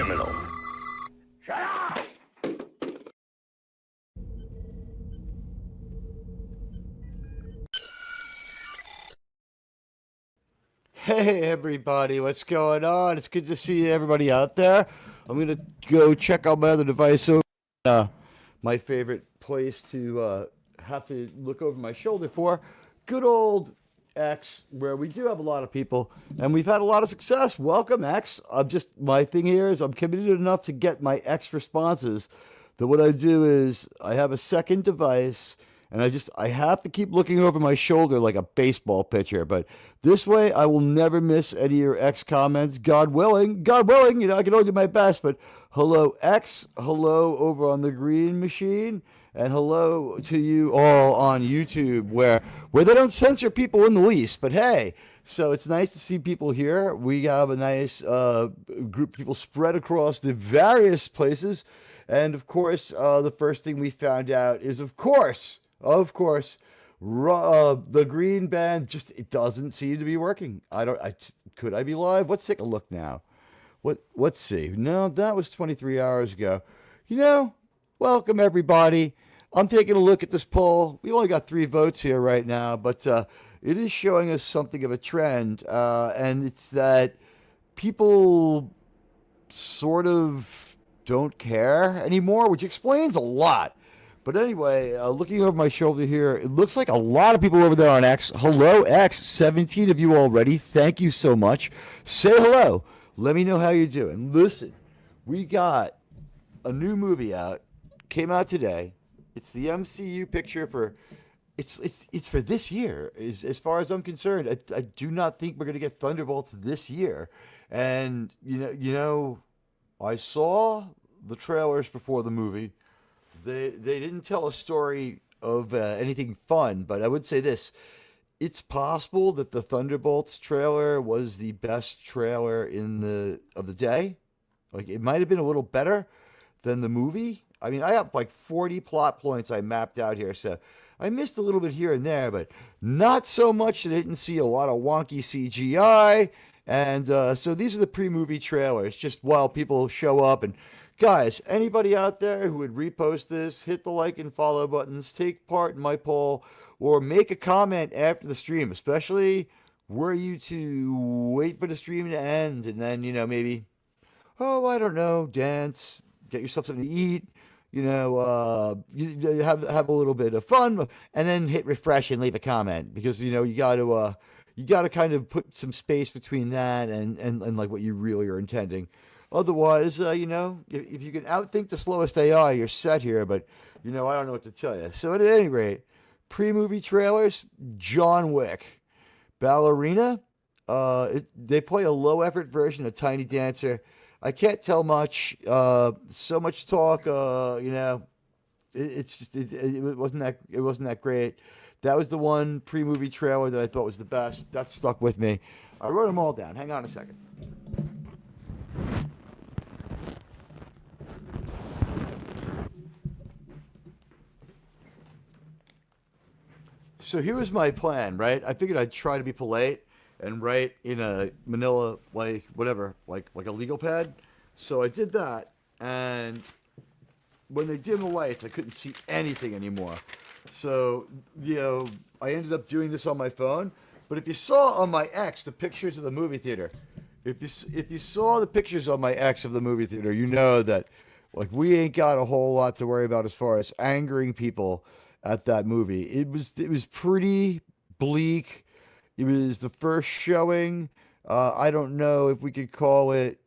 criminal. Shut up! Hey everybody, what's going on? It's good to see everybody out there. I'm gonna go check out my other device over my favorite place to have to look over my shoulder for. Good old X, where we do have a lot of people and we've had a lot of success. Welcome, X. My thing here is I'm committed enough to get my X responses that what I do is I have a second device and I have to keep looking over my shoulder like a baseball pitcher. But this way, I will never miss any of your X comments. God willing, I can only do my best. But hello, X. Hello over on the green machine. And hello to you all on YouTube, where they don't censor people in the least. But hey, so it's nice to see people here. We have a nice group of people spread across the various places. And of course, the first thing we found out is, of course, the green band it doesn't seem to be working. Could I be live? Let's take a look now. Let's see. No, that was 23 hours ago. Welcome everybody. I'm taking a look at this poll. We only got 3 votes here right now, but it is showing us something of a trend, and it's that people sort of don't care anymore, which explains a lot. But anyway, looking over my shoulder here, it looks like a lot of people over there on X. Hello, X. 17 of you already. Thank you so much. Say hello. Let me know how you're doing. Listen, we got a new movie out. Came out today. It's the MCU picture for... It's for this year. As far as I'm concerned, I do not think we're going to get Thunderbolts this year. And, I saw the trailers before the movie. They didn't tell a story of anything fun, but I would say this. It's possible that the Thunderbolts trailer was the best trailer of the day. Like, it might have been a little better than the movie. I mean, I have like 40 plot points I mapped out here, so I missed a little bit here and there, but not so much that I didn't see a lot of wonky CGI. And so these are the pre-movie trailers, just while people show up. And guys, anybody out there who would repost this, hit the like and follow buttons, take part in my poll, or make a comment after the stream, especially were you to wait for the stream to end and then, maybe, I don't know, dance, get yourself something to eat, you have a little bit of fun, and then hit refresh and leave a comment, because, you got to kind of put some space between that and like what you really are intending. Otherwise, if you can outthink the slowest AI, you're set here. But, I don't know what to tell you. So at any rate, pre-movie trailers, John Wick. Ballerina, they play a low-effort version of Tiny Dancer. I can't tell much. So much talk, it wasn't that great. That was the one pre-movie trailer that I thought was the best. That stuck with me. I wrote them all down. Hang on a second. So here was my plan, right? I figured I'd try to be polite and write in a manila, like a legal pad. So I did that, and when they dimmed the lights, I couldn't see anything anymore. So, I ended up doing this on my phone. But if you saw on my X the pictures of the movie theater, if you saw the pictures on my X of the movie theater, you know that we ain't got a whole lot to worry about as far as angering people at that movie. It was pretty bleak. It was the first showing. I don't know if we could call it.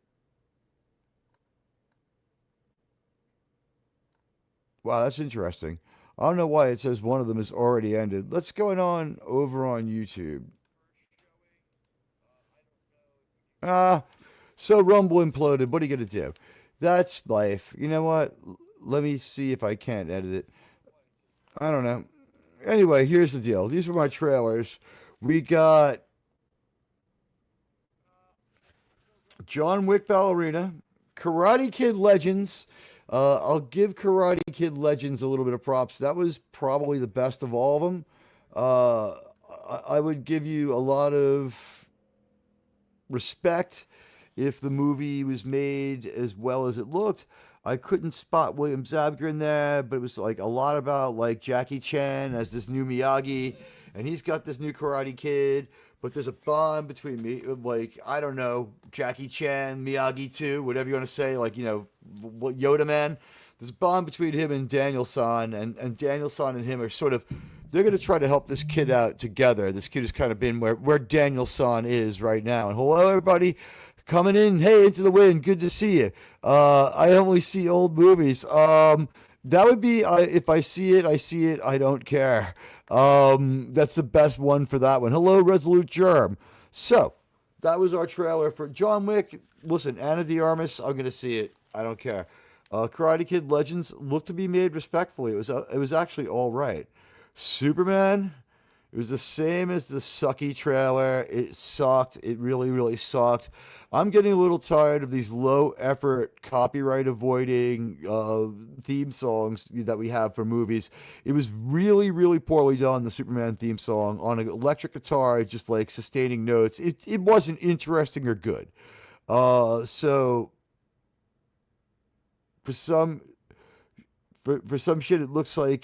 Wow, that's interesting. I don't know why it says one of them has already ended. What's going on over on YouTube? So Rumble imploded. What are you going to do? That's life. You know what? Let me see if I can't edit it. I don't know. Anyway, here's the deal. These were my trailers. We got John Wick Ballerina, Karate Kid Legends. I'll give Karate Kid Legends a little bit of props. That was probably the best of all of them. I would give you a lot of respect if the movie was made as well as it looked. I couldn't spot William Zabka in there, but it was like a lot about like Jackie Chan as this new Miyagi, and he's got this new Karate Kid. But there's a bond between me, like I don't know, Jackie Chan, Miyagi too, whatever you want to say, like Yoda man. There's a bond between him and Daniel-san, and Daniel-san and him are sort of, they're going to try to help this kid out together. This kid has kind of been where Daniel-san is right now. And hello, everybody. Coming in, hey, Into the Wind, good to see you. I only see old movies. That would be, if I see it, I don't care. That's the best one for that one. Hello, Resolute Germ. So, that was our trailer for John Wick. Listen, Ana de Armas, I'm going to see it. I don't care. Karate Kid Legends looked to be made respectfully. It was actually all right. Superman, it was the same as the sucky trailer. It sucked. It really, really sucked. I'm getting a little tired of these low-effort, copyright-avoiding theme songs that we have for movies. It was really, really poorly done, the Superman theme song, on an electric guitar, just like sustaining notes. It wasn't interesting or good. So for some shit, it looks like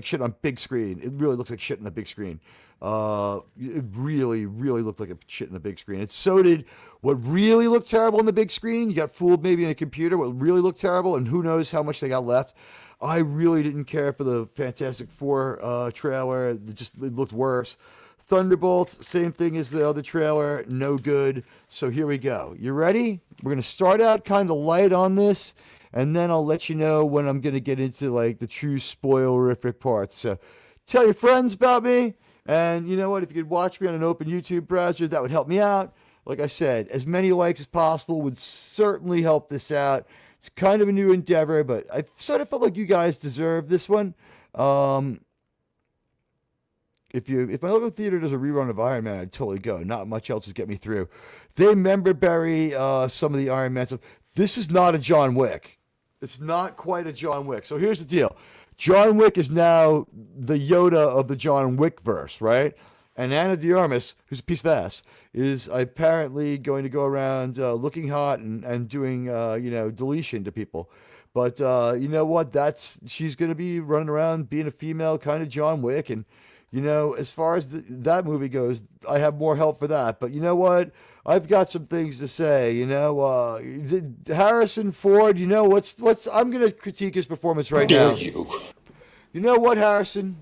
shit on big screen. It really looks like shit on a big screen. It really, really looked like a shit on a big screen. And so did what really looked terrible on the big screen. You got fooled maybe in a computer. What really looked terrible, and who knows how much they got left. I really didn't care for the Fantastic Four trailer. It looked worse. Thunderbolts, same thing as the other trailer, no good. So here we go. You ready? We're gonna start out kind of light on this, and then I'll let you know when I'm gonna get into like the true spoilerific parts. So tell your friends about me, and you know what? If you could watch me on an open YouTube browser, that would help me out. Like I said, as many likes as possible would certainly help this out. It's kind of a new endeavor, but I sort of felt like you guys deserve this one. If my local theater does a rerun of Iron Man, I'd totally go. Not much else would get me through. They member bury some of the Iron Man stuff. This is not a John Wick. It's not quite a John Wick. So here's the deal. John Wick is now the Yoda of the John Wick verse, right? And Ana de Armas, who's a piece of ass, is apparently going to go around looking hot and doing, deletion to people. But you know what? She's going to be running around being a female kind of John Wick. And, as far as that movie goes, I have more help for that. But you know what? I've got some things to say. Harrison Ford, I'm going to critique his performance right now. Dare you? You know what, Harrison?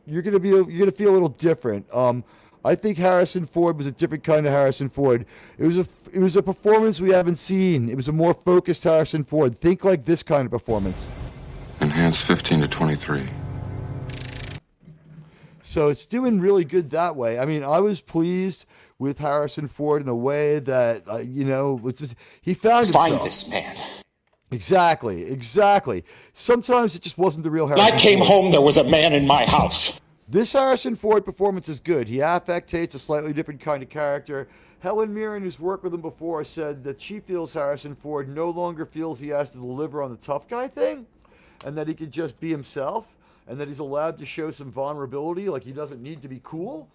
You're gonna feel a little different. I think Harrison Ford was a different kind of Harrison Ford. It was a performance we haven't seen. It was a more focused Harrison Ford. Think like this kind of performance. Enhance 15 to 23. So it's doing really good that way. I mean, I was pleased with Harrison Ford in a way that he found himself. Find this man. Exactly. Sometimes it just wasn't the real Harrison Ford. When I came home, there was a man in my house. This Harrison Ford performance is good. He affectates a slightly different kind of character. Helen Mirren, who's worked with him before, said that she feels Harrison Ford no longer feels he has to deliver on the tough guy thing, and that he could just be himself, and that he's allowed to show some vulnerability, like he doesn't need to be cool.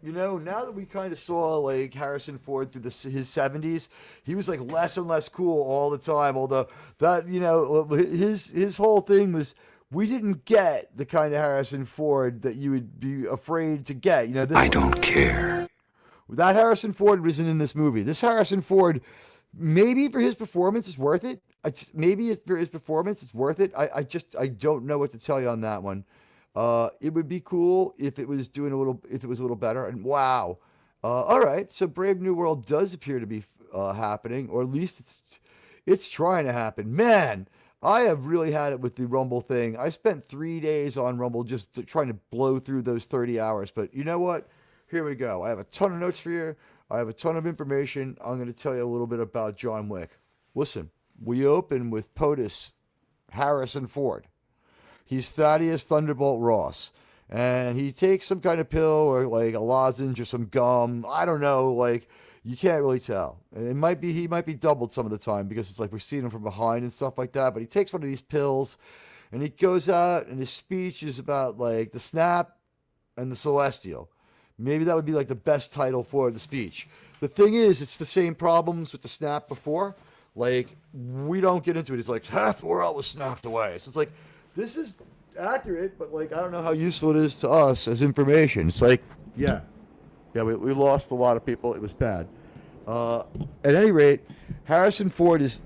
Now that we kind of saw like Harrison Ford through his 70s, he was like less and less cool all the time. Although that, his whole thing was, we didn't get the kind of Harrison Ford that you would be afraid to get. I don't care. That Harrison Ford wasn't in this movie. This Harrison Ford, maybe for his performance, it's worth it. I don't know what to tell you on that one. It would be cool if it was a little better. And wow. All right. So Brave New World does appear to be happening, or at least it's trying to happen. Man, I have really had it with the Rumble thing. I spent 3 days on Rumble just trying to blow through those 30 hours. But you know what? Here we go. I have a ton of notes for you. I have a ton of information. I'm going to tell you a little bit about John Wick. Listen, we open with POTUS Harrison Ford. He's Thaddeus Thunderbolt Ross. And he takes some kind of pill or like a lozenge or some gum. I don't know. Like, you can't really tell. And he might be doubled some of the time because it's like we're seeing him from behind and stuff like that. But he takes one of these pills and he goes out and his speech is about like the snap and the celestial. Maybe that would be like the best title for the speech. the thing is, it's the same problems with the snap before. Like, we don't get into it. It's like half the world was snapped away. So it's like, this is accurate, but like, I don't know how useful it is to us as information. It's like, yeah, we lost a lot of people. It was bad. At any rate, Harrison Ford is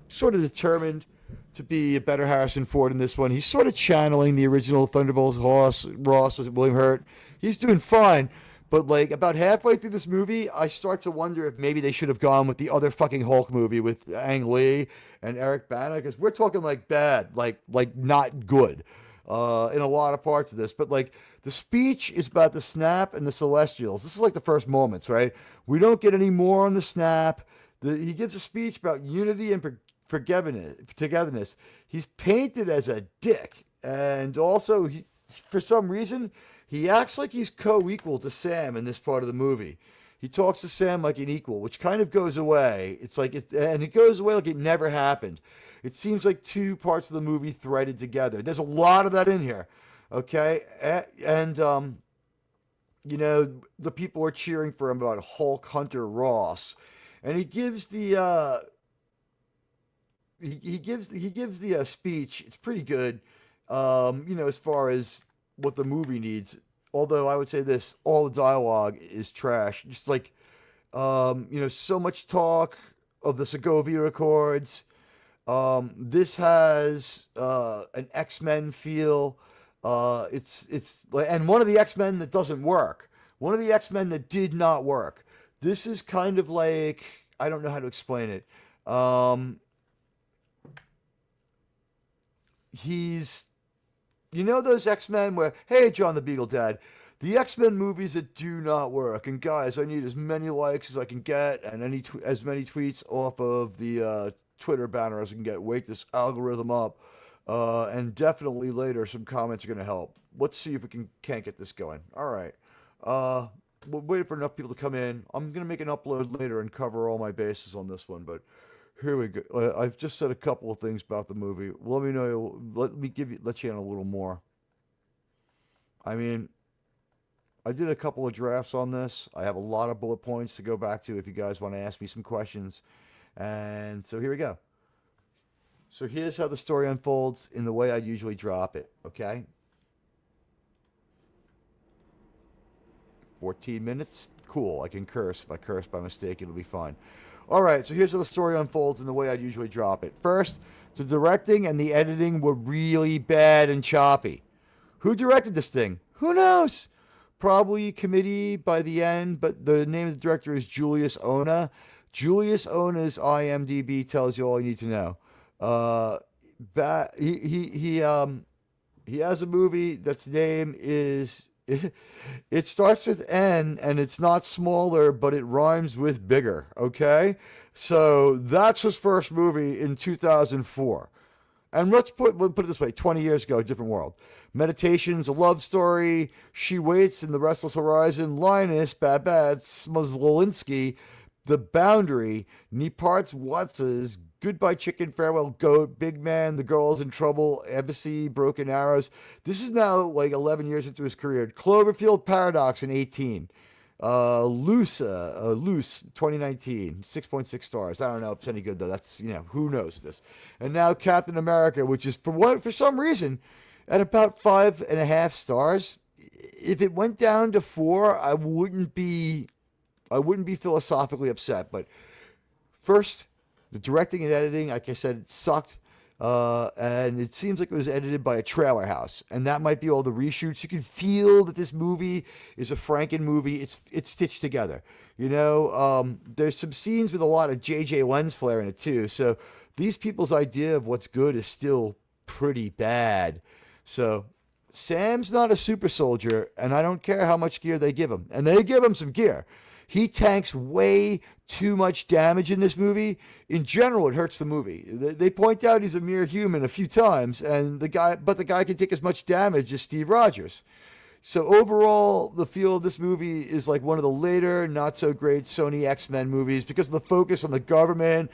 sort of determined to be a better Harrison Ford in this one. He's sort of channeling the original Thunderbolts. Ross was it William Hurt. He's doing fine, but like about halfway through this movie, I start to wonder if maybe they should have gone with the other fucking Hulk movie with Ang Lee and Eric Bana, because we're talking like bad, like not good in a lot of parts of this. But like the speech is about the snap and the Celestials. This is like the first moments, right? We don't get any more on the snap. He gives a speech about unity and togetherness. He's painted as a dick, and also for some reason he acts like he's co-equal to Sam in this part of the movie. He talks to Sam like an equal, which kind of goes away. It's like and it goes away like it never happened. It seems like two parts of the movie threaded together. There's a lot of that in here, okay? And you know, the people are cheering for him about Hulk Hunter Ross, and he gives the he gives the speech. It's pretty good, you know, as far as what the movie needs. Although I would say this, all the dialogue is trash. Just like, you know, so much talk of the Segovia Accords. This has an X-Men feel. It's like, and one of the X-Men that doesn't work. One of the X-Men that did not work. This is kind of like, I don't know how to explain it. He's, you know, those X-Men where, hey, John the Beagle Dad, the X-Men movies that do not work. And guys, I need as many likes as I can get and as many tweets off of the Twitter banner as I can get. Wake this algorithm up. And definitely later, some comments are going to help. Let's see if we can't get this going. All right. We're waiting for enough people to come in. I'm going to make an upload later and cover all my bases on this one, but here we go. I've just said a couple of things about the movie. Let me know. Let you in a little more. I mean, I did a couple of drafts on this. I have a lot of bullet points to go back to if you guys want to ask me some questions. And so here we go. So here's how the story unfolds in the way I'd usually drop it, okay? 14 minutes? Cool, I can curse. If I curse by mistake, it'll be fine. All right, so here's how the story unfolds in the way I'd usually drop it. First, the directing and the editing were really bad and choppy. Who directed this thing? Who knows? Probably a committee by the end, but the name of the director is Julius Ona. Julius Ona's IMDb tells you all you need to know. He has a movie that's name is it starts with N and it's not smaller, but it rhymes with bigger. Okay, so that's his first movie in 2004. And we'll put it this way: 20 years ago, different world. Meditations, a love story. She Waits in The Restless Horizon. Linus, Babette, Smozlinski, The Boundary, Neparts Watzes, Goodbye Chicken, Farewell Goat, Big Man, The Girls in Trouble, Embassy, Broken Arrows. This is now like 11 years into his career. Cloverfield Paradox in 18. Loose, 2019, 6.6 stars. I don't know if it's any good though. That's, you know, who knows this. And now Captain America, which is for some reason at about 5.5 stars. If it went down to 4, I wouldn't be philosophically upset. But first, the directing and editing, like I said, it sucked. And it seems like it was edited by a trailer house. And that might be all the reshoots. You can feel that this movie is a Franken movie. It's stitched together. You know, there's some scenes with a lot of J.J. lens flare in it too. So these people's idea of what's good is still pretty bad. So Sam's not a super soldier, and I don't care how much gear they give him. And they give him some gear. He tanks way too much damage in this movie. In general, it hurts the movie. They point out he's a mere human a few times, and the guy can take as much damage as Steve Rogers. So overall, the feel of this movie is like one of the later, not so great Sony X-Men movies because of the focus on the government,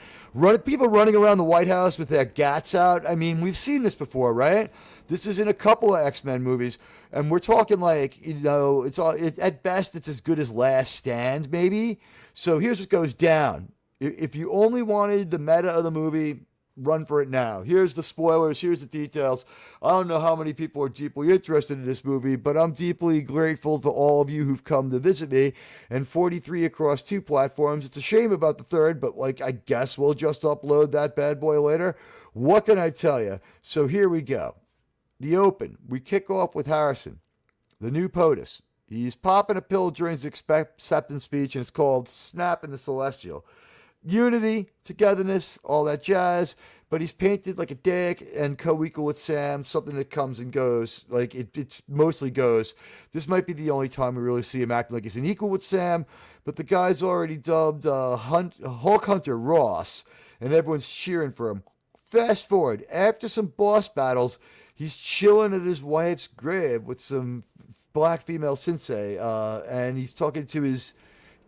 people running around the White House with their gats out. I mean, we've seen this before, right? This is in a couple of X-Men movies, and we're talking like, you know, it's at best it's as good as Last Stand, maybe. So here's what goes down. If you only wanted the meta of the movie, run for it now. Here's the spoilers. Here's the details. I don't know how many people are deeply interested in this movie, but I'm deeply grateful to all of you who've come to visit me. And 43 across 2 platforms. It's a shame about the third, but like I guess we'll just upload that bad boy later. What can I tell you? So here we go. The open. We kick off with Harrison, the new POTUS. He's popping a pill during his acceptance speech, and it's called Snap in the Celestial. Unity, togetherness, all that jazz, but he's painted like a dick and co-equal with Sam, something that comes and goes. Like, it mostly goes. This might be the only time we really see him acting like he's an equal with Sam, but the guy's already dubbed Hulk Hunter Ross, and everyone's cheering for him. Fast forward, after some boss battles, he's chilling at his wife's grave with some black female sensei, and he's talking to his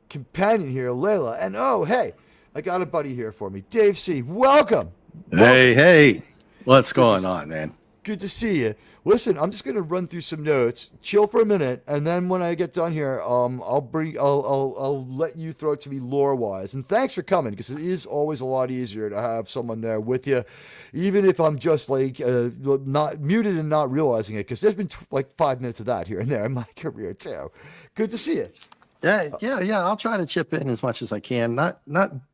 companion here, Layla. And oh, hey, I got a buddy here for me, Dave C. Welcome. Hey, what's going on, man? Good to see you. Listen, I'm just gonna run through some notes, chill for a minute, and then when I get done here, I'll let you throw it to me lore-wise. And thanks for coming, because it is always a lot easier to have someone there with you, even if I'm just like not muted and not realizing it, because there's been like 5 minutes of that here and there in my career too. Good to see you. Yeah. I'll try to chip in as much as I can. Not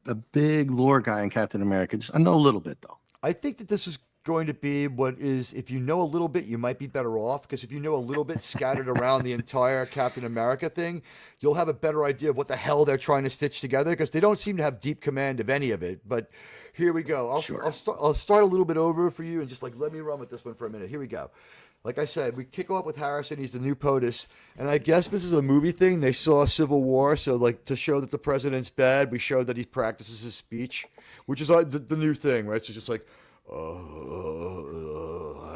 a big lore guy in Captain America. Just I know a little bit though. I think that this is going to be what is, if you know a little bit, you might be better off, because if you know a little bit scattered around the entire Captain America thing, you'll have a better idea of what the hell they're trying to stitch together, because they don't seem to have deep command of any of it. But here we go. I'll start a little bit over for you and just like let me run with this one for a minute. Here we go. Like I said, we kick off with Harrison. He's the new POTUS. And I guess this is a movie thing. They saw Civil War. So, like, to show that the president's bad, we show that he practices his speech, which is the new thing, right? So, just like, I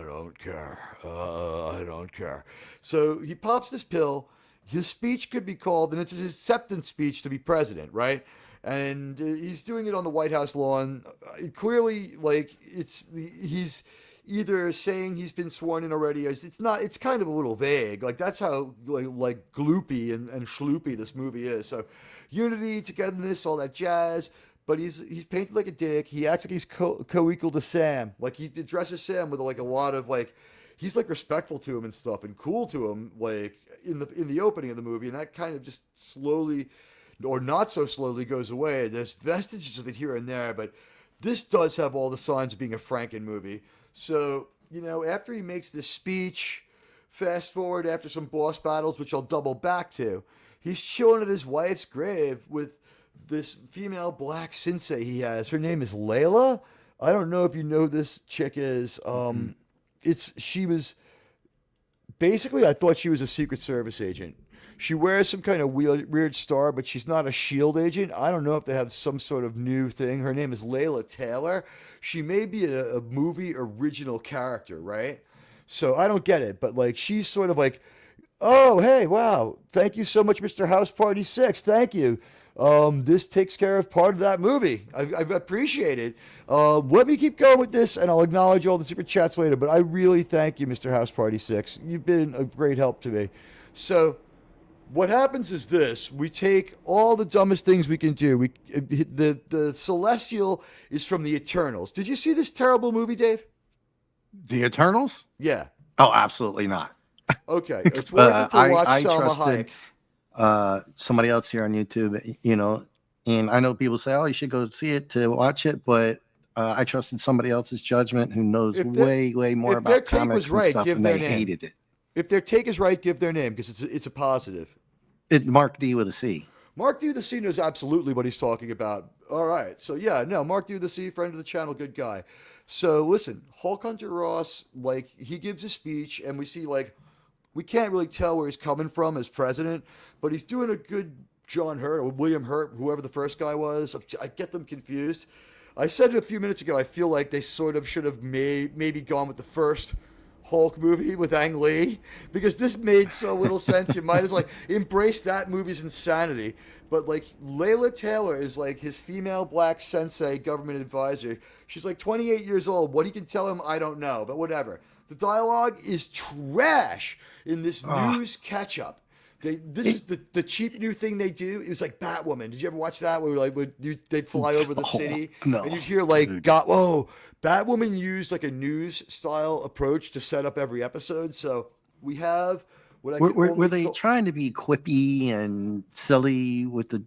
don't care. I don't care. So, he pops this pill. His speech could be called, and it's his acceptance speech to be president, right? And he's doing it on the White House lawn. Clearly, like, he's either saying he's been sworn in already, or it's kind of a little vague. Like, that's how like gloopy and schloopy this movie is. So unity, togetherness, all that jazz, but he's painted like a dick. He acts like he's co-equal to Sam. Like, he addresses Sam with like a lot of like, he's like respectful to him and stuff and cool to him, like in the opening of the movie, and that kind of just slowly or not so slowly goes away. There's vestiges of it here and there, but this does have all the signs of being a Franken movie. So, after he makes this speech, fast forward after some boss battles, which I'll double back to, he's chilling at his wife's grave with this female black sensei he has. Her name is Layla. I don't know if you know who this chick is. She was basically, I thought she was a Secret Service agent. She wears some kind of weird star, but she's not a SHIELD agent. I don't know if they have some sort of new thing. Her name is Layla Taylor. She may be a movie original character, right? So I don't get it, but like she's sort of like, oh, hey, wow, thank you so much, Mr. House Party 6. Thank you. This takes care of part of that movie. I appreciate it. Let me keep going with this, and I'll acknowledge all the super chats later, but I really thank you, Mr. House Party 6. You've been a great help to me. So what happens is this: we take all the dumbest things we can do. The Celestial is from the Eternals. Did you see this terrible movie, Dave? The Eternals? Yeah. Oh, absolutely not. Okay, it's worth it to watch Salma Hayek. Somebody else here on YouTube, and I know people say, "Oh, you should go see it to watch it," but I trusted somebody else's judgment who knows way more about comics and stuff, and they hated it. If their take is right, give their name, because it's a positive. Mark D with a C. Mark D with a C knows absolutely what he's talking about. All right. So, Mark D with a C, friend of the channel, good guy. So, listen, Hulk Hunter Ross, like, he gives a speech, and we see, like, we can't really tell where he's coming from as president, but he's doing a good John Hurt or William Hurt, whoever the first guy was. I get them confused. I said it a few minutes ago. I feel like they sort of should have maybe gone with the first Hulk movie with Ang Lee, because this made so little sense. You might as well embrace that movie's insanity. But like Layla Taylor is like his female black sensei government advisor. She's like 28 years old. What he can tell him, I don't know, but whatever. The dialogue is trash in this news catch-up. This is the cheap new thing they do. It was like Batwoman. Did you ever watch that? Where they'd fly over the city no. and you'd hear like, Batwoman used like a news style approach to set up every episode. So we have were they trying to be quippy and silly with the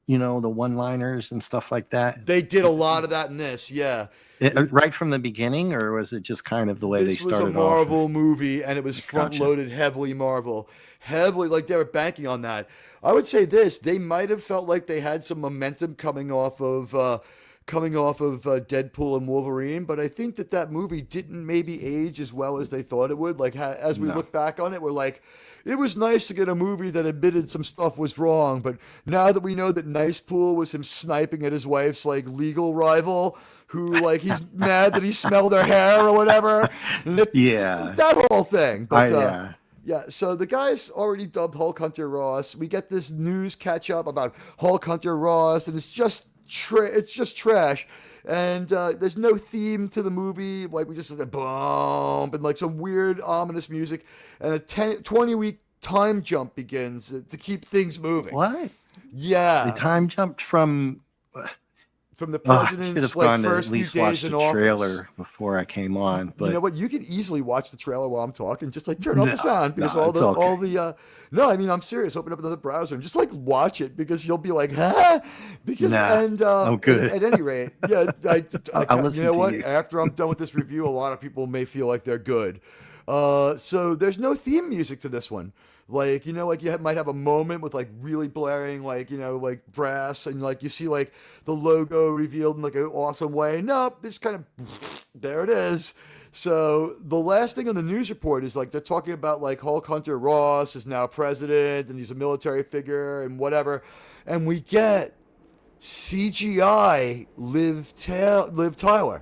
one-liners and stuff like that? They did a lot of that in this, yeah. Right from the beginning, or was it just kind of the way they started off? This was a Marvel movie, and it was front-loaded heavily Marvel. Heavily, like they were banking on that. I would say this, they might have felt like they had some momentum coming off of Deadpool and Wolverine, but I think that movie didn't maybe age as well as they thought it would. Like, as we look back on it, we're like, it was nice to get a movie that admitted some stuff was wrong, but now that we know that Nice Pool was him sniping at his wife's like legal rival, who like he's mad that he smelled her hair or whatever, that whole thing. But yeah, so the guy's already dubbed Hulk Hunter Ross. We get this news catch up about Hulk Hunter Ross, and it's just trash. And there's no theme to the movie. Like, we just like a bump and like some weird ominous music, and a 20-week time jump begins to keep things moving. What? Yeah, the time jumped from the president's like first few days in office. Trailer before I came on, but you know what? You can easily watch the trailer while I'm talking. Just like turn off the sound because all the no, I mean, I'm serious. Open up another browser and just like watch it because you'll be like, huh? Because I'm good. At any rate, yeah, I'll listen you know to what? you. After I'm done with this review, a lot of people may feel like they're good. So there's no theme music to this one. Like, like you might have a moment with like really blaring, like, like brass, and like you see like the logo revealed in like an awesome way. Nope, this kind of, there it is. So the last thing on the news report is like they're talking about like Hulk Hunter Ross is now president and he's a military figure and whatever. And we get CGI Liv Tyler.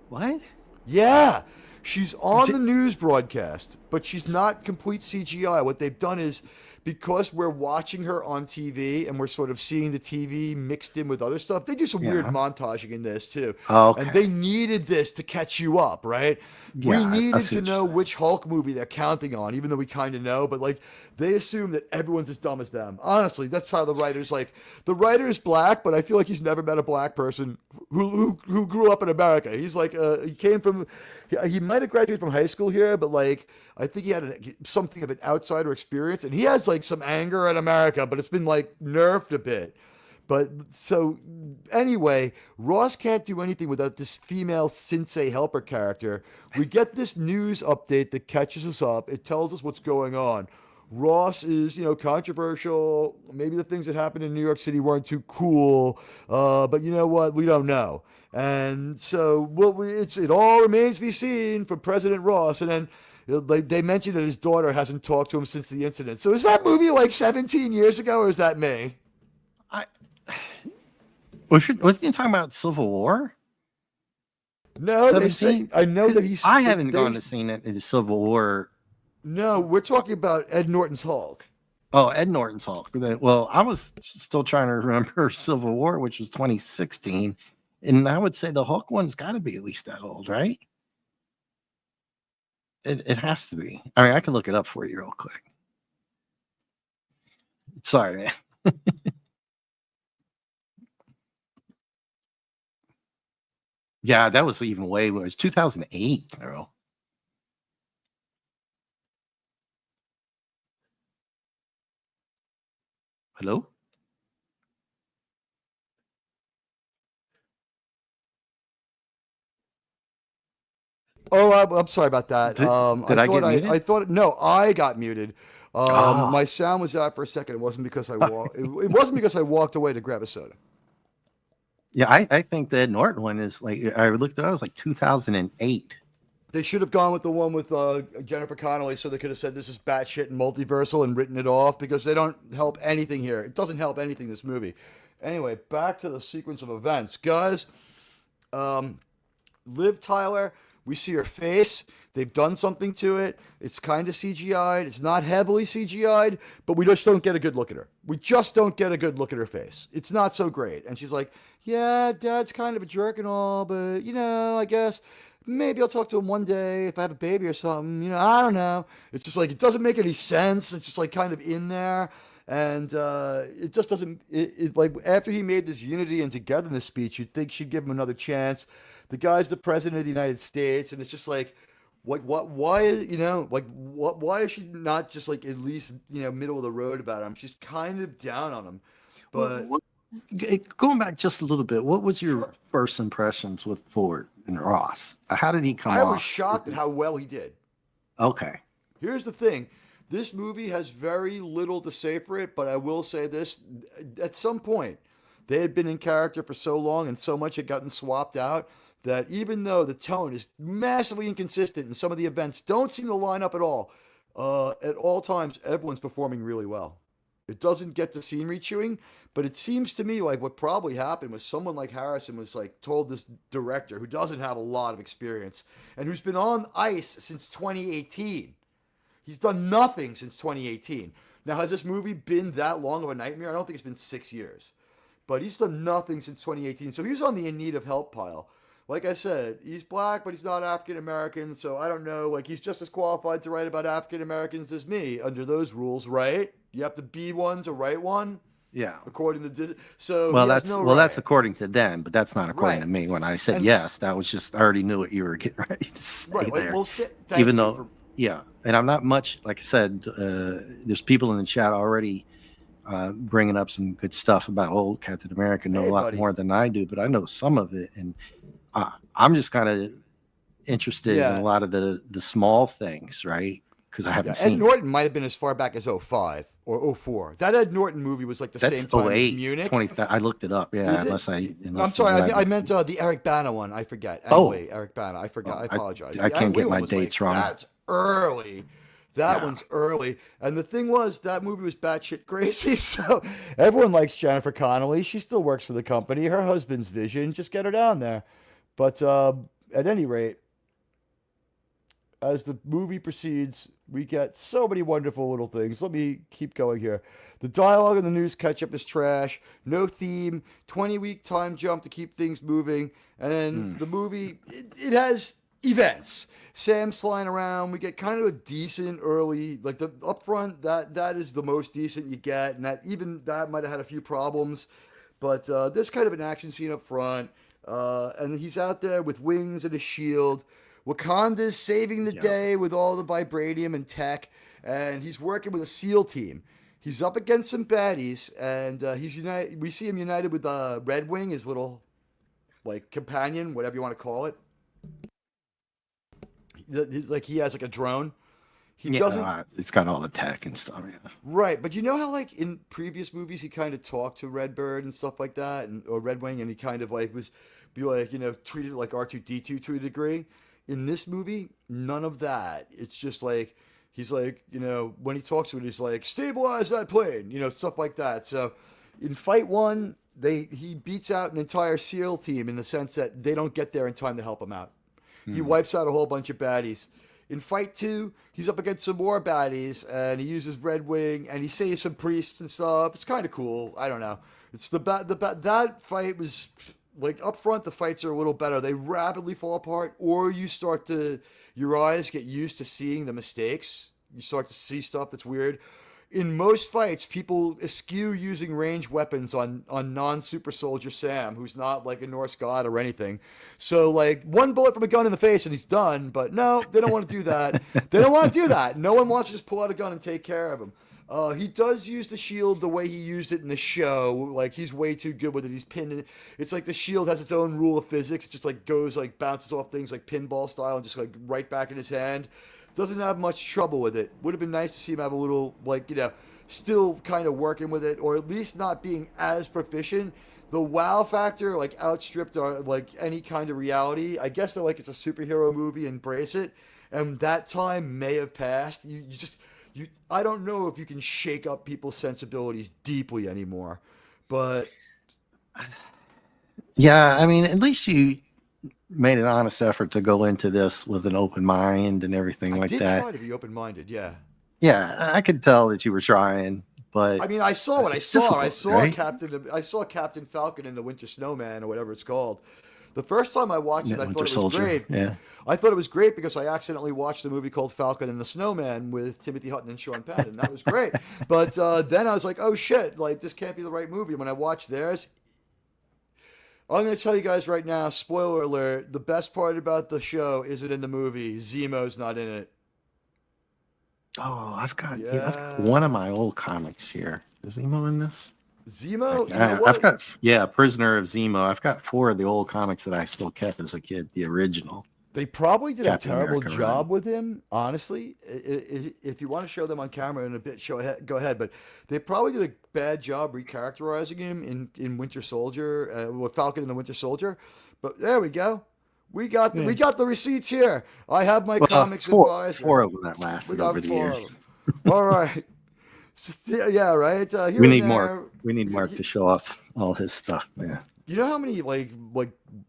What? Yeah. She's on the news broadcast, but she's not complete CGI. What they've done is, because we're watching her on TV and we're sort of seeing the TV mixed in with other stuff, they do some weird montaging in this too. Oh, okay. And they needed this to catch you up, right? Yeah, we needed to know which Hulk movie they're counting on, even though we kind of know, but like they assume that everyone's as dumb as them. Honestly, that's how the writer's like. The writer is black, but I feel like he's never met a black person who grew up in America. He's like, he might have graduated from high school here, but like I think he had something of an outsider experience, and he has like some anger at America, but it's been like nerfed a bit. But so anyway, Ross can't do anything without this female sensei helper character. We get this news update that catches us up. It tells us what's going on. Ross is, controversial. Maybe the things that happened in New York City weren't too cool. But you know what? We don't know. And so it all remains to be seen from President Ross. And then they mentioned that his daughter hasn't talked to him since the incident. So is that movie like 17 years ago, or is that me? Wasn't you talking about Civil War? No, 17? They say, I know that he's. I haven't gone to see it in the Civil War. No, we're talking about Ed Norton's Hulk. Oh, Ed Norton's Hulk. Well, I was still trying to remember Civil War, which was 2016, and I would say the Hulk one's got to be at least that old, right? It has to be. I mean, I can look it up for you real quick. Sorry, man. Yeah, that was even way worse. 2008, Carol. Hello? Oh, I'm sorry about that. Did I get muted? I thought no, I got muted. My sound was out for a second. It wasn't because I walked. It wasn't because I walked away to grab a soda. Yeah, I think the Ed Norton one is like, I looked at it, it was like 2008. They should have gone with the one with Jennifer Connelly, so they could have said this is batshit and multiversal and written it off, because they don't help anything here. It doesn't help anything, this movie. Anyway, back to the sequence of events. Guys, Liv Tyler, we see her face. They've done something to it. It's kind of CGI'd. It's not heavily CGI'd, but we just don't get a good look at her. We just don't get a good look at her face. It's not so great. And she's like, yeah, Dad's kind of a jerk and all, but, I guess. maybe I'll talk to him one day if I have a baby or something. I don't know. It's just like it doesn't make any sense. It's just like kind of in there, and it just doesn't. Like after he made this unity and togetherness speech, you'd think she'd give him another chance. The guy's the president of the United States, and it's just like. What? Why is what? Why is she not just like at least middle of the road about him? She's kind of down on him, but going back just a little bit, what was your first impressions with Ford and Ross? How did he come off? I was shocked at how well he did. Okay. Here's the thing. This movie has very little to say for it, but I will say this. At some point, they had been in character for so long and so much had gotten swapped out that even though the tone is massively inconsistent and some of the events don't seem to line up at all times, everyone's performing really well. It doesn't get to scenery chewing, but it seems to me like what probably happened was someone like Harrison was like told this director who doesn't have a lot of experience and who's been on ice since 2018. He's done nothing since 2018. Now, has this movie been that long of a nightmare? I don't think it's been 6 years. But he's done nothing since 2018. So he was on the in need of help pile. Like I said, he's black, but he's not African American, so I don't know. Like, he's just as qualified to write about African Americans as me under those rules, right? You have to be one to write one. Yeah. According to Disney. So that's according to them, but that's not according to me. When I said yes, that was just I already knew what you were getting ready to say there. Well, and I'm not much, like I said, there's people in the chat already bringing up some good stuff about old Captain America. Know a lot more than I do, but I know some of it, and I'm just kind of interested in a lot of the small things, right? Because I haven't seen. Ed Norton might have been as far back as 05 or 04. That Ed Norton movie was like the same time as Munich. 20, I looked it up. Yeah, unless I'm sorry, I meant the Eric Bana one. I forget. Anyway, Eric Bana. I forgot. I apologize. I can't get my dates wrong. That's early. That one's early. And the thing was, that movie was batshit crazy. So everyone likes Jennifer Connelly. She still works for the company. Her husband's Vision. Just get her down there. But at any rate, as the movie proceeds, we get so many wonderful little things. Let me keep going here. The dialogue in the news catch-up is trash. No theme. 20-week time jump to keep things moving. And then the movie, it has events. Sam's flying around. We get kind of a decent early, like the upfront, that is the most decent you get. And that might have had a few problems. But there's kind of an action scene up front. And he's out there with wings and a shield. Wakanda's saving the day with all the vibranium and tech, and he's working with a SEAL team. He's up against some baddies, and he's united. We see him united with Red Wing, his little like companion, whatever you want to call it. He has like a drone. It's got all the tech and stuff. Yeah. Right, but you know how like in previous movies he kind of talked to Redbird and stuff like that, or Red Wing, and he kind of like treated like R2-D2 to a degree. In this movie, none of that. It's just like, he's like, when he talks to it, he's like, stabilize that plane, stuff like that. So in fight one, he beats out an entire SEAL team in the sense that they don't get there in time to help him out. He wipes out a whole bunch of baddies. In fight two, he's up against some more baddies, and he uses Red Wing, and he saves some priests and stuff. It's kind of cool. I don't know. It's that fight was... Like up front, the fights are a little better. They rapidly fall apart, or your eyes get used to seeing the mistakes. You start to see stuff that's weird. In most fights, people eschew using ranged weapons on non-super soldier Sam, who's not like a Norse god or anything. So like one bullet from a gun in the face and he's done. But no, they don't want to do that. They don't want to do that. No one wants to just pull out a gun and take care of him. He does use the shield the way he used it in the show. Like, he's way too good with it. He's pinning it. It's like the shield has its own rule of physics. It just, like, goes, like, bounces off things like pinball style and just, like, right back in his hand. Doesn't have much trouble with it. Would have been nice to see him have a little, like, still kind of working with it, or at least not being as proficient. The wow factor, like, outstripped, like, any kind of reality. I guess they're like, it's a superhero movie, embrace it. And that time may have passed. I don't know if you can shake up people's sensibilities deeply anymore, but yeah, I mean, at least you made an honest effort to go into this with an open mind and everything like that. I did try to be open-minded, yeah. Yeah, I could tell that you were trying, but I mean, I saw what I saw. I saw right? Captain Falcon and the Winter Snowman, or whatever it's called. The first time I watched it, I thought it was great. Yeah. I thought it was great because I accidentally watched a movie called Falcon and the Snowman with Timothy Hutton and Sean Penn, and that was great. But then I was like, oh shit, like this can't be the right movie. When I watched theirs, I'm going to tell you guys right now, spoiler alert, the best part about the show isn't in the movie. Zemo's not in it. Oh, I've got one of my old comics here. Is Zemo in this? Zemo? I've got, Prisoner of Zemo. I've got 4 of the old comics that I still kept as a kid, the original. They probably did Captain a terrible America job with him, honestly. If you want to show them on camera in a bit, go ahead. But they probably did a bad job recharacterizing him in Winter Soldier, with Falcon and the Winter Soldier. But there we go. We got the receipts here. I have my comics advisor. 4 of them that lasted over the years. All right. Yeah, right. We need more. We need Mark to show off all his stuff. Yeah. You know how many like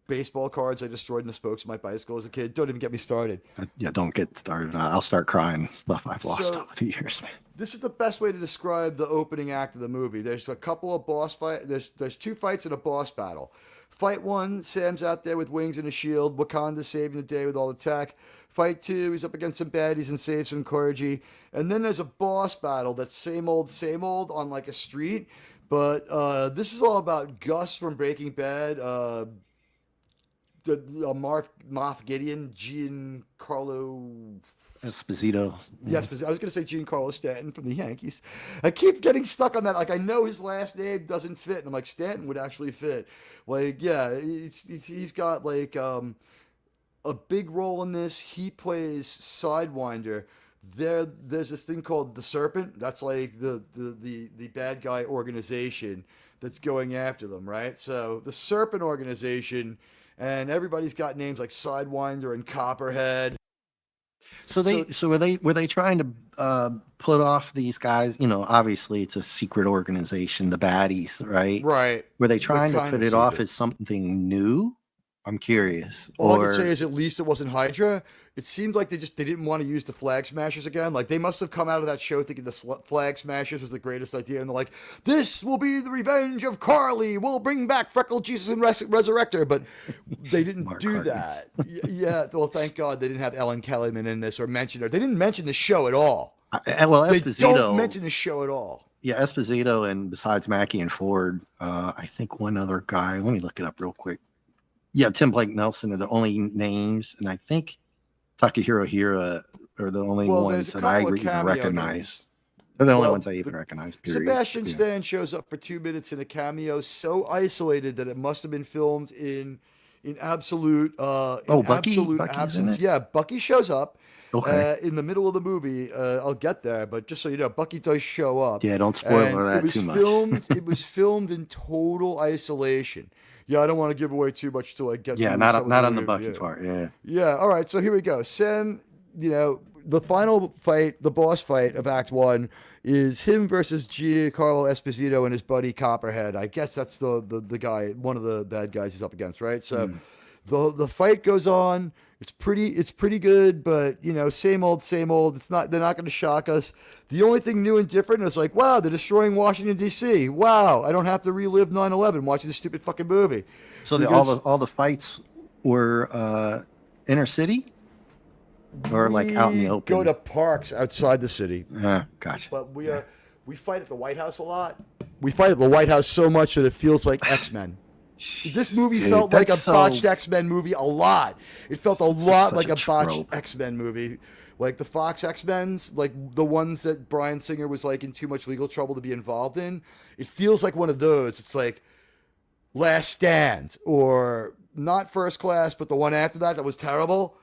baseball cards I destroyed in the spokes of my bicycle as a kid? Don't even get me started. Yeah, don't get started. I'll start crying. Stuff I've lost over the years, man. This is the best way to describe the opening act of the movie. There's a couple of boss fights. There's 2 fights and a boss battle. Fight 1, Sam's out there with wings and a shield. Wakanda's saving the day with all the tech. Fight 2, he's up against some baddies and saves some clergy. And then there's a boss battle that's same old on like a street. But this is all about Gus from Breaking Bad, Moff Gideon, Giancarlo Esposito. Yes, I was going to say Giancarlo Stanton from the Yankees. I keep getting stuck on that. Like, I know his last name doesn't fit, and I'm like, Stanton would actually fit. Like, yeah, he's got like a big role in this. He plays Sidewinder. There's this thing called the Serpent. That's like the bad guy organization that's going after them, right? So the Serpent organization, and everybody's got names like Sidewinder and Copperhead. So were they trying to put off these guys? You know, obviously it's a secret organization, the baddies, right? Right. Were they trying to put it off as something new? I'm curious. All I can say is at least it wasn't Hydra. It seemed like they didn't want to use the Flag Smashers again. Like they must have come out of that show thinking the Flag Smashers was the greatest idea, and they're like, "This will be the revenge of Carly. We'll bring back Freckled Jesus and resurrect her." But they didn't do that. Yeah. Well, thank God they didn't have Ellen Kellyman in this or mention her. They didn't mention the show at all. Esposito. They don't mention the show at all. Yeah, Esposito, and besides Mackie and Ford, I think one other guy. Let me look it up real quick. Yeah, Tim Blake Nelson are the only names, and I think Takahiro Hira are the only ones that I even recognize. They're the only ones I even recognize, period. Sebastian Stan shows up for 2 minutes in a cameo so isolated that it must have been filmed in absolute Bucky's absence. Yeah, Bucky shows up in the middle of the movie. I'll get there, but just so you know, Bucky does show up. Yeah, don't spoil that too much. It was filmed in total isolation. Yeah, I don't want to give away too much till I get. Yeah, not on the Bucky part. Yeah. Yeah. All right. So here we go. Sam, the final fight, the boss fight of Act 1 is him versus Giancarlo Esposito and his buddy Copperhead. I guess that's the guy, one of the bad guys he's up against, right? So the fight goes on. It's pretty good, but same old. They're not going to shock us. The only thing new and different is like, wow, they're destroying Washington D.C. Wow, I don't have to relive 9/11 watching this stupid fucking movie. So all the fights were inner city, or like out in the open. Go to parks outside the city. Gotcha. But we fight at the White House a lot. We fight at the White House so much that it feels like X-Men. This movie felt like a botched X-Men movie a lot. It felt a lot like a botched X-Men movie. Like the Fox X-Men's, like the ones that Bryan Singer was like in too much legal trouble to be involved in. It feels like one of those. It's like Last Stand, or not First Class, but the one after that was terrible.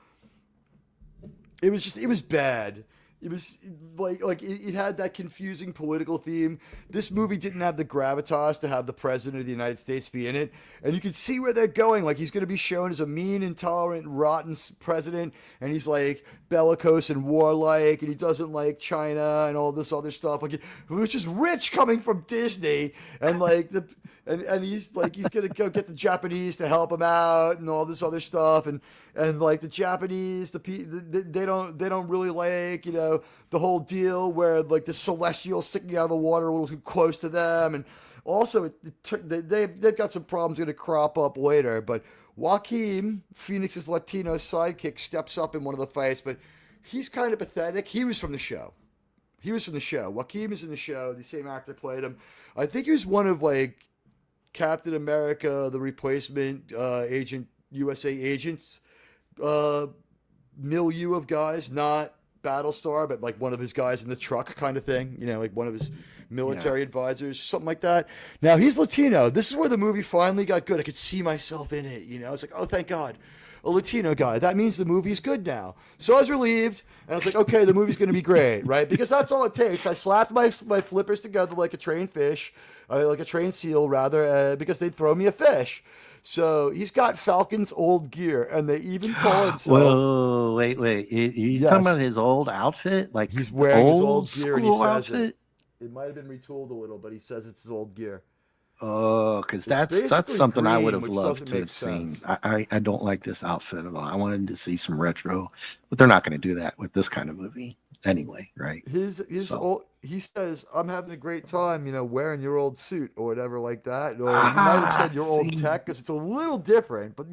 It was bad. It was like it had that confusing political theme. This movie didn't have the gravitas to have the president of the United States be in it. And you can see where they're going. Like, he's going to be shown as a mean, intolerant, rotten president. And he's like bellicose and warlike. And he doesn't like China and all this other stuff. Like, which is rich coming from Disney. And like and he's like, he's going to go get the Japanese to help him out and all this other stuff. And like the Japanese, they don't really like, the whole deal where like the celestials sticking out of the water a little too close to them. And also they've got some problems going to crop up later. But Joaquin, Phoenix's Latino sidekick, steps up in one of the fights, but he's kind of pathetic. He was from the show. Joaquin is in the show. The same actor played him. I think he was one of like Captain America, the replacement agent, USA agents, milieu of guys, not Battlestar, but like one of his guys in the truck kind of thing. Like one of his military advisors, something like that. Now he's Latino. This is where the movie finally got good. I could see myself in it. It's like, oh, thank God. A Latino guy. That means the movie's good now. So I was relieved, and I was like, okay, the movie's going to be great, right? Because that's all it takes. I slapped my flippers together like a trained fish, like a trained seal, rather, because they'd throw me a fish. So he's got Falcon's old gear, and they even call himself... Whoa, wait. You talking about his old outfit? Like he's wearing his old gear, and he says outfit? It might have been retooled a little, but he says it's his old gear. Oh, because that's something green, I would have loved to have sense. seen. I don't like this outfit at all. I wanted to see some retro, but they're not going to do that with this kind of movie anyway, right? He says, I'm having a great time, wearing your old suit or whatever like that. Or he might have said your old tech, because it's a little different, but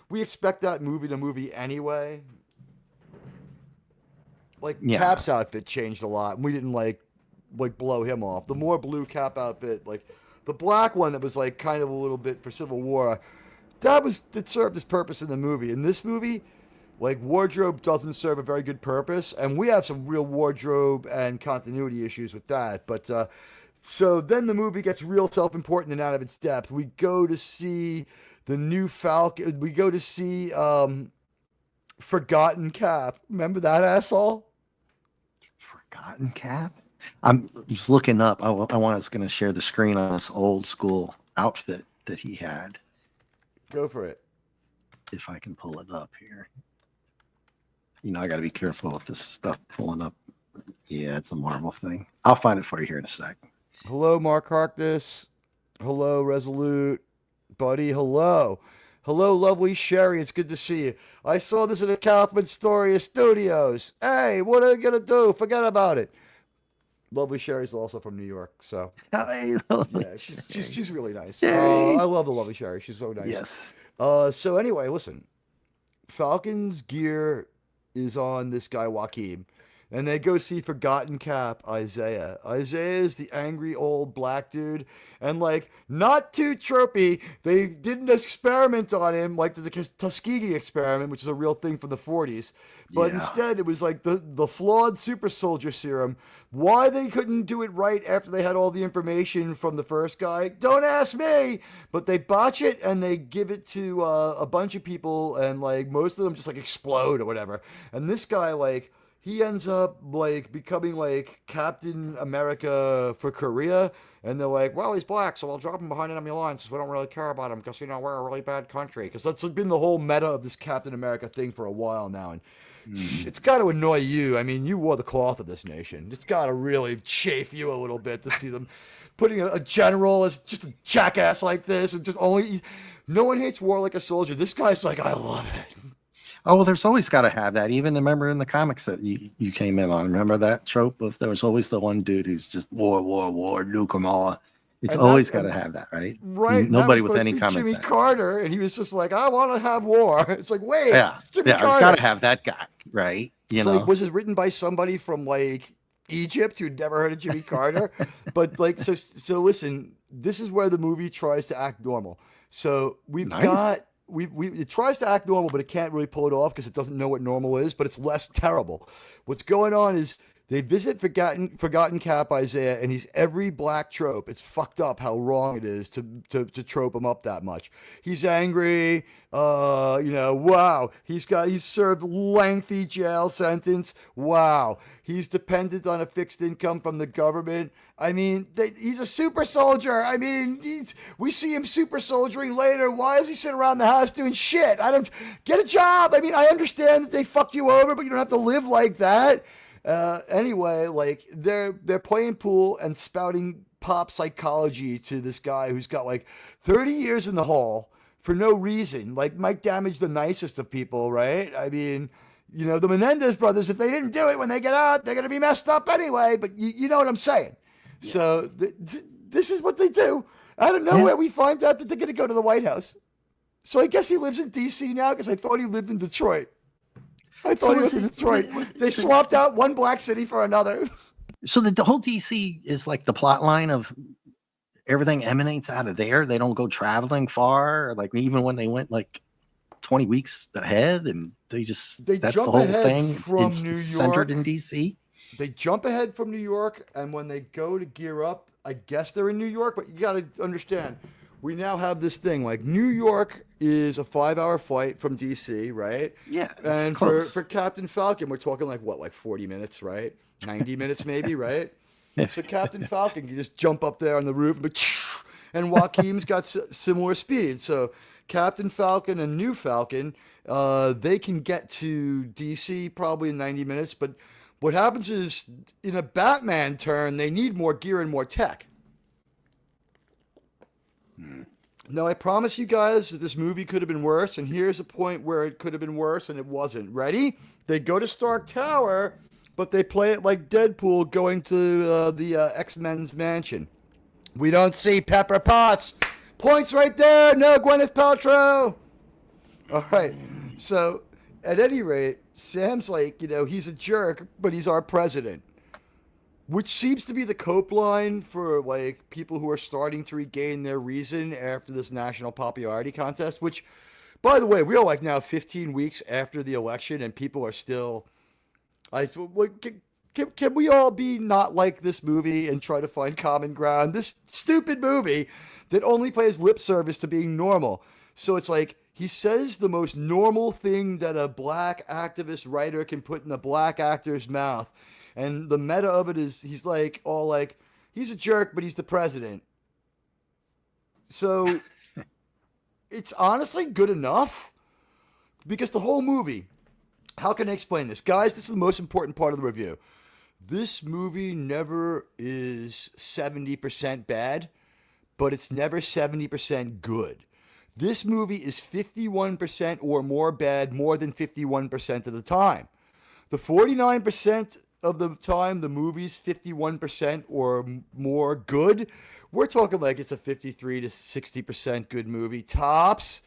we expect that movie to movie anyway. Cap's outfit changed a lot, and we didn't like blow him off. The more blue Cap outfit, like the black one that was like kind of a little bit for Civil War, it served its purpose in the movie. In this movie, wardrobe doesn't serve a very good purpose, and we have some real wardrobe and continuity issues with that. But so then the movie gets real self-important and out of its depth. We go to see the new Falcon. We go to see Forgotten Cap. Remember that asshole? Forgotten Cap? I'm just looking up. I was going to share the screen on this old school outfit that he had. Go for it. If I can pull it up here. I got to be careful with this stuff pulling up. Yeah, it's a Marvel thing. I'll find it for you here in a sec. Hello, Mark Harkness. Hello, Resolute. Buddy, hello. Hello, lovely Sherry. It's good to see you. I saw this at the Kaufman Storia Studios. Hey, what are you going to do? Forget about it. Lovely Sherry's also from New York, so yeah, she's really nice. I love the lovely Sherry. She's so nice. Yes. So anyway, listen. Falcon's gear is on this guy Joaquin, and they go see Forgotten Cap Isaiah. Isaiah is the angry old black dude, and not too tropey. They did an experiment on him, like the Tuskegee experiment, which is a real thing from the 40s. But instead, it was like the flawed super soldier serum. Why they couldn't do it right after they had all the information from the first guy, don't ask me. But they botch it, and they give it to a bunch of people, and most of them just explode or whatever. And this guy, he ends up becoming Captain America for Korea, and they're like, well, he's black, so we'll drop him behind enemy lines because we don't really care about him because we're a really bad country. Because that's been the whole meta of this Captain America thing for a while now, and it's got to annoy you. I mean, you wore the cloth of this nation. It's got to really chafe you a little bit to see them putting a general as just a jackass like this, and no one hates war like a soldier. This guy's like, I love it. Oh, well, there's always got to have that. Even remember in the comics that you came in on. Remember that trope of there was always the one dude who's just war, nuke 'em all. It's always got to have that, right? Right. Nobody with any common Jimmy sense. Carter, and he was just like, I want to have war. It's like, wait, Jimmy Carter. Got to have that guy, right? Was this written by somebody from Egypt who'd never heard of Jimmy Carter? But so listen, this is where the movie tries to act normal. So it tries to act normal, but it can't really pull it off because it doesn't know what normal is, but it's less terrible. What's going on is they visit Forgotten Cap Isaiah, and he's every black trope. It's fucked up how wrong it is to trope him up that much. He's angry, wow. He's served lengthy jail sentence. Wow. He's dependent on a fixed income from the government. I mean, he's a super soldier. I mean, we see him super soldiering later. Why is he sitting around the house doing shit? Get a job. I mean, I understand that they fucked you over, but you don't have to live like that. Anyway, they're playing pool and spouting pop psychology to this guy who's got 30 years in the hole for no reason. Mike Damage, the nicest of people, right? I mean, the Menendez brothers, if they didn't do it when they get out, they're going to be messed up anyway, but you know what I'm saying. Yeah. So this is what they do. Out of nowhere, we find out that they're going to go to the White House. So I guess he lives in D.C. now because I thought he lived in Detroit. I thought he lived in Detroit. They swapped out one black city for another. So the whole DC is like the plot line of everything emanates out of there. They don't go traveling far. Like even when they went like 20 weeks ahead, and that's the whole thing. It's centered in DC. They jump ahead from New York, and when they go to gear up, I guess they're in New York. But you got to understand, we now have this thing like New York is a 5-hour flight from DC, right? Yeah, and for Captain Falcon, we're talking like 40 minutes, right? 90 minutes maybe, right? Yeah. So Captain Falcon, you just jump up there on the roof, and Joaquin's got similar speed. So Captain Falcon and New Falcon, they can get to DC probably in 90 minutes. But what happens is in a Batman turn, they need more gear and more tech. Now, I promise you guys that this movie could have been worse, and here's a point where it could have been worse, and it wasn't. Ready? They go to Stark Tower, but they play it like Deadpool going to the X-Men's mansion. We don't see Pepper Potts. Points right there. No Gwyneth Paltrow. All right. So, at any rate, Sam's like, he's a jerk, but he's our president. Which seems to be the cope line for like people who are starting to regain their reason after this national popularity contest. Which, by the way, we are like now 15 weeks after the election, and people are still. Can we all be not like this movie and try to find common ground? This stupid movie that only plays lip service to being normal. So it's like he says the most normal thing that a black activist writer can put in a black actor's mouth. And the meta of it is he's like, he's a jerk, but he's the president. So it's honestly good enough because the whole movie, how can I explain this? Guys, this is the most important part of the review. This movie never is 70% bad, but it's never 70% good. This movie is 51% or more bad more than 51% of the time. The 49% of the time the movie's 51% or more good, we're talking like it's a 53 to 60% good movie. Tops.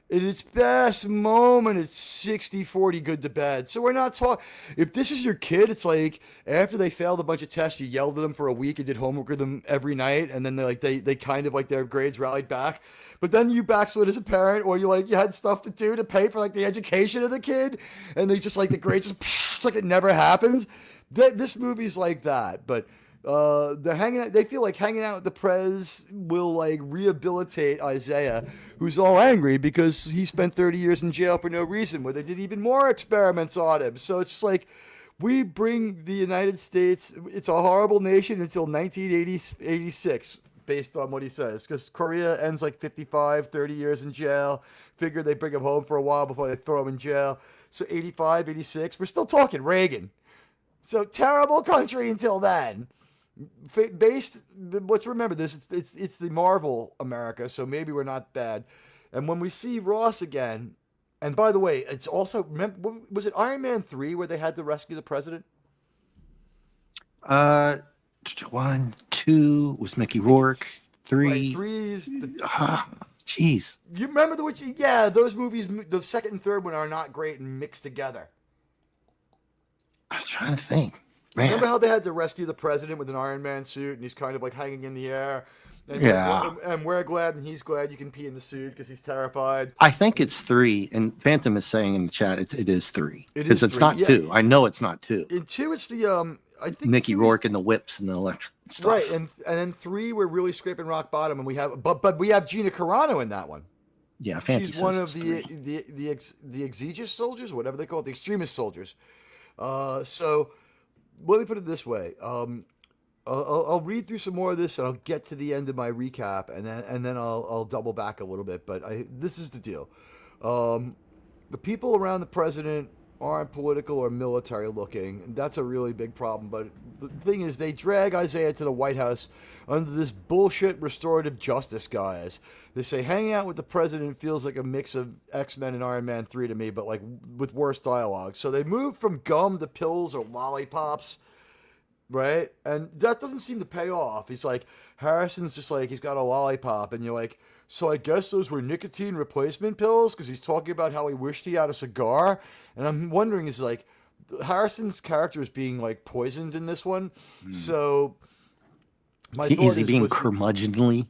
In its best moment, it's 60-40 good to bad. So we're not talking... If this is your kid, it's like after they failed a bunch of tests, you yelled at them for a week and did homework with them every night, and then they kind of like their grades rallied back. But then you backslid as a parent, or you had stuff to do to pay for like the education of the kid, and they just like the grades just like it never happened. This movie's like that, but they're hanging out. They feel like hanging out with the Prez will like rehabilitate Isaiah, who's all angry because he spent 30 years in jail for no reason, where they did even more experiments on him. So it's like we bring the United States. It's a horrible nation until 1986, based on what he says, because Korea ends like 55, 30 years in jail. Figure they bring him home for a while before they throw him in jail. So 85, 86, we're still talking Reagan. So terrible country until then. Let's remember this. It's the Marvel America, so maybe we're not bad. And when we see Ross again, and by the way, it's also was it Iron Man 3 where they had to rescue the president? 1, 2 was Mickey Rourke. 3. Right, 3 is jeez. You remember those movies. The second and third one are not great and mixed together. I was trying to think. Man. Remember how they had to rescue the president with an Iron Man suit, and he's kind of like hanging in the air? And we're glad, and he's glad you can pee in the suit because he's terrified. I think it's 3, and Phantom is saying in the chat it is 3 because it's not 2. I know it's not 2. In 2, it's the I think Mickey Rourke and the whips and the electric stuff. Right, and then 3, we're really scraping rock bottom, and we have but we have Gina Carano in that one. Yeah, Phantom. She's one of the exegesis soldiers, whatever they call it, the extremist soldiers. So let me put it this way. I'll read through some more of this, and I'll get to the end of my recap, and then I'll double back a little bit. But this is the deal. The people around the president aren't political or military looking. That's a really big problem. But the thing is, they drag Isaiah to the White House under this bullshit restorative justice guise. They say hanging out with the president feels like a mix of X-Men and Iron Man 3 to me, but like with worse dialogue. So they move from gum to pills or lollipops, right? And that doesn't seem to pay off. He's like, Harrison's just like, he's got a lollipop, and you're like, So I guess those were nicotine replacement pills because he's talking about how he wished he had a cigar. And I'm wondering, is like Harrison's character is being like poisoned in this one. So my thought is he being curmudgeonly?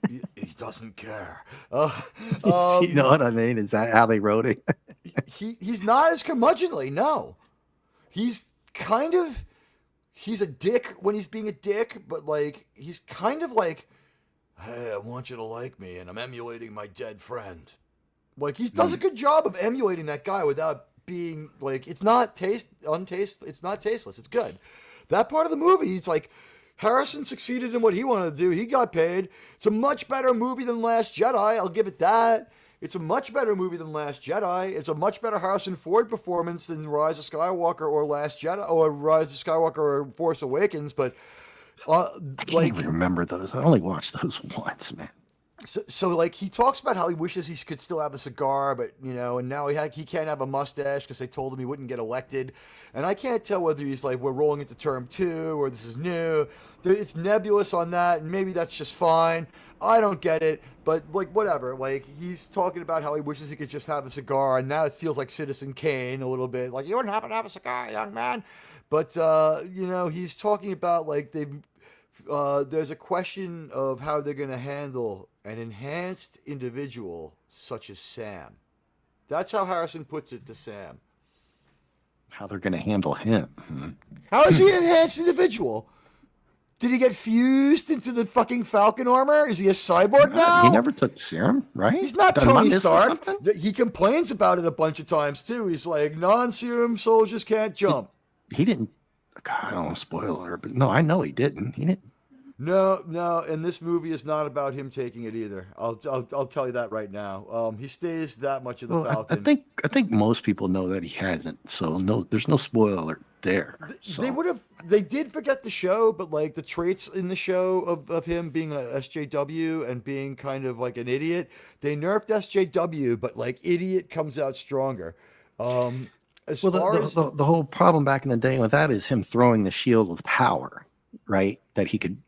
He doesn't care. You know what I mean? Is that how they wrote it? He's not as curmudgeonly. No, he's a dick when he's being a dick, but like he's kind of like, hey, I want you to like me, and I'm emulating my dead friend. Like he does a good job of emulating that guy without being like, it's not it's not tasteless. It's good. That part of the movie, he's like, Harrison succeeded in what he wanted to do. He got paid. It's a much better movie than Last Jedi. I'll give it that. It's a much better movie than Last Jedi. It's a much better Harrison Ford performance than Rise of Skywalker or Last Jedi or Rise of Skywalker or Force Awakens. But I can't even remember those. I only watched those once, man. So like he talks about how he wishes he could still have a cigar, but and now he can't have a mustache because they told him he wouldn't get elected. And I can't tell whether he's like, we're rolling into term 2 or this is new. It's nebulous on that, and maybe that's just fine. I don't get it, but like whatever. Like he's talking about how he wishes he could just have a cigar, and now it feels like Citizen Kane a little bit. Like, you wouldn't happen to have a cigar, young man. But he's talking about like there's a question of how they're going to handle an enhanced individual such as Sam. That's how Harrison puts it to Sam. How they're going to handle him. How is he an enhanced individual? Did he get fused into the fucking Falcon armor? Is he a cyborg now? He never took serum, right? He's not Tony Stark. He complains about it a bunch of times, too. He's like, non-serum soldiers can't jump. He didn't. God, I don't want to spoil her, but no, I know he didn't. He didn't. No, and this movie is not about him taking it either. I'll tell you that right now. He stays that much of the Falcon. I think most people know that he hasn't. So no, there's no spoiler there. So. They did forget the show, but like the traits in the show of him being a SJW and being kind of like an idiot, they nerfed SJW, but like idiot comes out stronger. The whole problem back in the day with that is him throwing the shield with power, right? That he could.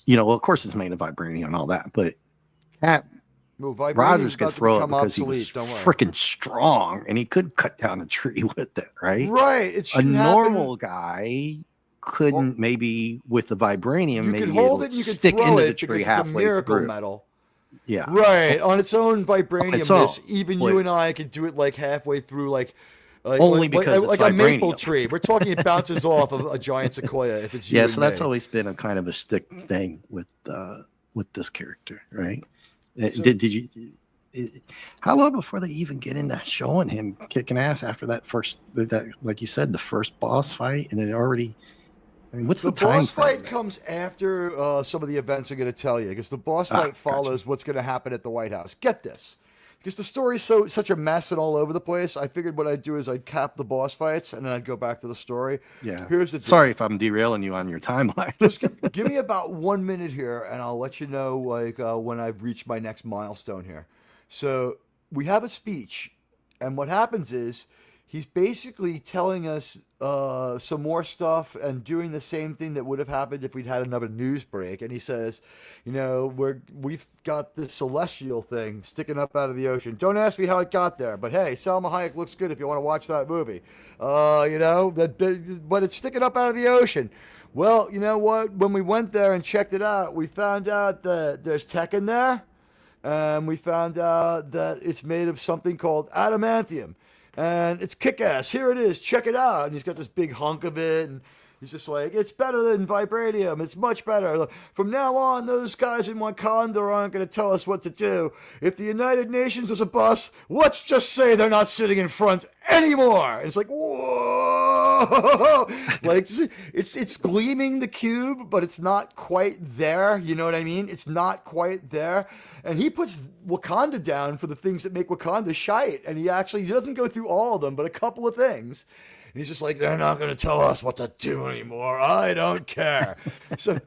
Of course it's made of vibranium and all that, but Rogers could throw it because he was freaking strong and he could cut down a tree with it, right? Right. A normal guy couldn't maybe with the vibranium you maybe could hold it, you could stick throw into it the tree because halfway it's a miracle through. Metal. Yeah. Right. On its own vibranium, even you and I could do it like halfway through, like only because it's a maple tree. We're talking it bounces off of a giant sequoia if it's you. Yeah, so that's always been a kind of a stick thing with this character, right? Did you? How long before they even get into showing him kicking ass after that like you said, the first boss fight, and it already? I mean, what's the time? The boss fight comes after some of the events are going to tell you, because the boss fight follows what's going to happen at the White House. Get this. Because the story's such a mess and all over the place, I figured what I'd do is I'd cap the boss fights and then I'd go back to the story. Yeah. Here's the deal. Sorry if I'm derailing you on your timeline. Just give me about 1 minute here, and I'll let you know when I've reached my next milestone here. So we have a speech, and what happens is he's basically telling us some more stuff and doing the same thing that would have happened if we'd had another news break. And he says, we've got this celestial thing sticking up out of the ocean. Don't ask me how it got there, but hey, Salma Hayek looks good if you want to watch that movie. But it's sticking up out of the ocean. Well, you know what? When we went there and checked it out, we found out that there's tech in there, and we found out that it's made of something called adamantium. And it's kick-ass. Here it is. Check it out. And he's got this big hunk of it. And he's just like, it's better than vibranium. It's much better. From now on, those guys in Wakanda aren't going to tell us what to do. If the United Nations was a bus, let's just say they're not sitting in front anymore. And it's like, whoa. Like, it's gleaming the cube, but it's not quite there. You know what I mean? It's not quite there. And he puts Wakanda down for the things that make Wakanda shite. And he doesn't go through all of them, but a couple of things. And he's just like, they're not going to tell us what to do anymore. I don't care. So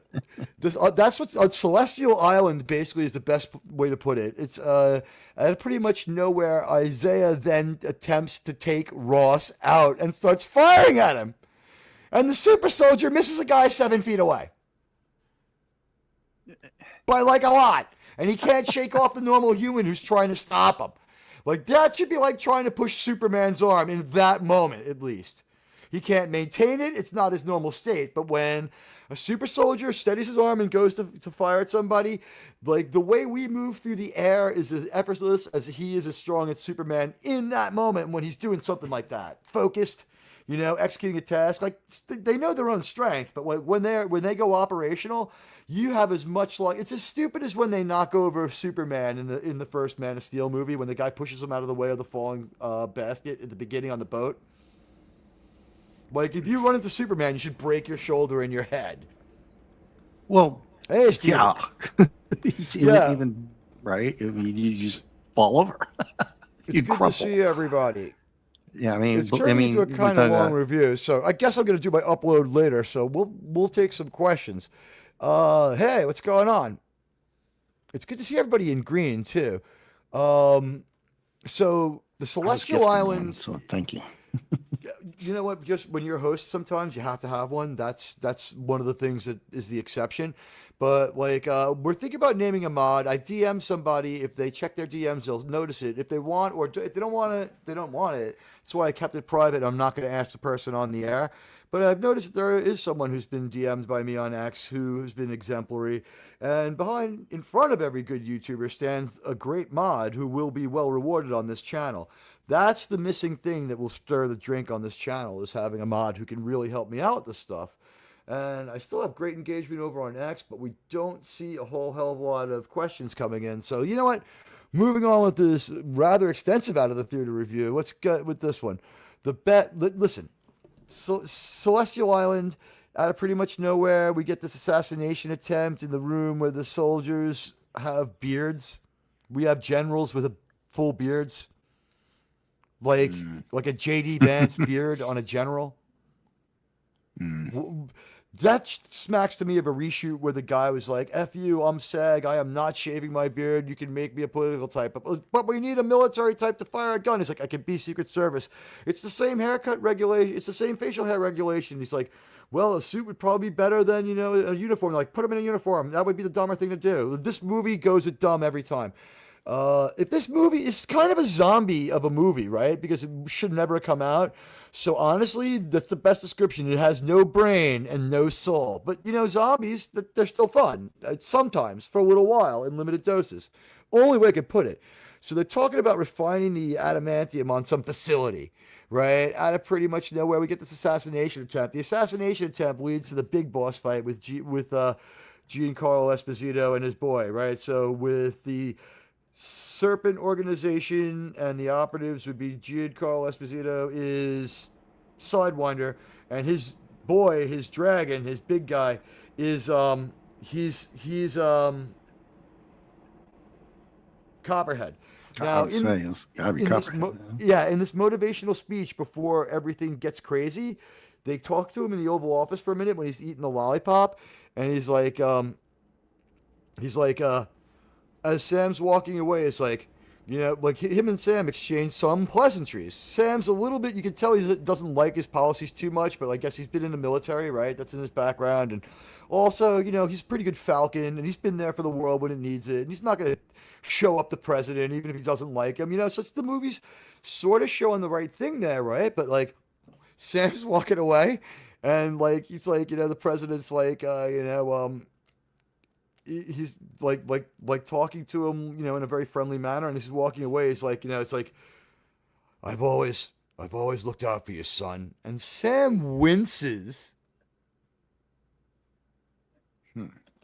that's what Celestial Island basically is the best way to put it. It's at pretty much nowhere. Isaiah then attempts to take Ross out and starts firing at him. And the super soldier misses a guy 7 feet away. By like a lot. and he can't shake off the normal human who's trying to stop him. Like, that should be like trying to push Superman's arm in that moment, at least. He can't maintain it. It's not his normal state. But when a super soldier steadies his arm and goes to fire at somebody, like, the way we move through the air is as effortless as he is as strong as Superman in that moment when he's doing something like that. Focused, executing a task. Like, they know their own strength, but when they go operational, you have as much like, it's as stupid as when they knock over Superman in the first Man of Steel movie when the guy pushes him out of the way of the falling basket at the beginning on the boat. Like, if you run into Superman, you should break your shoulder and your head. Well, hey, Steve. Yeah. Yeah. Even right, you just fall over. It's good crumple. to see everybody. Yeah, I mean, It's turning into a kind of long review, so I guess I'm going to do my upload later. So we'll take some questions. Hey, what's going on? It's good to see everybody in green too. So the Celestial Island. So thank you. You know what? Just when you're a host, sometimes you have to have one. That's one of the things that is the exception. But like, we're thinking about naming a mod. I DM somebody. If they check their DMs, they'll notice it. If they want, or if they don't want it, they don't want it. That's why I kept it private. I'm not going to ask the person on the air. But I've noticed that there is someone who's been DM'd by me on X who's been exemplary. And in front of every good YouTuber stands a great mod who will be well rewarded on this channel. That's the missing thing that will stir the drink on this channel, is having a mod who can really help me out with this stuff. And I still have great engagement over on X, but we don't see a whole hell of a lot of questions coming in. So you know what? Moving on with this rather extensive Out of the Theater review, let's get with this one. Listen, Celestial Island, out of pretty much nowhere, we get this assassination attempt in the room where the soldiers have beards. We have generals with full beards. Like a J.D. Vance beard on a general. That smacks to me of a reshoot where the guy was like, F you, I'm SAG, I am not shaving my beard, you can make me a political type, but we need a military type to fire a gun. He's like, I can be Secret Service. It's the same haircut regulation, it's the same facial hair regulation. He's like, well, a suit would probably be better than, a uniform. Like, put him in a uniform. That would be the dumber thing to do. This movie goes with dumb every time. If this movie is kind of a zombie of a movie, right? Because it should never come out. So honestly, that's the best description. It has no brain and no soul. But, zombies, they're still fun. Sometimes, for a little while, in limited doses. Only way I could put it. So they're talking about refining the adamantium on some facility, right? Out of pretty much nowhere, we get this assassination attempt. The assassination attempt leads to the big boss fight with Giancarlo Esposito and his boy, right? So with the Serpent organization and the operatives would be Giancarlo Esposito is Sidewinder, and his boy, his dragon, his big guy is he's Copperhead. Now, in this motivational speech before everything gets crazy, they talk to him in the Oval Office for a minute when he's eating the lollipop, and he's like, as Sam's walking away, it's like, like him and Sam exchange some pleasantries. Sam's a little bit, you can tell he doesn't like his policies too much, but I guess he's been in the military, right? That's in his background. And also, he's a pretty good Falcon, and he's been there for the world when it needs it. And he's not going to show up the president, even if he doesn't like him. So the movie's sort of showing the right thing there, right? But, like, Sam's walking away, and, like, he's like, the president's like, he's like talking to him, in a very friendly manner, and he's walking away. He's like, it's like, I've always looked out for you, son. And Sam winces,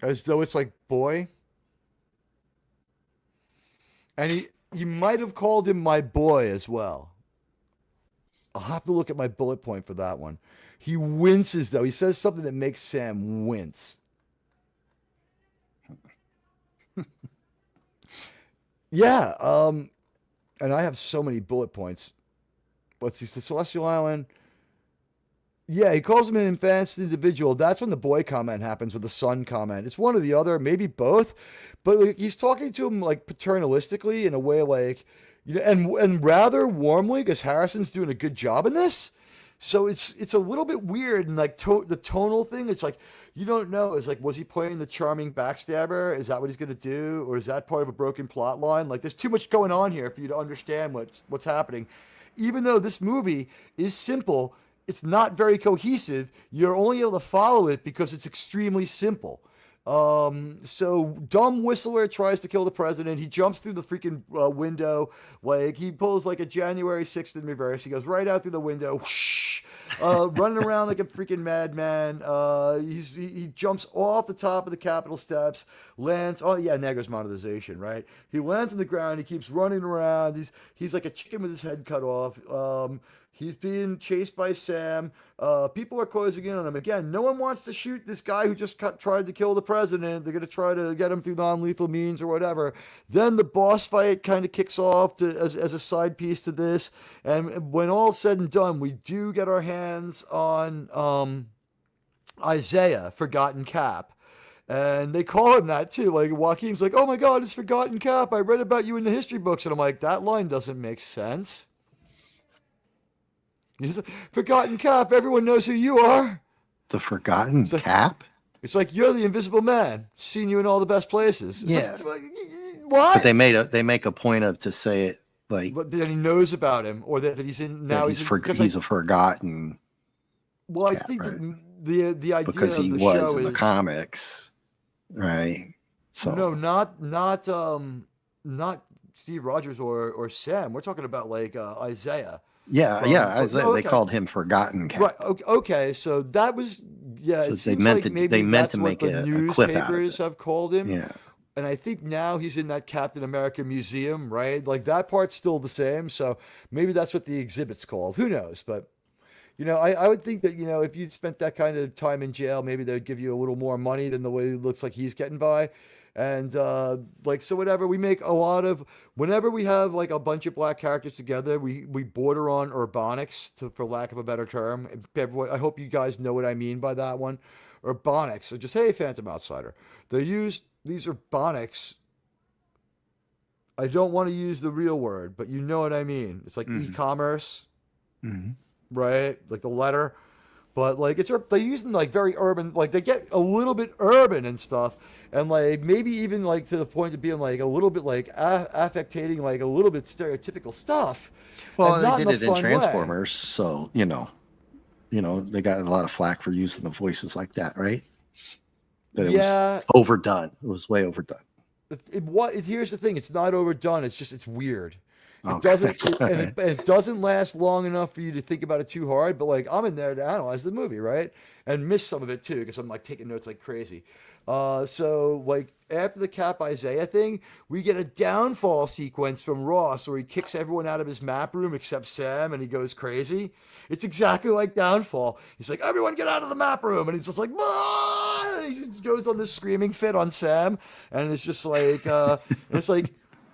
as though it's like, boy. And he might have called him my boy as well. I'll have to look at my bullet point for that one. He winces, though. He says something that makes Sam wince. Yeah, and I have so many bullet points. Let's see, the Celestial Island. Yeah, he calls him an advanced individual. That's when the boy comment happens, with the son comment. It's one or the other, maybe both. But like, he's talking to him like paternalistically in a way, like, and rather warmly, because Harrison's doing a good job in this. So it's a little bit weird, and like the tonal thing. It's like you don't know. It's like, was he playing the charming backstabber? Is that what he's gonna do, or is that part of a broken plot line? Like, there's too much going on here for you to understand what's happening. Even though this movie is simple, it's not very cohesive. You're only able to follow it because it's extremely simple. So dumb whistler tries to kill the president. He jumps through the freaking window. Like, he pulls like a January 6th in reverse. He goes right out through the window, whoosh, running around like a freaking madman. He jumps off the top of the Capitol steps, lands. Oh yeah, Negro's monetization, right? He lands on the ground. He keeps running around. He's like a chicken with his head cut off. He's being chased by Sam. People are closing in on him. Again, no one wants to shoot this guy who just tried to kill the president. They're going to try to get him through non-lethal means or whatever. Then the boss fight kind of kicks off as a side piece to this. And when all's said and done, we do get our hands on Isaiah, Forgotten Cap. And they call him that too. Like, Joaquin's like, oh my God, it's Forgotten Cap. I read about you in the history books. And I'm like, that line doesn't make sense. He's like, Forgotten Cap, everyone knows who you are. The Forgotten Cap? It's like, you're the Invisible Man. Seen you in all the best places. It's yeah. Like, what? But they make a point of to say it like that he knows about him, or that he's in now. He's a forgotten. Well, cat, I think right? the idea because of he the was show in is the comics, right? So no, not Steve Rogers or Sam. We're talking about like Isaiah. Isaiah. Okay. They called him Forgotten Cap. Right. Okay. So that was So it seems like maybe they meant that's to what make the a clip out of newspapers it. have called him. Yeah. And I think now he's in that Captain America museum, right? Like, that part's still the same. So maybe that's what the exhibit's called. Who knows? But, I would think that, if you'd spent that kind of time in jail, maybe they'd give you a little more money than the way it looks like he's getting by. And so whatever, we make a lot of, whenever we have like a bunch of black characters together, we border on urbanics, for lack of a better term. Everyone, I hope you guys know what I mean by that one. Urbanics, so just, hey, Phantom Outsider. They use these urbanics. I don't want to use the real word, but you know what I mean. It's like e-commerce, right? Like the letter. But like they use them like very urban, like they get a little bit urban and stuff, and like maybe even like to the point of being like a little bit like affectating like a little bit stereotypical stuff. Well, they did it in Transformers, so they got a lot of flack for using the voices like that, right? That it was overdone. It was way overdone. Here's the thing: it's not overdone. It's weird. It doesn't last long enough for you to think about it too hard. But like, I'm in there to analyze the movie, right, and miss some of it too because I'm like taking notes like crazy. So like after the Cap Isaiah thing, we get a downfall sequence from Ross where he kicks everyone out of his map room except Sam, and he goes crazy. It's exactly like Downfall. He's like, everyone get out of the map room, and he's just like, ah! And he just goes on this screaming fit on Sam, and it's just like,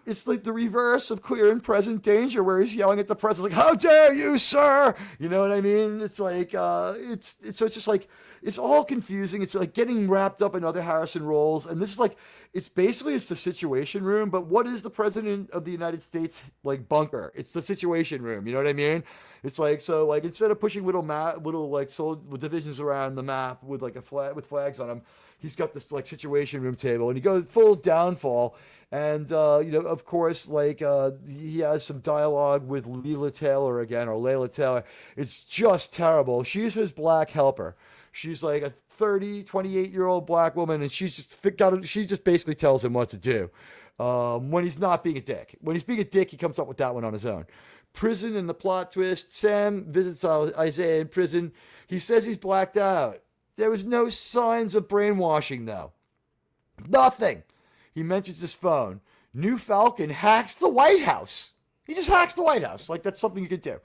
it's like the reverse of Clear and Present Danger, where he's yelling at the president, like, how dare you, sir? You know what I mean? It's like, so it's just like, it's all confusing. It's like getting wrapped up in other Harrison roles. And this is like, it's the Situation Room, but what is the president of the United States like bunker? It's the Situation Room. You know what I mean? It's like, so like, instead of pushing little like divisions around the map with like with flags on them, he's got this like Situation Room table, and he goes full Downfall. And, of course, like, he has some dialogue with Layla Taylor. It's just terrible. She's his black helper. She's like a 28-year-old black woman, and she just basically tells him what to do. When he's not being a dick. When he's being a dick, he comes up with that one on his own. Prison and the plot twist. Sam visits Isaiah in prison. He says he's blacked out. There was no signs of brainwashing, though. Nothing. He mentions his phone. New Falcon hacks the White House. He just hacks the White House. Like, that's something you could do.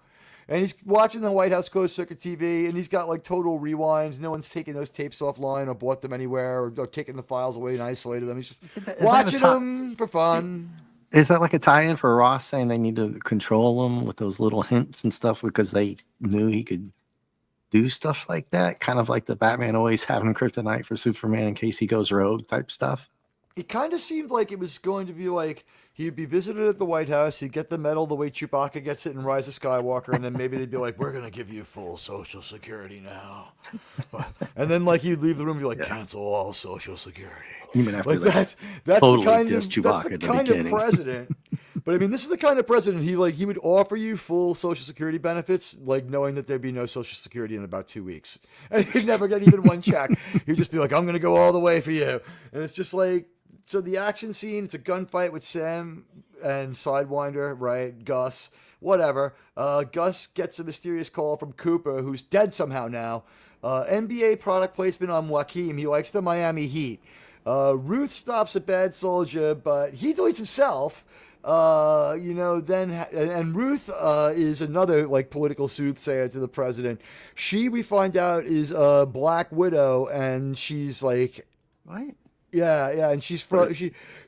And he's watching the White House closed circuit TV, and he's got like total rewinds. No one's taking those tapes offline or bought them anywhere or taking the files away and isolated them. He's just watching them for fun. Is that like a tie-in for Ross saying they need to control him with those little hints and stuff because they knew he could do stuff like that? Kind of like the Batman always having kryptonite for Superman in case he goes rogue type stuff. It kind of seemed like it was going to be like he'd be visited at the White House, he'd get the medal the way Chewbacca gets it in Rise of Skywalker, and then maybe they'd be like, "We're gonna give you full Social Security now," and then like he'd leave the room and be like, "Cancel all Social Security." Like that's totally the kind of Chewbacca that's the kind of president. But I mean, this is the kind of president he would offer you full Social Security benefits, like knowing that there'd be no Social Security in about 2 weeks, and he'd never get even one check. He'd just be like, "I'm gonna go all the way for you," and it's just like. So the action scene, it's a gunfight with Sam and Sidewinder, right? Gus, whatever. Gus gets a mysterious call from Cooper, who's dead somehow now. NBA product placement on Joaquin. He likes the Miami Heat. Ruth stops a bad soldier, but he deletes himself. And Ruth is another like political soothsayer to the president. We find out, is a Black Widow, and she's like... What? Yeah, and she's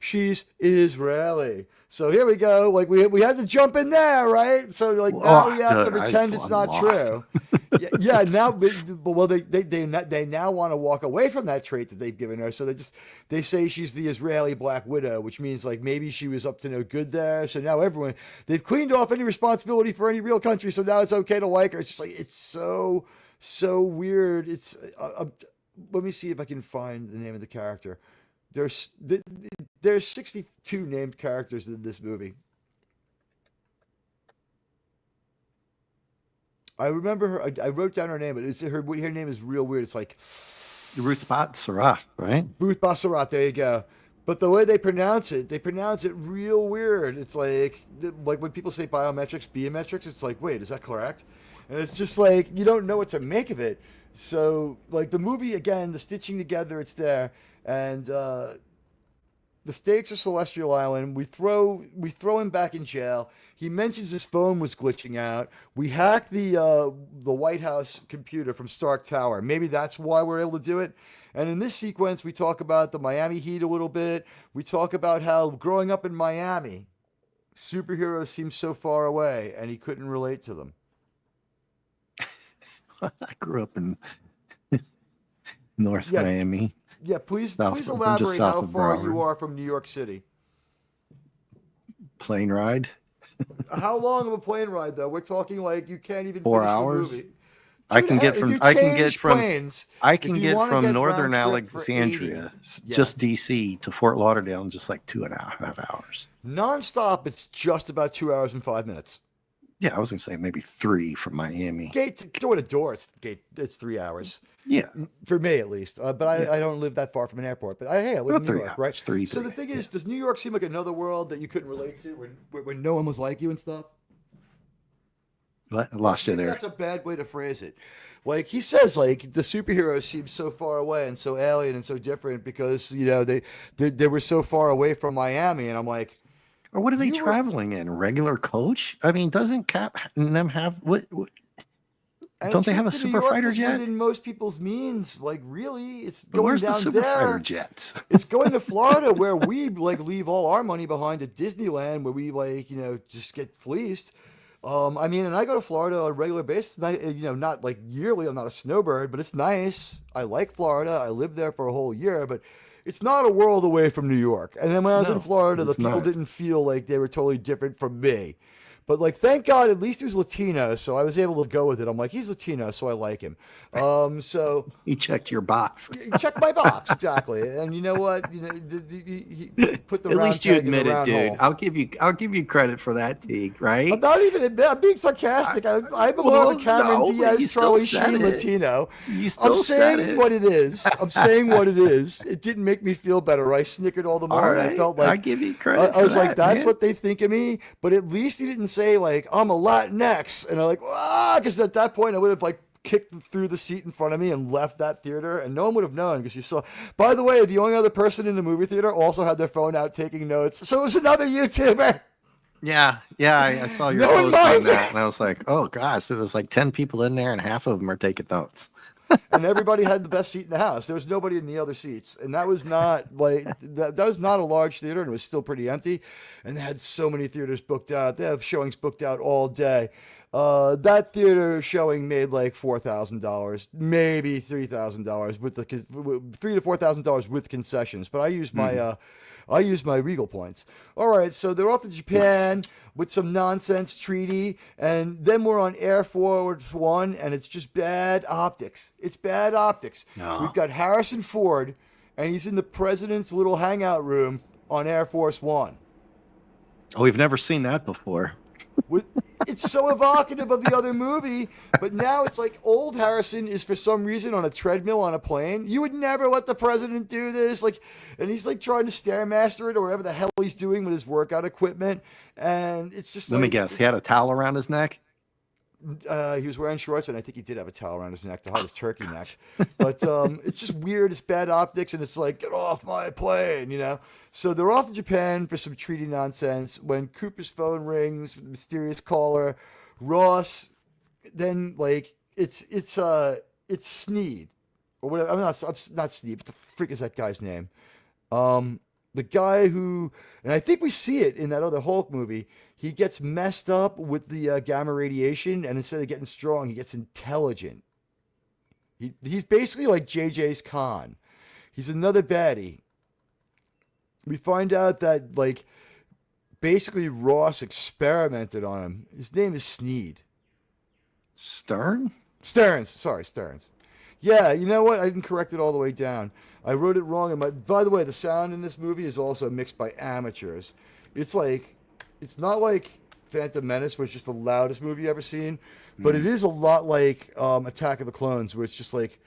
she's Israeli. So here we go. Like we had to jump in there, right? So like now we have to pretend it's not true. yeah. Now, well, they now want to walk away from that trait that they've given her. So they say she's the Israeli Black Widow, which means like maybe she was up to no good there. So now they've cleaned off any responsibility for any real country. So now it's okay to like her. It's just like it's so weird. It's let me see if I can find the name of the character. There's 62 named characters in this movie. I remember her. I wrote down her name, but her name is real weird. It's like Ruth Bassarat, right? Ruth Bassarat. There you go. But the way they pronounce it real weird. It's like when people say biometrics. It's like, wait, is that correct? And it's just like you don't know what to make of it. So like the movie again, the stitching together, it's there. And the stakes are Celestial Island. We throw him back in jail. He mentions his phone was glitching out. We hack the White House computer from Stark Tower. Maybe that's why we're able to do it. And in this sequence, we talk about the Miami Heat a little bit. We talk about how growing up in Miami, superheroes seem so far away, and he couldn't relate to them. I grew up in North Miami. Yeah, please elaborate how far you are from New York City. Plane ride. How long of a plane ride though? We're talking like you can't even 4 finish hours. The movie. I can get from Northern 80. Alexandria, just DC, to Fort Lauderdale in just like 2.5 hours. Non-stop, it's just about 2 hours and 5 minutes. Yeah, I was gonna say maybe 3 from Miami. Door to door, it's 3 hours. Yeah, for me at least. But I don't live that far from an airport. But I live in New York, right? So the thing is, does New York seem like another world that you couldn't relate to when no one was like you and stuff? I lost you there. That's a bad way to phrase it. Like he says, like the superheroes seem so far away and so alien and so different because they were so far away from Miami, and I'm like, or what are they traveling in? Regular coach? I mean, doesn't Cap and them have what don't they have a super fighter jet? Within most people's means, like really, it's going where's down the super there. Fighter jets? It's going to Florida, where we like leave all our money behind at Disneyland, where we just get fleeced. I mean, and I go to Florida on a regular basis. Not like yearly. I'm not a snowbird, but it's nice. I like Florida. I lived there for a whole year, but it's not a world away from New York. And then when I was in Florida, the people didn't feel like they were totally different from me. But like, thank God, at least he was Latino, so I was able to go with it. I'm like, he's Latino, so I like him. So he checked your box. Check my box, exactly. And you know what? He put the at round least you peg admit in the it, dude. hole. I'll give you credit for that, Teague. Right? I'm being sarcastic. I'm more of a Cameron Diaz, Charlie Sheen Latino. I'm saying what it is. I'm saying what it is. It didn't make me feel better. I snickered all the more. Right. I felt like I give you credit. I was like, that's what they think of me. But at least he didn't say like I'm a Latinx, and I'm like, because at that point I would have like kicked through the seat in front of me and left that theater, and no one would have known because you saw. By the way, the only other person in the movie theater also had their phone out taking notes, so it was another YouTuber. Yeah, I saw your post on that, and I was like, oh gosh, so there's like 10 people in there, and half of them are taking notes. And everybody had the best seat in the house. There was nobody in the other seats, and that was not like that was not a large theater, and it was still pretty empty. And they had so many theaters booked out. They have showings booked out all day. That theater showing made like $4,000, maybe $3,000 with the $3,000 to $4,000 with concessions. But I used my Regal points. All right, so they're off to Japan with some nonsense treaty, and then we're on Air Force One, and it's just bad optics. It's bad optics. No. We've got Harrison Ford, and he's in the president's little hangout room on Air Force One. Oh, we've never seen that before. It's so evocative of the other movie, but now it's like old Harrison is for some reason on a treadmill on a plane. You would never let the president do this, like, and he's like trying to stairmaster it or whatever the hell he's doing with his workout equipment, and it's just. Let me guess, he had a towel around his neck. He was wearing shorts, and I think he did have a towel around his neck to hide his turkey neck. But it's just weird. It's bad optics, and it's like, get off my plane, you know? So they're off to Japan for some treaty nonsense. When Cooper's phone rings, mysterious caller, Ross, then, like, it's Sneed. Or whatever. I'm not Sneed, but the freak is that guy's name? The guy who, and I think we see it in that other Hulk movie, he gets messed up with the gamma radiation, and instead of getting strong, he gets intelligent. He's basically like JJ's Khan. He's another baddie. We find out that, like, basically Ross experimented on him. His name is Sneed. Stearns. Sorry, Stearns. Yeah, you know what? I didn't correct it all the way down. I wrote it wrong. And by the way, the sound in this movie is also mixed by amateurs. It's not like Phantom Menace, which is just the loudest movie you've ever seen, but it is a lot like Attack of the Clones, where it's just like,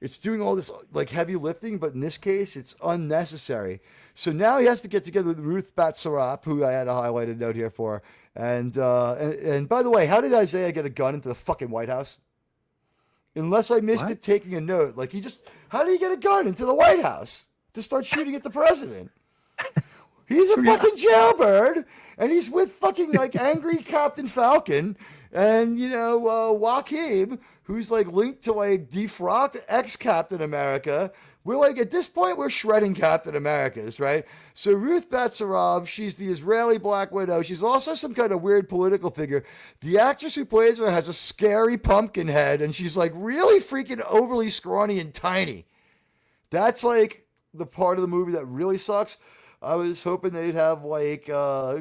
it's doing all this like heavy lifting, but in this case, it's unnecessary. So now he has to get together with Ruth Bat-Sarap, who I had a highlighted note here for. And by the way, how did Isaiah get a gun into the fucking White House? Unless I missed it taking a note. Like, how did he get a gun into the White House to start shooting at the president? He's a fucking jailbird, and he's with fucking, like, angry Captain Falcon, and, you know, Joaquin, who's, like, linked to, like, defrocked ex-Captain America. We're, like, at this point, we're shredding Captain Americas, right? So Ruth Bat-Sarab, she's the Israeli Black Widow. She's also some kind of weird political figure. The actress who plays her has a scary pumpkin head, and she's, like, really freaking overly scrawny and tiny. That's, like, the part of the movie that really sucks. I was hoping they'd have, like,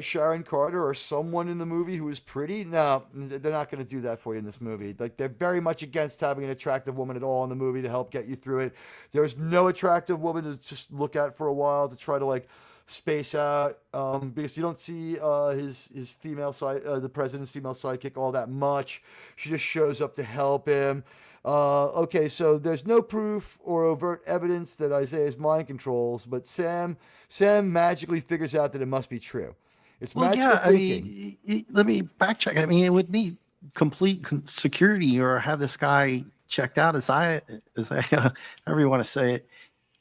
Sharon Carter or someone in the movie who was pretty. No, they're not going to do that for you in this movie. Like, they're very much against having an attractive woman at all in the movie to help get you through it. There's no attractive woman to just look at for a while to try to, like, space out, because you don't see his female side, the president's female sidekick all that much. She just shows up to help him. Okay, so there's no proof or overt evidence that Isaiah's mind controls, but Sam magically figures out that it must be true. It's magical thinking. I mean, let me backcheck. I mean, it would be complete security or have this guy checked out, as I however you want to say it,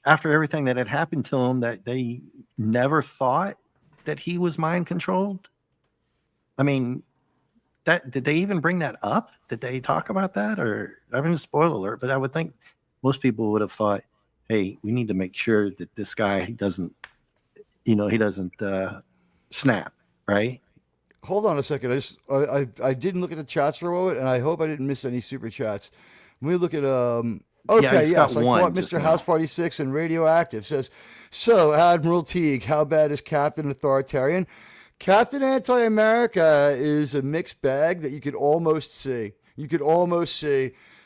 after everything that had happened to him, that they never thought that he was mind controlled. I mean, did they even bring that up? Did they talk about that? Or, I mean, spoiler alert, but I would think most people would have thought, hey, we need to make sure that this guy doesn't, he doesn't snap, right? Hold on a second. I didn't look at the chats for a moment, and I hope I didn't miss any super chats. Let me look at okay, yes, I caught Mr. House Party 6 and Radioactive says, so Admiral Teague, how bad is Captain Authoritarian? Captain Anti-America is a mixed bag that you could almost see.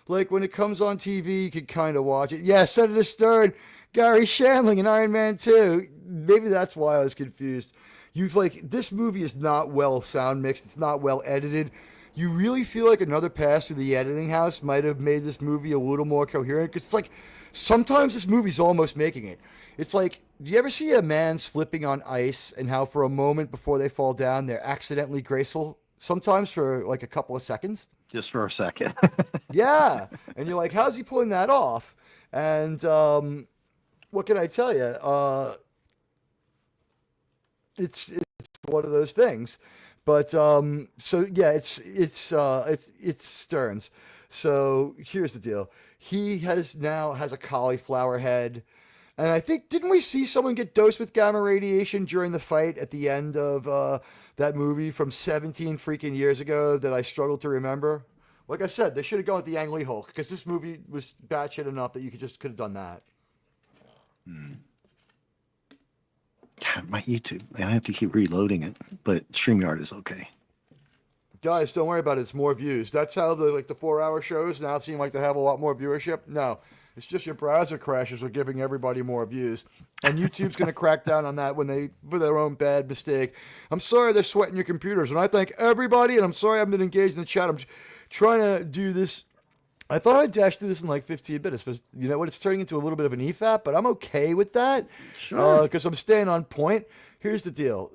Like, when it comes on TV, you could kind of watch it. Yeah, Senator Stern, Gary Shandling in Iron Man 2. Maybe that's why I was confused. This movie is not well sound mixed. It's not well edited. You really feel like another pass through the editing house might have made this movie a little more coherent. Because it's like, sometimes this movie's almost making it. It's like, do you ever see a man slipping on ice and how for a moment before they fall down, they're accidentally graceful? Sometimes for like a couple of seconds. Just for a second. Yeah. And you're like, how's he pulling that off? And what can I tell you? It's one of those things. But so yeah, it's Stearns. So here's the deal. He has a cauliflower head. And I think, didn't we see someone get dosed with gamma radiation during the fight at the end of that movie from 17 freaking years ago that I struggled to remember? Like I said, they should have gone with the Ang Lee Hulk because this movie was batshit enough that you could have done that. God, my YouTube, I have to keep reloading it, but StreamYard is okay. Guys, don't worry about it. It's more views. That's how the 4-hour shows now seem like they have a lot more viewership. No, it's just your browser crashes are giving everybody more views. And YouTube's going to crack down on that for their own bad mistake. I'm sorry they're sweating your computers. And I thank everybody, and I'm sorry I haven't been engaged in the chat. I'm trying to do this. I thought I'd dash do this in 15 minutes, but you know what? It's turning into a little bit of an EFAP, but I'm okay with that. Sure. Because I'm staying on point. Here's the deal.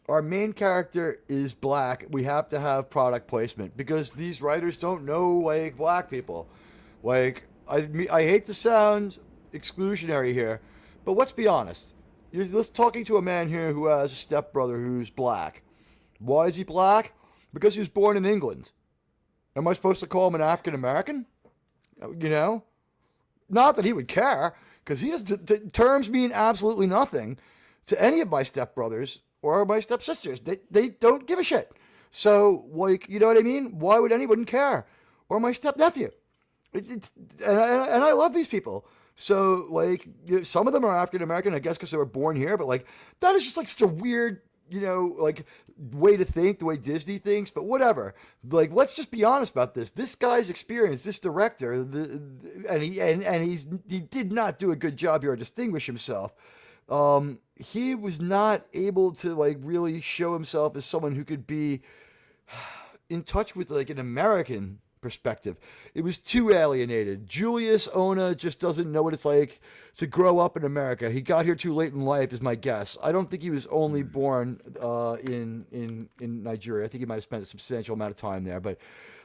Our main character is black. We have to have product placement because these writers don't know black people. I hate to sound exclusionary here, but let's be honest. Let's talking to a man here who has a stepbrother who's black. Why is he black? Because he was born in England. Am I supposed to call him an African American? You know, not that he would care, because terms mean absolutely nothing to any of my stepbrothers or my stepsisters. They don't give a shit. So, you know what I mean? Why would anyone care? Or my stepnephew. And I love these people. So, some of them are African American, I guess, because they were born here. But that is just such a weird, way to think, the way Disney thinks. But whatever. Let's just be honest about this. This guy's experience, this director, he did not do a good job here or distinguish himself. He was not able to really show himself as someone who could be in touch with an American perspective. It was too alienated. Julius Ona just doesn't know what it's like to grow up in America. He got here too late in life, is my guess. I don't think he was only born in Nigeria. I think he might have spent a substantial amount of time there. But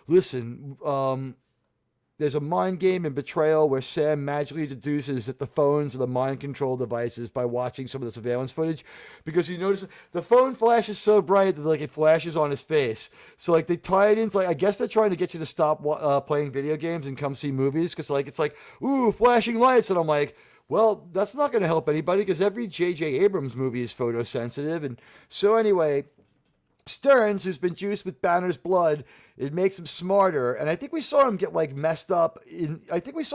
listen, there's a mind game in Betrayal where Sam magically deduces that the phones are the mind control devices by watching some of the surveillance footage, because he notices the phone flashes so bright that it flashes on his face. So they tie it into I guess they're trying to get you to stop playing video games and come see movies, because it's ooh, flashing lights, and I'm like, well, that's not going to help anybody because every J.J. Abrams movie is photosensitive. And so anyway, Stearns, who's been juiced with Banner's blood, it makes him smarter. And I think we saw him get messed up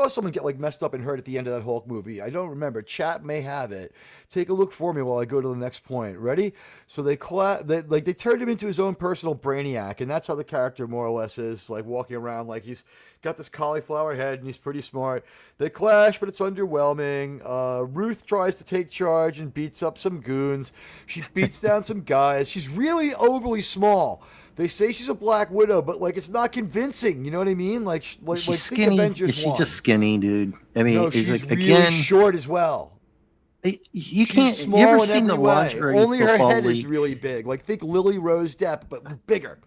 someone get messed up and hurt at the end of that Hulk movie. I don't remember. Chat may have it. Take a look for me while I go to the next point. Ready? So they turned him into his own personal Brainiac, and that's how the character more or less is, walking around he's got this cauliflower head and he's pretty smart. They clash, but it's underwhelming. Ruth tries to take charge and beats up some goons. She beats down some guys. She's really overly small. They say she's a Black Widow, but it's not convincing. You know what I mean? She's skinny. Is she just skinny, dude? I mean, no, she's really short as well. You can't. You ever seen the lingerie? Only her head is really big. Think Lily Rose Depp, but bigger.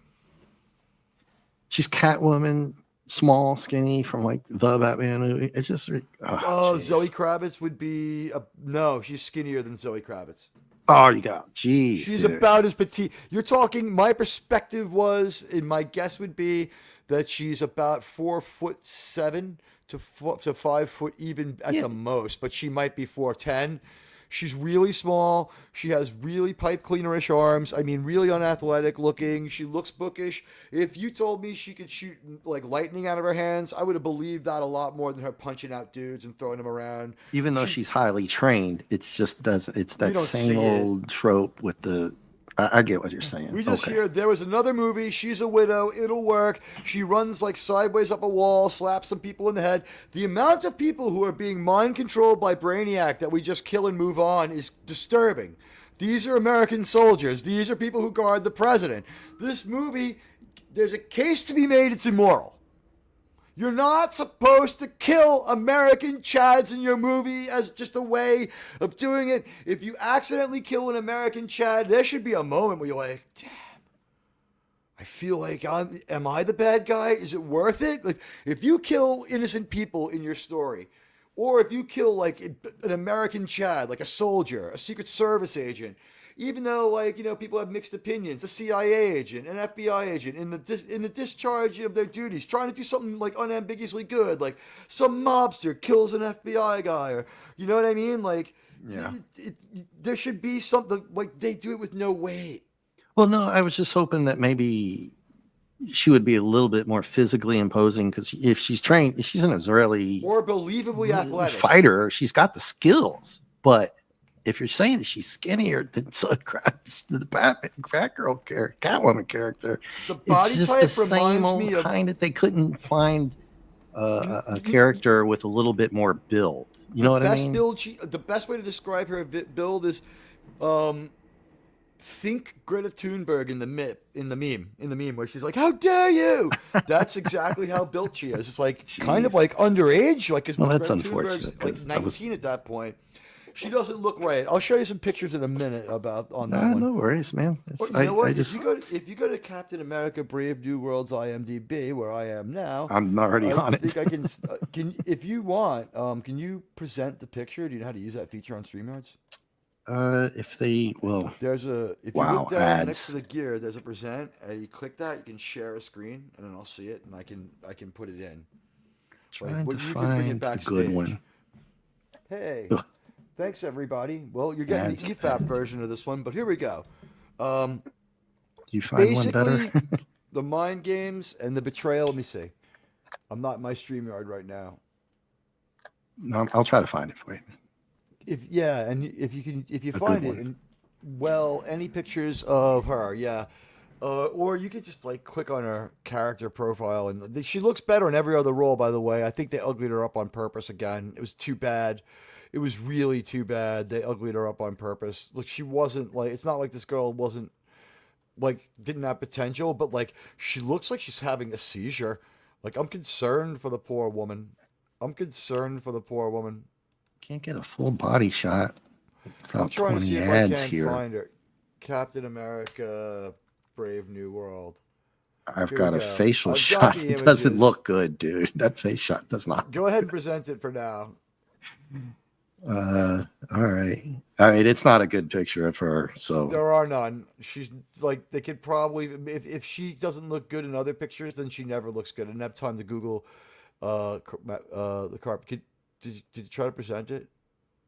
She's Catwoman, small, skinny, from the Batman movie. It's just. Zoe Kravitz would be no. She's skinnier than Zoe Kravitz. Oh, you got, jeez. She's about as petite. You're talking. My perspective was, and my guess would be that she's about 4'7" to 5 foot even at the most, but she might be 4'10". She's really small. She has really pipe cleanerish arms. I mean, really unathletic looking. She looks bookish. If you told me she could shoot lightning out of her hands, I would have believed that a lot more than her punching out dudes and throwing them around. Even though she's highly trained, it's that same old trope with the. I get what you're saying. We just hear there was another movie. She's a widow. It'll work. She runs sideways up a wall, slaps some people in the head. The amount of people who are being mind controlled by Brainiac that we just kill and move on is disturbing. These are American soldiers. These are people who guard the president. This movie, there's a case to be made. It's immoral. You're not supposed to kill American Chads in your movie as just a way of doing it. If you accidentally kill an American Chad, there should be a moment where you're damn, I feel am I the bad guy? Is it worth it? If you kill innocent people in your story, or if you kill an American Chad, a soldier, a Secret Service agent, even though like people have mixed opinions, a CIA agent, an FBI agent, in the discharge of their duties, trying to do something like unambiguously good, like some mobster kills an FBI guy, or you know what I mean, like. Yeah. There should be something like they do it with no weight. Well, no, I was just hoping that maybe she would be a little bit more physically imposing, because if she's trained, if she's an Israeli or believably athletic fighter, she's got the skills. But if you're saying that she's skinnier than the Batgirl character, Catwoman character, the body it's just type the same old kind that they couldn't find a character with a little bit more build. You know what I mean? The best way to describe her build is, think Greta Thunberg in the meme where she's like, "How dare you?" That's exactly how built she is. It's like kind of like underage, like well, that's Greta unfortunate. Thunberg's like 19 at that point. She doesn't look right. I'll show you some pictures in a minute on that one. No worries, man. You know what? If you go to Captain America: Brave New World's IMDb, where I am now, I'm already on it. I think I can. If you want, can you present the picture? Do you know how to use that feature on StreamYards? If you look down next to the gear, there's a present, and you click that, you can share a screen, and then I'll see it, and I can put it in. Trying to find a good one. Hey. Thanks, everybody. Well, you're getting the EFAP version of this one, but here we go. You find one better? The mind games and the betrayal. Let me see. I'm not in my StreamYard right now. No, I'll try to find it for you. If you find it, and, any pictures of her, yeah. Or you could just like click on her character profile, and she looks better in every other role. By the way, I think they uglied her up on purpose again. It was too bad. It was really too bad. They uglied her up on purpose. Like, she wasn't like, it's not like this girl wasn't like, didn't have potential, but like, she looks like she's having a seizure. Like, I'm concerned for the poor woman. Can't get a full body shot. I'm trying to see if I can find her. Captain America, Brave New World. I've got a facial shot. It doesn't look good, dude. That face shot does not. Go ahead and present it for now. All right. I mean, it's not a good picture of her, so there are none. She's like, they could probably, if she doesn't look good in other pictures, then she never looks good. I didn't have time to Google the carpet. Did you try to present it?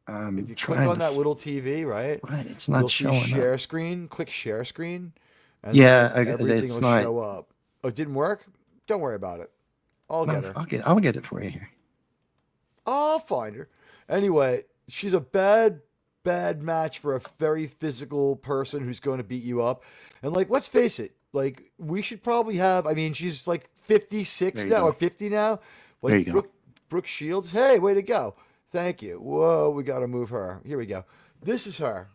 If you click on that little TV, right? It's not showing share screen. Click share screen. And everything will show up. Oh, it didn't work? Don't worry about it. I'll get her. I'll get it for you here. I'll find her. Anyway, she's a bad match for a very physical person who's going to beat you up. And like, let's face it, like, we should probably have, I mean, she's like 56 now, or 50 now. Like, there you go. Brooke Shields. Hey, way to go. Thank you. Whoa, we got to move her. Here we go. This is her.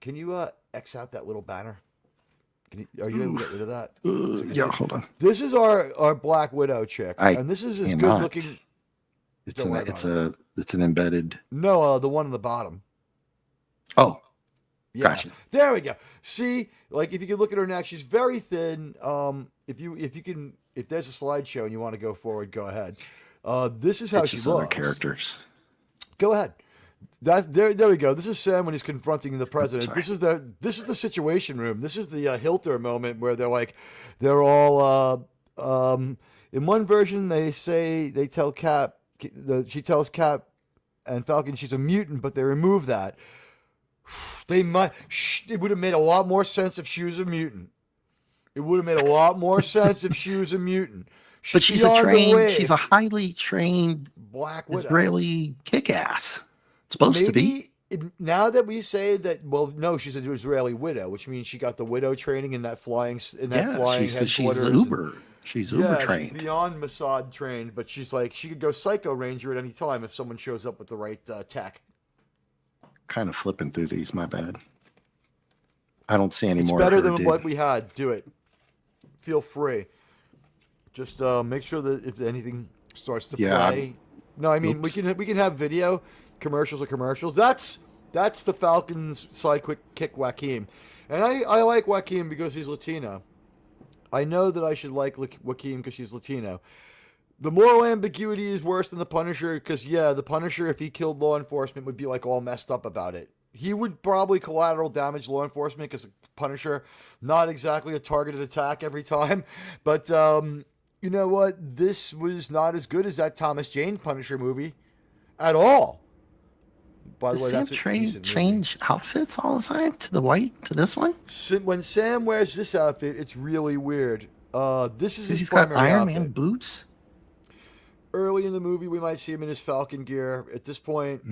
Can you X out that little banner? Are you able to get rid of that? Yeah, hold on. This is our Black Widow chick. And this is as good looking. It's an embedded. No, the one on the bottom. Oh, yeah. Gotcha. There we go. See, like, if you can look at her neck, she's very thin. If there's a slideshow and you want to go forward, go ahead. This is how she looks. Other characters. Go ahead. There we go. This is Sam when he's confronting the president. This is the Situation Room. This is the Hilter moment where they're all in one version they tell Cap. She tells Cap and Falcon she's a mutant, but they remove that. It would have made a lot more sense if she was a mutant. But she's a highly trained Black Widow. Israeli kick-ass. Supposed to be. Now that we say that, well, no, she's an Israeli widow, which means she got the widow training in that flying headquarters. She's Uber trained. She's beyond Mossad trained, but she's like, she could go Psycho Ranger at any time if someone shows up with the right tech. Kind of flipping through these, my bad. I don't see any more. It's better than what we had. Do it. Feel free. Just make sure that if anything starts to play. No, I mean, we can have video. Commercials are commercials. That's the Falcons sidekick Joaquin. And I like Joaquin because he's Latino. I know that I should like Joaquin because she's Latino. The moral ambiguity is worse than the Punisher because, the Punisher, if he killed law enforcement, would be like all messed up about it. He would probably collateral damage law enforcement because Punisher, not exactly a targeted attack every time. But you know what? This was not as good as that Thomas Jane Punisher movie at all. By the way, Sam that's a decent change outfits all the time to the white to this one. When Sam wears this outfit, it's really weird. This is his He's got primary Iron outfit. Man boots. Early in the movie, we might see him in his Falcon gear. At this point,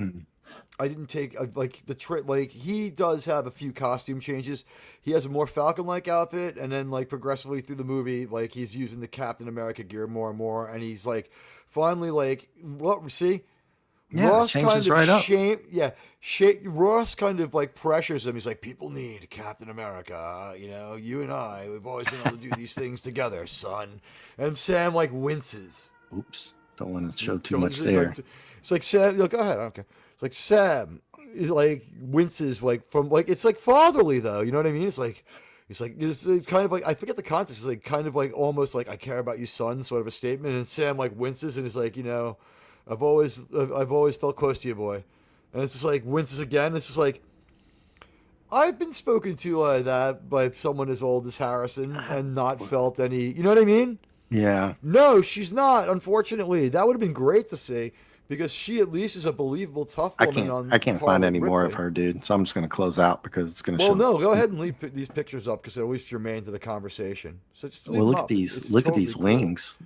I didn't take like the trip. Like he does have a few costume changes. He has a more Falcon-like outfit, and then like progressively through the movie, like he's using the Captain America gear more and more, and he's like finally like what see. Yeah, Ross changes kind of right up. Ross kind of like pressures him. He's like, people need Captain America. You know, you and I, we've always been able to do these things together, son. And Sam like winces. Oops, don't want to show too much there. It's like Sam. Go ahead. I don't care. It's like Sam is like winces like from like it's like fatherly though. You know what I mean? It's kind of like I forget the context. It's like kind of like almost like I care about you, son, sort of a statement. And Sam like winces and is like, you know. I've always felt close to you, boy. And it's just like winces again. It's just like I've been spoken to like that by someone as old as Harrison and not felt any. You know what I mean? Yeah. No, she's not. Unfortunately, that would have been great to see because she at least is a believable tough woman. I can't find any more of her, dude. So I'm just gonna close out because it's gonna. Well, no, go ahead and leave these pictures up because they're at least germane to the conversation. So just leave look them at up. these. It's Look totally at these cool. wings.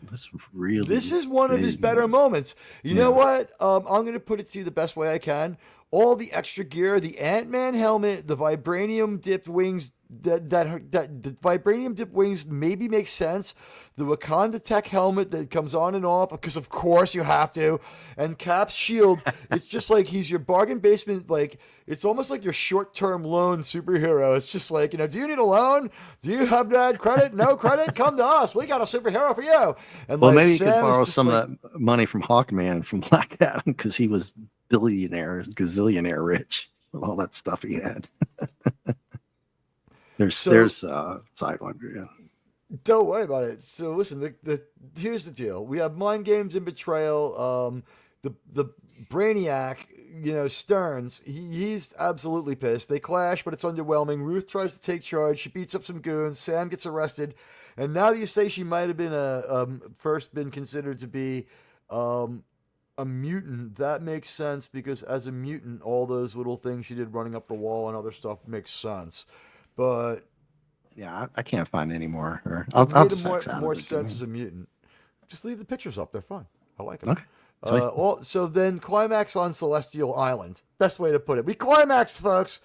This is one of his better moments. You know what? I'm going to put it to you the best way I can. All the extra gear, the Ant-Man helmet, the vibranium dipped wings, that the vibranium dipped wings maybe make sense. The Wakanda Tech helmet that comes on and off because of course you have to, and Cap's shield. It's just like he's your bargain basement. Like it's almost like your short-term loan superhero. It's just like, you know, do you need a loan? Do you have that credit? No credit? Come to us. We got a superhero for you. And well, like, maybe you Sam could borrow some like, of that money from Hawkman from Black Adam because he was billionaire, gazillionaire rich with all that stuff he had. there's Sidewinder, yeah. Don't worry about it. So listen, here's the deal. We have mind games and betrayal. The Brainiac, you know, Stearns, he's absolutely pissed. They clash, but it's underwhelming. Ruth tries to take charge. She beats up some goons. Sam gets arrested. And now that you say she might have been first been considered to be a mutant, that makes sense because as a mutant, all those little things she did running up the wall and other stuff makes sense. But yeah, I can't find any more. I'll just more sense as a mutant. Just leave the pictures up; they're fine. I like them. Okay. So then climax on Celestial Island. Best way to put it. We climax, folks.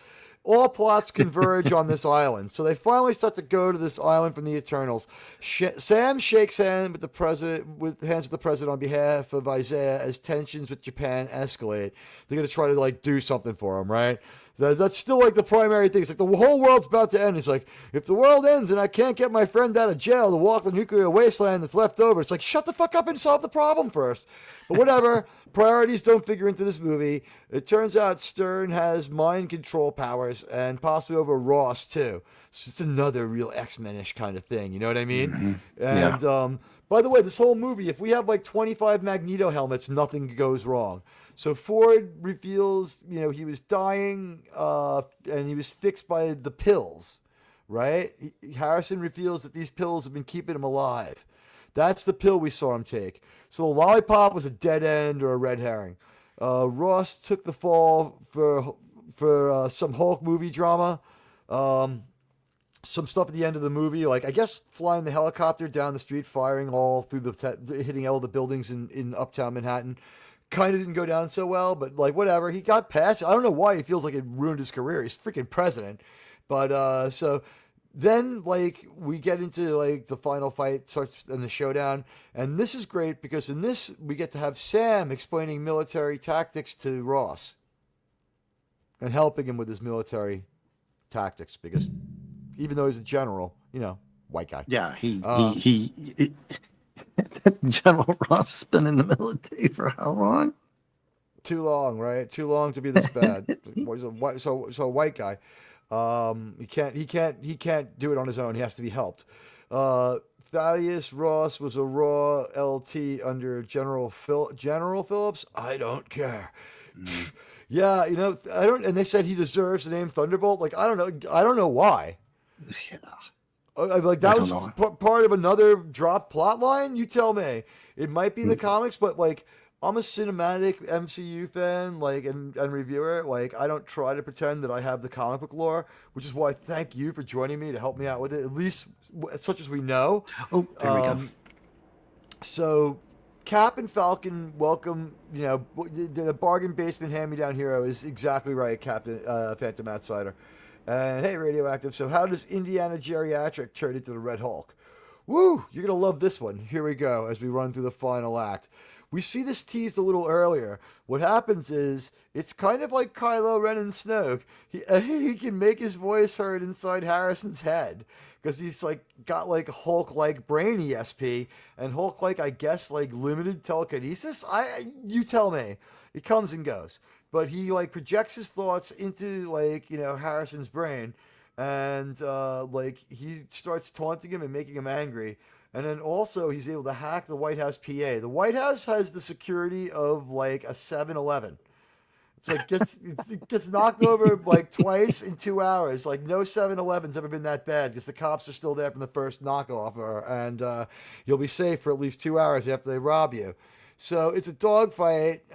All plots converge on this island. So they finally start to go to this island from the Eternals. Sam shakes hands with the president on behalf of Isaiah as tensions with Japan escalate. They're going to try to like do something for him, right? That's still like the primary thing. It's like the whole world's about to end. It's like, if the world ends and I can't get my friend out of jail to walk the nuclear wasteland that's left over, it's like, shut the fuck up and solve the problem first. But whatever. Priorities don't figure into this movie. It turns out Stern has mind control powers and possibly over Ross too. So it's another real X-Men-ish kind of thing. You know what I mean? Mm-hmm. And by the way, this whole movie, if we have like 25 Magneto helmets, nothing goes wrong. So Ford reveals, you know, he was dying and he was fixed by the pills, right? Harrison reveals that these pills have been keeping him alive. That's the pill we saw him take. So the lollipop was a dead end or a red herring. Ross took the fall for some Hulk movie drama. Some stuff at the end of the movie, like I guess flying the helicopter down the street, firing all through hitting all the buildings in uptown Manhattan. Kind of didn't go down so well, but like whatever. He got past. I don't know why he feels like it ruined his career. He's freaking president. But so then like we get into like the final fight starts and the showdown. And this is great because in this we get to have Sam explaining military tactics to Ross and helping him with his military tactics because even though he's a general, you know, white guy. Yeah, General Ross has been in the military for how long? Too long, right? Too long to be this bad. So a white guy. He can't do it on his own. He has to be helped. Thaddeus Ross was a raw LT under General Phillips. I don't care. Yeah, I don't. And they said he deserves the name Thunderbolt. Like, I don't know. I don't know why. Yeah. Like that was part of another drop plot line. You tell me. It might be in the comics, but like I'm a cinematic MCU fan, like and reviewer. Like I don't try to pretend that I have the comic book lore, which is why I thank you for joining me to help me out with it. At least such as we know. Oh, there we go. So Cap and Falcon welcome. The bargain basement hand-me-down hero is exactly right, Captain Phantom Outsider. And hey, Radioactive. So how does Indiana Geriatric turn into the Red Hulk? Woo! You're going to love this one. Here we go as we run through the final act. We see this teased a little earlier. What happens is, it's kind of like Kylo Ren and Snoke. He can make his voice heard inside Harrison's head. Because he's like got like Hulk-like brain ESP. And Hulk-like, I guess, like limited telekinesis? You tell me. It comes and goes. But he like projects his thoughts into like, Harrison's brain. And like he starts taunting him and making him angry. And then also he's able to hack the White House PA. The White House has the security of like a 7-Eleven. It's like it gets knocked over like twice in 2 hours. Like no 7-Eleven's ever been that bad because the cops are still there from the first knockoff, and you'll be safe for at least 2 hours after they rob you. So it's a dogfight.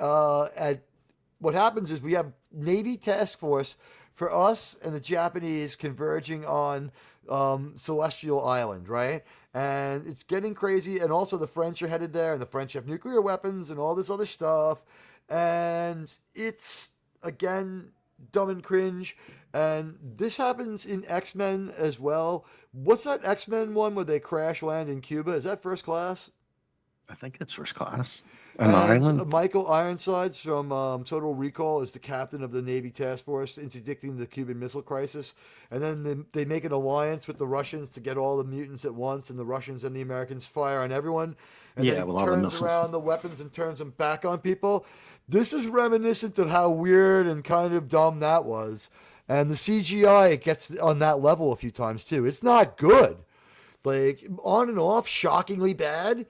What happens is we have Navy task force for us and the Japanese converging on Celestial Island, right? And it's getting crazy. And also the French are headed there, and the French have nuclear weapons and all this other stuff. And it's, again, dumb and cringe. And this happens in X-Men as well. What's that X-Men one where they crash land in Cuba? Is that First Class? I think it's First Class. An island. Michael Ironsides from Total Recall is the captain of the Navy task force interdicting the Cuban Missile Crisis. And then they make an alliance with the Russians to get all the mutants at once, and the Russians and the Americans fire on everyone. And then he turns around the weapons and turns them back on people. This is reminiscent of how weird and kind of dumb that was. And the CGI gets on that level a few times too. It's not good. Like, on and off, shockingly bad.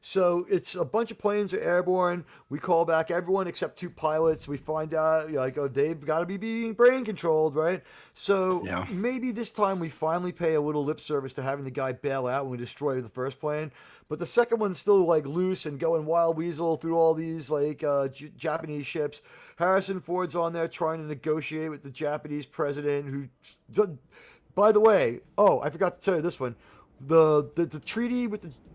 So it's a bunch of planes are airborne. We call back everyone except 2 pilots. We find out, they've got to be being brain controlled, right? So maybe this time we finally pay a little lip service to having the guy bail out when we destroy the first plane. But the second one's still like loose and going wild weasel through all these like Japanese ships. Harrison Ford's on there trying to negotiate with the Japanese president who, by the way, I forgot to tell you this one. The treaty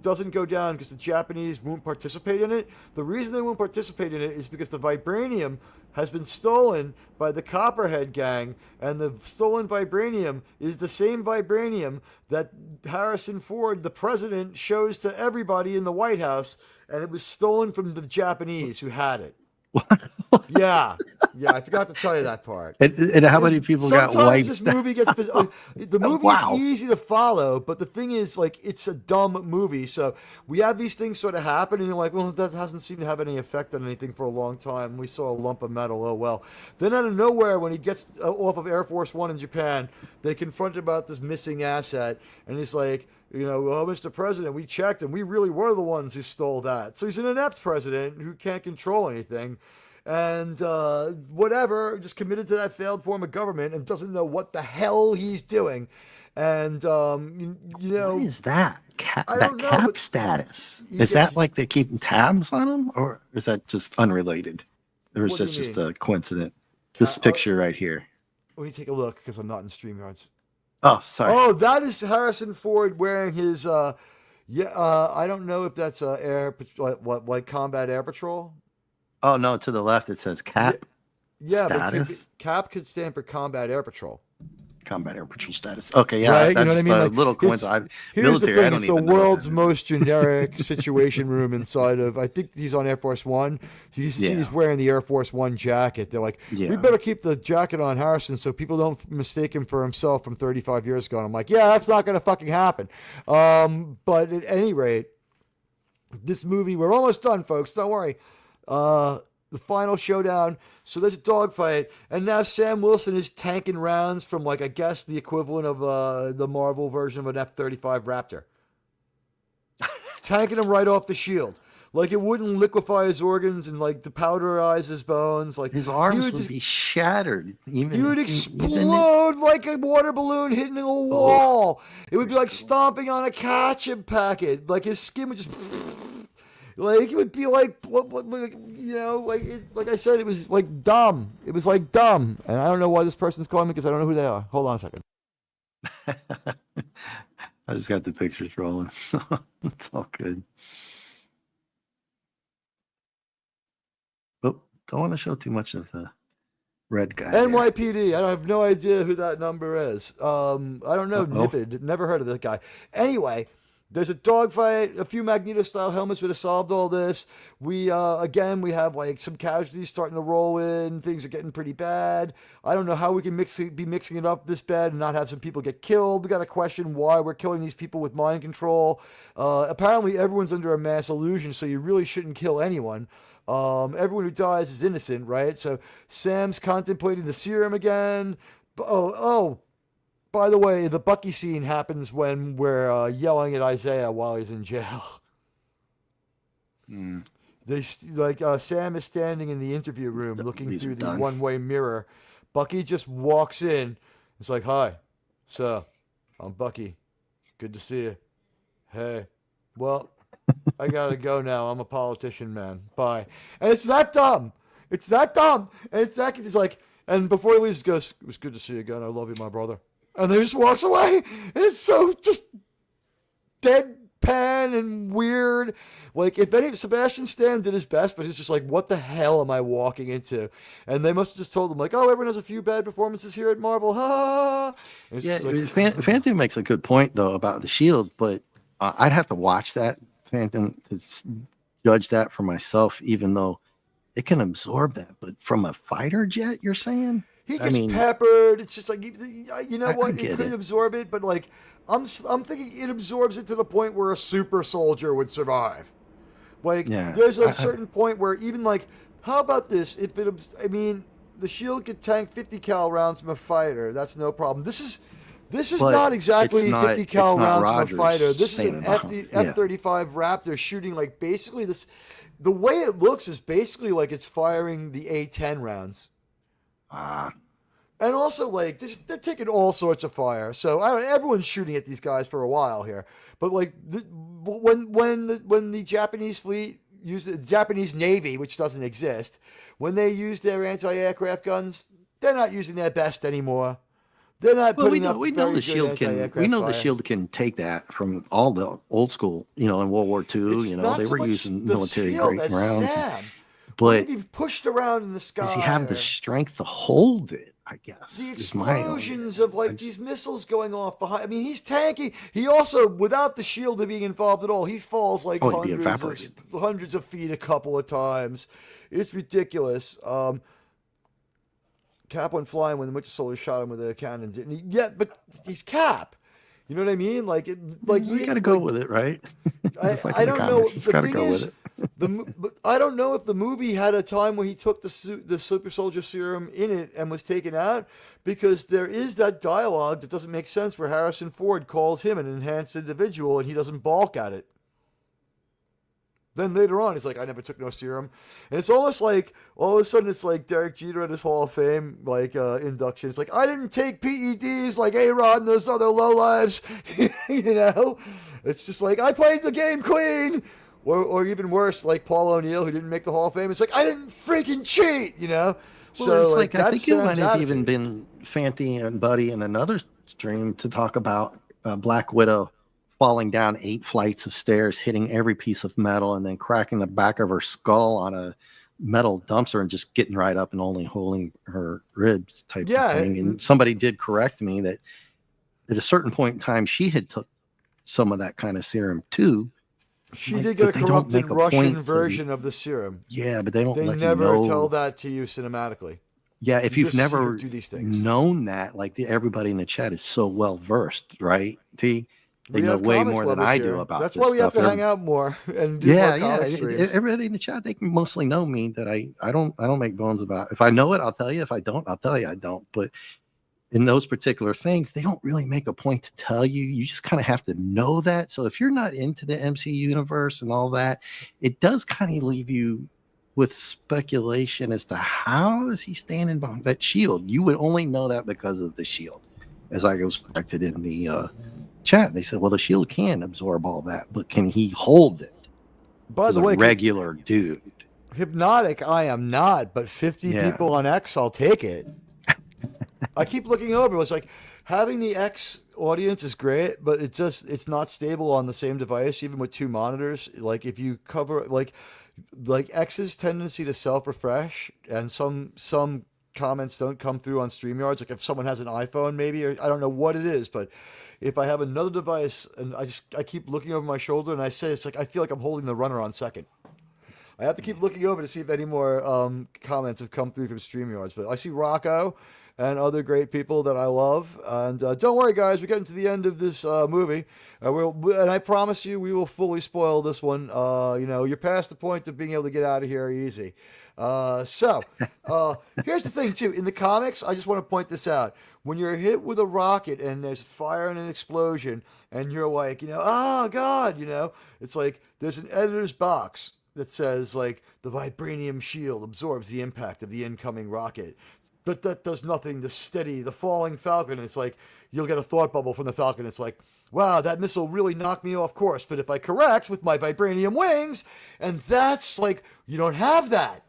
doesn't go down because the Japanese won't participate in it. The reason they won't participate in it is because the vibranium has been stolen by the Copperhead gang, and the stolen vibranium is the same vibranium that Harrison Ford, the president, shows to everybody in the White House, and it was stolen from the Japanese who had it. Yeah, I forgot to tell you that part. And how many people got wiped? Sometimes this movie gets the movie is easy to follow, but the thing is, like, it's a dumb movie. So we have these things sort of happen, and you're like, well, that hasn't seemed to have any effect on anything for a long time. We saw a lump of metal. Oh well. Then out of nowhere, when he gets off of Air Force One in Japan, they confront him about this missing asset, and he's like, well, Mr. President, we checked, and we really were the ones who stole that. So he's an inept president who can't control anything. And whatever, just committed to that failed form of government and doesn't know what the hell he's doing. And, what is that? Cap status? Is that like they're keeping tabs on him? Or is that just unrelated? Or is that just a coincidence? This picture right here. Let me take a look because I'm not in StreamYards. Oh, sorry. Oh, that is Harrison Ford wearing his, I don't know if that's like Combat Air Patrol. Oh, no, to the left it says Cap status. But Cap could stand for Combat Air Patrol. Combat Air Patrol status. Okay, yeah. Right? You know what I mean? Like, little coincidence. Here's the thing. It's the world's most generic situation room inside of, I think he's on Air Force One. You see he's wearing the Air Force One jacket. They're like, we better keep the jacket on Harrison so people don't mistake him for himself from 35 years ago. And I'm like, yeah, that's not going to fucking happen. But at any rate, this movie, we're almost done, folks. Don't worry. The final showdown. So there's a dogfight, and now Sam Wilson is tanking rounds from, like, I guess the equivalent of the Marvel version of an F-35 Raptor. Tanking them right off the shield. Like it wouldn't liquefy his organs and like depowderize his bones. Like his arms would be shattered. He would explode like a water balloon hitting a wall. It would be like stomping on a ketchup packet. Like his skin would just like it would be like you know, like I said, it was like dumb. It was like dumb. And I don't know why this person's calling me because I don't know who they are. Hold on a second. I just got the pictures rolling, so it's all good. Oh, don't want to show too much of the red guy. NYPD. There. I have no idea who that number is. I don't know. Nipid. Never heard of that guy. Anyway, there's a dogfight. A few Magneto-style helmets would have solved all this. We have like some casualties starting to roll in. Things are getting pretty bad. I don't know how we can be mixing it up this bad and not have some people get killed. We got to question why we're killing these people with mind control. Apparently, everyone's under a mass illusion, so you really shouldn't kill anyone. Everyone who dies is innocent, right? So Sam's contemplating the serum again. By the way, the Bucky scene happens when we're yelling at Isaiah while he's in jail. Sam is standing in the interview room looking through the one-way mirror. Bucky just walks in. It's like, "Hi, sir, I'm Bucky. Good to see you. Hey, well, I gotta go now. I'm a politician, man. Bye." And it's that dumb. And it's that kid. He's like, and before he leaves, he goes, "It was good to see you again. I love you, my brother." And then he just walks away. And it's so just deadpan and weird. Like, if Sebastian Stan did his best, but he's just like, what the hell am I walking into? And they must have just told him, like, oh, everyone has a few bad performances here at Marvel. Ha! Yeah, Phantom makes a good point, though, about the Shield, but I'd have to watch that, Phantom, to judge that for myself, even though it can absorb that. But from a fighter jet, you're saying? He gets peppered. It's just like, you know what? It could absorb it, but like, I'm thinking it absorbs it to the point where a super soldier would survive. Like, there's a certain point where even like, how about this? The Shield could tank 50 cal rounds from a fighter. That's no problem. This is not exactly 50 cal rounds from a fighter. This is an F-35 Raptor shooting like basically this. The way it looks is basically like it's firing the A-10 rounds. And also, like, they're taking all sorts of fire. So everyone's shooting at these guys for a while here. But like, when the Japanese fleet used the Japanese Navy, which doesn't exist, when they use their anti-aircraft guns, they're not using their best anymore. They're not. Well, we know the Shield can. We know the Shield can take that from all the old school. You know, in World War II, they were using military grade rounds. But be pushed around in the sky. Does he have the strength to hold it? I guess the explosions of these missiles going off behind. I mean, he's tanky. He also, without the Shield being involved at all, he falls like hundreds of feet a couple of times. It's ridiculous. Cap went flying when the Winter Soldier shot him with a cannon, didn't he? Yeah, but he's Cap. You know what I mean? You got to go with it, right? I don't know. The thing is, but I don't know if the movie had a time where he took the super soldier serum in it and was taken out, because there is that dialogue that doesn't make sense where Harrison Ford calls him an enhanced individual and he doesn't balk at it. Then later on, he's like, I never took no serum. And it's almost like, all of a sudden, it's like Derek Jeter at his Hall of Fame, induction. It's like, I didn't take PEDs like A-Rod and those other lowlives. You know? It's just like, I played the game clean. Or even worse, like Paul O'Neill, who didn't make the Hall of Fame. It's like, I didn't freaking cheat, you know? Well, so, it's like I think it might have even been Fanty and Buddy in another stream to talk about Black Widow falling down 8 flights of stairs, hitting every piece of metal, and then cracking the back of her skull on a metal dumpster and just getting right up and only holding her ribs type of thing. And somebody did correct me that at a certain point in time, she had took some of that kind of serum too. She did get a corrupted Russian version of the serum. Yeah, but they don't. They never tell that to you cinematically. Yeah, if you've never known that, like everybody in the chat is so well versed, right? T. They know way more than I do about this stuff. That's why we have to hang out more and do more comic streams. Everybody in the chat, they can mostly know me that I don't make bones about. If I know it, I'll tell you. If I don't, I'll tell you I don't. But in those particular things, they don't really make a point to tell you. You just kind of have to know that. So if you're not into the MCU universe and all that, it does kind of leave you with speculation as to how is he standing behind that shield. You would only know that because of the shield. As I was corrected in the chat, they said, well, the shield can absorb all that, but can he hold it? By the way, regular dude. Hypnotic, I am not, but 50 people on X, I'll take it. I keep looking over. It's like having the X audience is great, but it's not stable on the same device, even with 2 monitors. Like if you cover like X's tendency to self-refresh, and some comments don't come through on StreamYards. Like if someone has an iPhone, maybe, or I don't know what it is, but if I have another device and I keep looking over my shoulder and I say, it's like I feel like I'm holding the runner on second. I have to keep looking over to see if any more comments have come through from StreamYards. But I see Rocco and other great people that I love. And don't worry, guys, we're getting to the end of this movie. And I promise you, we will fully spoil this one. You're past the point of being able to get out of here easy. So here's the thing, too. In the comics, I just want to point this out. When you're hit with a rocket and there's fire and an explosion, and you're like, oh, God, it's like there's an editor's box that says, like, the vibranium shield absorbs the impact of the incoming rocket. But that does nothing to steady the falling Falcon. It's like, you'll get a thought bubble from the Falcon. It's like, wow, that missile really knocked me off course. But if I correct with my vibranium wings, and that's like, you don't have that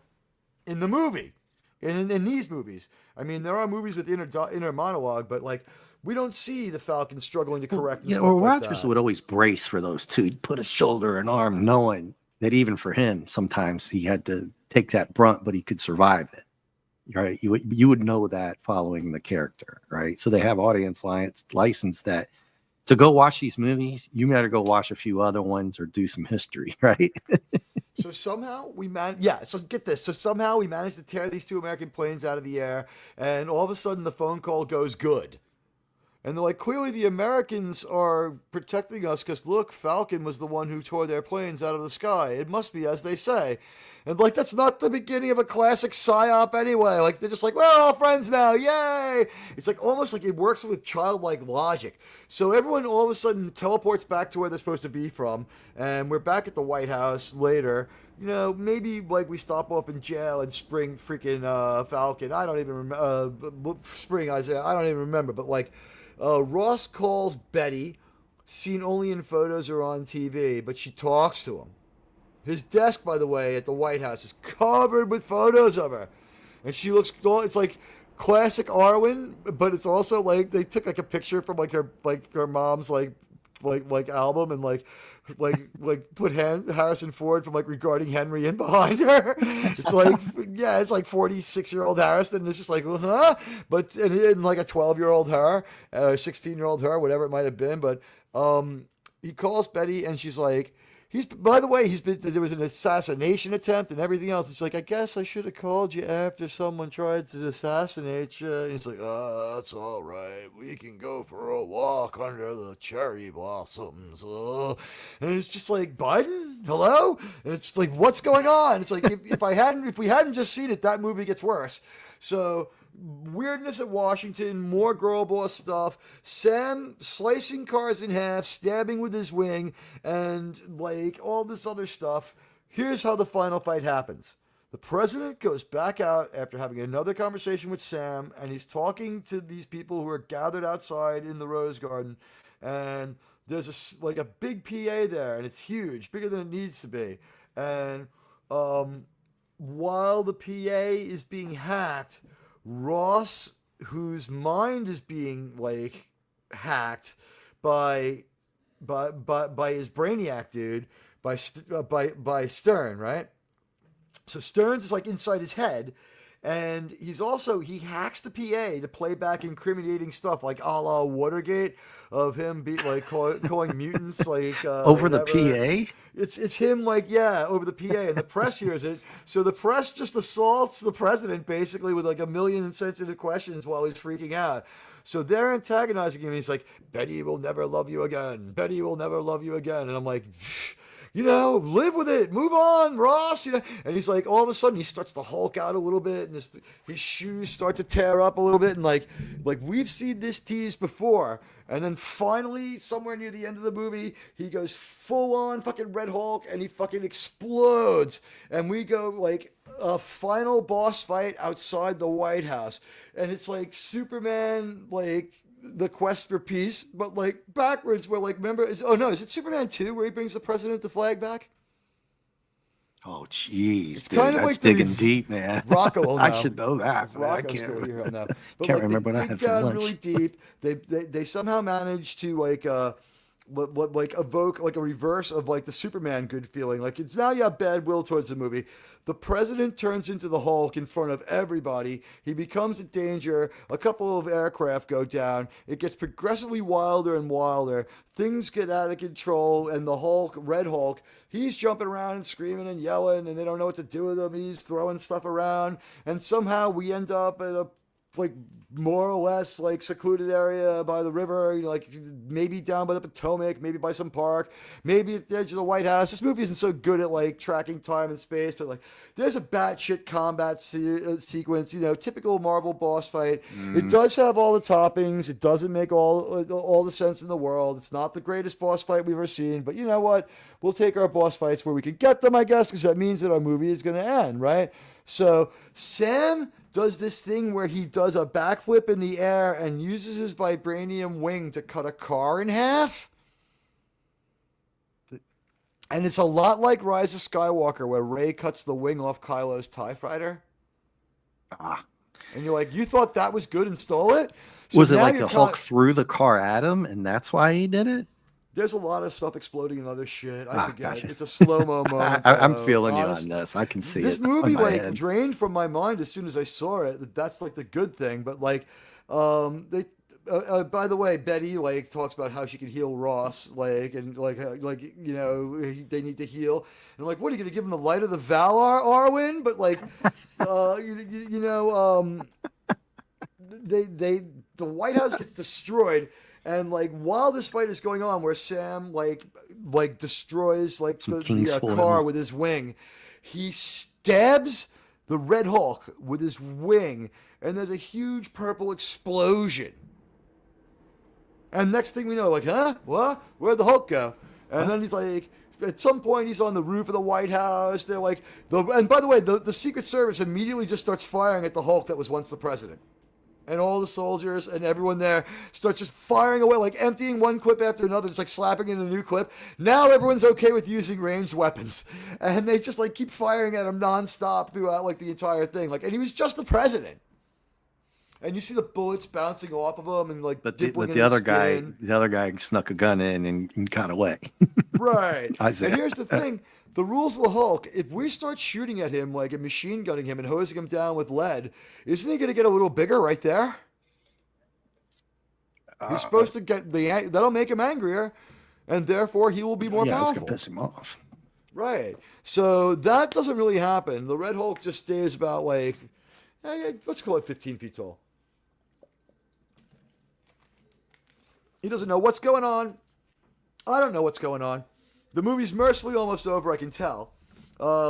in the movie, in these movies. I mean, there are movies with inner monologue, but like, we don't see the Falcon struggling to correct. Rogers would always brace for those two. He'd put a shoulder and arm, knowing that even for him, sometimes he had to take that brunt, but he could survive it. Right? You would know that following the character, right? So they have audience license that to go watch these movies, you better go watch a few other ones or do some history, right? So somehow we so get this. So somehow we managed to tear these 2 American planes out of the air, and all of a sudden the phone call goes good. And they're like, clearly the Americans are protecting us because, look, Falcon was the one who tore their planes out of the sky. It must be as they say. And, like, that's not the beginning of a classic psyop anyway. Like, they're just like, we're all friends now. Yay! It's like almost like it works with childlike logic. So everyone all of a sudden teleports back to where they're supposed to be from. And we're back at the White House later. Maybe, like, we stop off in jail and spring freaking Falcon. I don't even remember. Spring Isaiah. I don't even remember. But, like, Ross calls Betty, seen only in photos or on TV, but she talks to him. His desk, by the way, at the White House is covered with photos of her. And she looks, it's like classic Arwen, but it's also like they took like a picture from like her mom's like album and like put Harrison Ford from like Regarding Henry in behind her. It's like, yeah, it's like 46-year-old Harrison. And it's just like, but and like a 12-year-old her, 16-year-old her, whatever it might have been. But he calls Betty and she's like, there was an assassination attempt and everything else. It's like, I guess I should have called you after someone tried to assassinate you. And he's like, that's all right. We can go for a walk under the cherry blossoms. And it's just like, Biden? Hello? And it's like, what's going on? It's like, if we hadn't just seen it, that movie gets worse. So weirdness at Washington, more girl boss stuff, Sam slicing cars in half, stabbing with his wing, and like all this other stuff. Here's how the final fight happens. The president goes back out after having another conversation with Sam, and he's talking to these people who are gathered outside in the Rose Garden, and there's a big PA there, and it's huge, bigger than it needs to be. And while the PA is being hacked, Ross, whose mind is being like hacked by his brainiac dude, by Stern, right? So Stearns is like inside his head, and he hacks the PA to play back incriminating stuff like a la Watergate of him calling mutants like over whatever. The PA. It's him over the PA, and the press hears it. So the press just assaults the president basically with like a million insensitive questions while he's freaking out. So they're antagonizing him. And he's like, Betty will never love you again. Betty will never love you again. And I'm like, live with it, move on, Ross. And he's like, all of a sudden, he starts to hulk out a little bit, and his shoes start to tear up a little bit, and like we've seen this tease before. And then finally, somewhere near the end of the movie, he goes full on fucking Red Hulk, and he fucking explodes. And we go like a final boss fight outside the White House, and it's like Superman, like the quest for peace, but like backwards. Where like, remember? Is it Superman 2 where he brings the president the flag back? Oh, jeez, it's dude, kind of that's like digging deep, man. Rocco, I should know that. Rocco's still here now. But Can't like, remember what I had for lunch. Really deep. They somehow managed to like evoke like a reverse of like the Superman good feeling. Like it's now you have bad will towards the movie. The president turns into the Hulk in front of everybody. He becomes a danger. A couple of aircraft go down. It gets progressively wilder and wilder. Things get out of control, and the Hulk, Red Hulk, he's jumping around and screaming and yelling, and they don't know what to do with him. He's throwing stuff around, and somehow we end up at a like more or less like secluded area by the river, like maybe down by the Potomac, maybe by some park, maybe at the edge of the White House. This movie isn't so good at like tracking time and space, but like there's a batshit combat sequence, typical Marvel boss fight. It does have all the toppings. It doesn't make all the sense in the world. It's not the greatest boss fight we've ever seen, but you know what? We'll take our boss fights where we can get them, I guess, because that means that our movie is going to end, right? So Sam does this thing where he does a backflip in the air and uses his vibranium wing to cut a car in half. And it's a lot like Rise of Skywalker, where Rey cuts the wing off Kylo's TIE fighter. And you're like, you thought that was good and stole it? So was it like the Hulk threw the car at him and that's why he did it? There's a lot of stuff exploding and other shit. I forget. Gotcha. It's a slow-mo moment. I'm feeling you on this. I can see this it. This movie like drained from my mind as soon as I saw it. That's like the good thing. But like, they. By the way, Betty like talks about how she can heal Ross, like and like they need to heal. And I'm like, what are you gonna give him the light of the Valar, Arwen? But like, the White House gets destroyed. And like while this fight is going on, where Sam like destroys like the car with his wing, he stabs the Red Hulk with his wing, and there's a huge purple explosion. And next thing we know, like, huh? What? Where'd the Hulk go? And then he's like, at some point, he's on the roof of the White House. They're like, and by the way, the Secret Service immediately just starts firing at the Hulk that was once the president. And all the soldiers and everyone there start just firing away, like emptying one clip after another, just like slapping in a new clip. Now everyone's okay with using ranged weapons. And they just like keep firing at him nonstop throughout like the entire thing. Like, and he was just the president. And you see the bullets bouncing off of him and like dippling in his skin. The other guy snuck a gun in and got away. Right. And here's the thing. The rules of the Hulk, if we start shooting at him like a machine gunning him and hosing him down with lead, isn't he going to get a little bigger right there? He's supposed to get that'll make him angrier, and therefore he will be more powerful. It's going to piss him off. Right. So that doesn't really happen. The Red Hulk just stays about like, let's call it 15 feet tall. He doesn't know what's going on. I don't know what's going on. The movie's mercifully almost over, I can tell.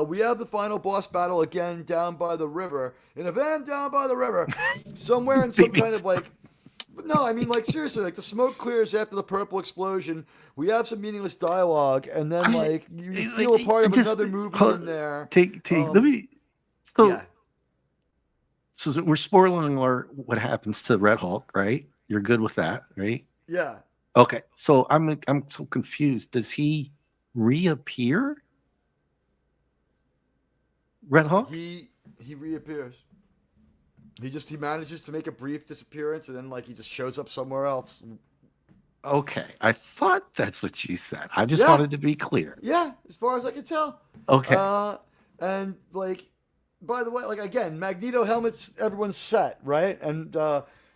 We have the final boss battle again down by the river. In a van down by the river. Somewhere in some kind of like... No, I mean, like, seriously, like, the smoke clears after the purple explosion. We have some meaningless dialogue, and then, like, you feel a part of another movie in there. Let me... So we're spoiling what happens to Red Hulk, right? You're good with that, right? Yeah. Okay, so I'm so confused. Does he reappear? Red Hulk? He reappears. He manages to make a brief disappearance, and then like he just shows up somewhere else. Okay, I thought that's what you said. I just wanted to be clear. Yeah, as far as I can tell. Okay. And like, by the way, like again, Magneto helmets, everyone's set, right? And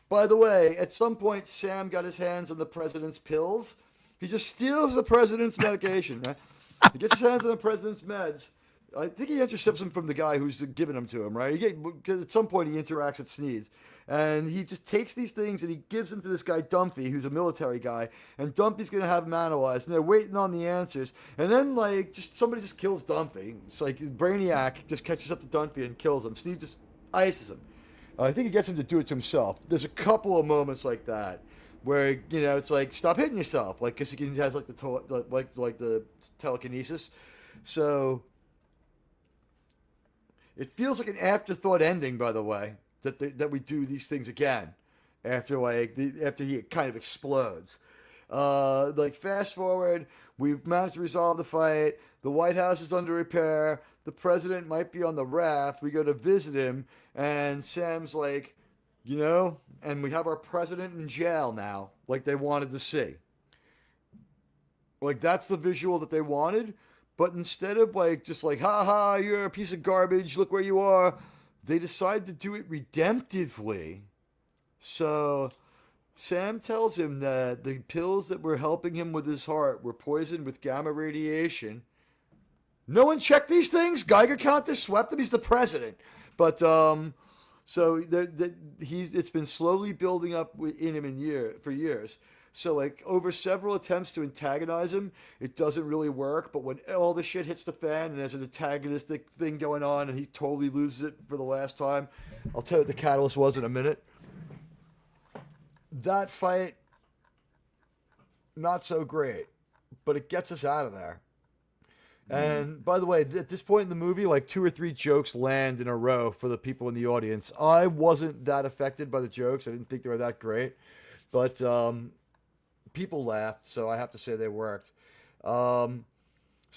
by the way, at some point, Sam got his hands on the president's pills. He just steals the president's medication. Right? He gets his hands on the president's meds. I think he intercepts him from the guy who's giving them to him, right? Because at some point he interacts with Sneeds. And he just takes these things and he gives them to this guy, Dumphy, who's a military guy. And Dumphy's going to have them analyzed. And they're waiting on the answers. And then, like, somebody just kills Dumphy. It's like Brainiac just catches up to Dumphy and kills him. Sneed just ices him. I think he gets him to do it to himself. There's a couple of moments like that where, you know, it's like, stop hitting yourself. Like, because he has, like, the telekinesis. So it feels like an afterthought ending, by the way, that we do these things again after after he kind of explodes. Like, fast forward, we've managed to resolve the fight. The White House is under repair. The president might be on the raft. We go to visit him, and Sam's like, you know, and we have our president in jail now, like they wanted to see. Like, that's the visual that they wanted. But instead of like, just like, ha ha, you're a piece of garbage, look where you are, they decide to do it redemptively. So Sam tells him that the pills that were helping him with his heart were poisoned with gamma radiation. No one checked these things? Geiger counter swept him? He's the president. But, so it's been slowly building up in him for years. So, like, over several attempts to antagonize him, it doesn't really work. But when all the shit hits the fan and there's an antagonistic thing going on and he totally loses it for the last time, I'll tell you what the catalyst was in a minute. That fight, not so great, but it gets us out of there. And by the way, at this point in the movie, like 2 or 3 jokes land in a row for the people in the audience. I wasn't that affected by the jokes. I didn't think they were that great. But people laughed, so I have to say they worked. So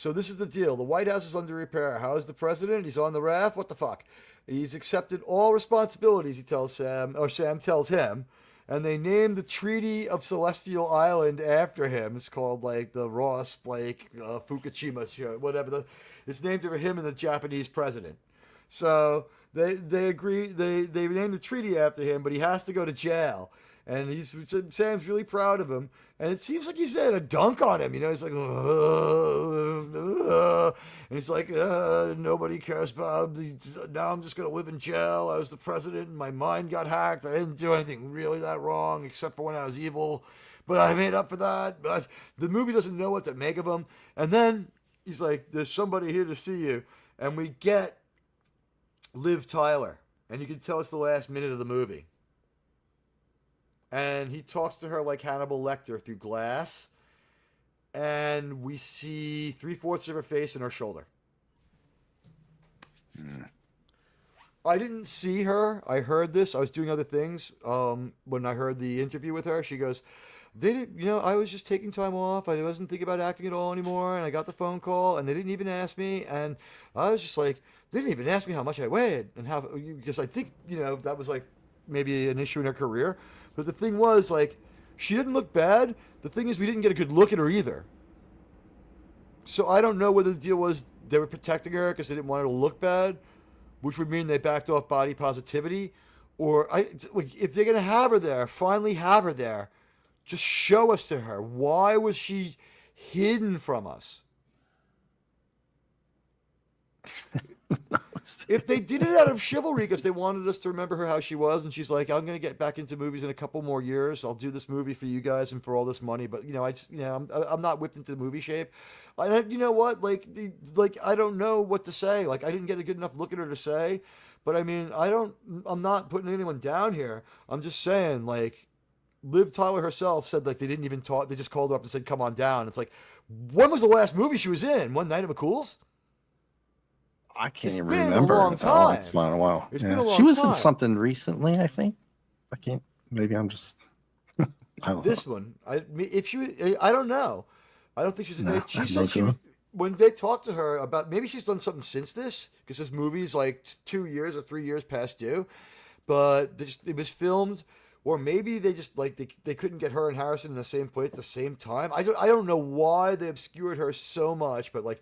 this is the deal. The White House is under repair. How is the president? He's on the raft? What the fuck? He's accepted all responsibilities, he tells Sam, or Sam tells him. And they named the Treaty of Celestial Island after him. It's called, like, the Ross, like, Fukushima show, whatever. It's named after him and the Japanese president. So they agree. They named the treaty after him, but he has to go to jail. And Sam's really proud of him. And it seems like he's had a dunk on him. You know, he's like, and he's like, nobody cares about him. Now I'm just going to live in jail. I was the president and my mind got hacked. I didn't do anything really that wrong except for when I was evil. But I made up for that. But the movie doesn't know what to make of him. And then he's like, there's somebody here to see you. And we get Liv Tyler. And you can tell it's the last minute of the movie. And he talks to her like Hannibal Lecter through glass. And we see 3/4 of her face and her shoulder. I didn't see her. I heard this. I was doing other things. When I heard the interview with her, she goes, I was just taking time off. I wasn't thinking about acting at all anymore. And I got the phone call and they didn't even ask me. And I was just like, they didn't even ask me how much I weighed and how, because I think, that was like maybe an issue in her career. But the thing was, like, she didn't look bad. The thing is, we didn't get a good look at her either. So I don't know whether the deal was they were protecting her because they didn't want her to look bad, which would mean they backed off body positivity. Or if they're going to have her there, finally have her there, just show us to her. Why was she hidden from us? If they did it out of chivalry because they wanted us to remember her how she was, and she's like, I'm going to get back into movies in a couple more years. I'll do this movie for you guys and for all this money. But, I'm not whipped into movie shape. You know what? Like, I don't know what to say. Like, I didn't get a good enough look at her to say. But, I mean, I'm not putting anyone down here. I'm just saying, like, Liv Tyler herself said, like, they didn't even talk. They just called her up and said, come on down. It's like, when was the last movie she was in? One Night at McCool's? I can't even remember. It's been a long time. It's been a while. It's been a long time. She was in something recently, I think. I can't. Maybe I'm just. I don't know. One. I don't know. I don't think she's in it. She said when they talked to her about, maybe she's done something since this, because this movie's like 2 years or 3 years past due, but it was filmed, or maybe they just they couldn't get her and Harrison in the same place at the same time. I don't know why they obscured her so much, but like.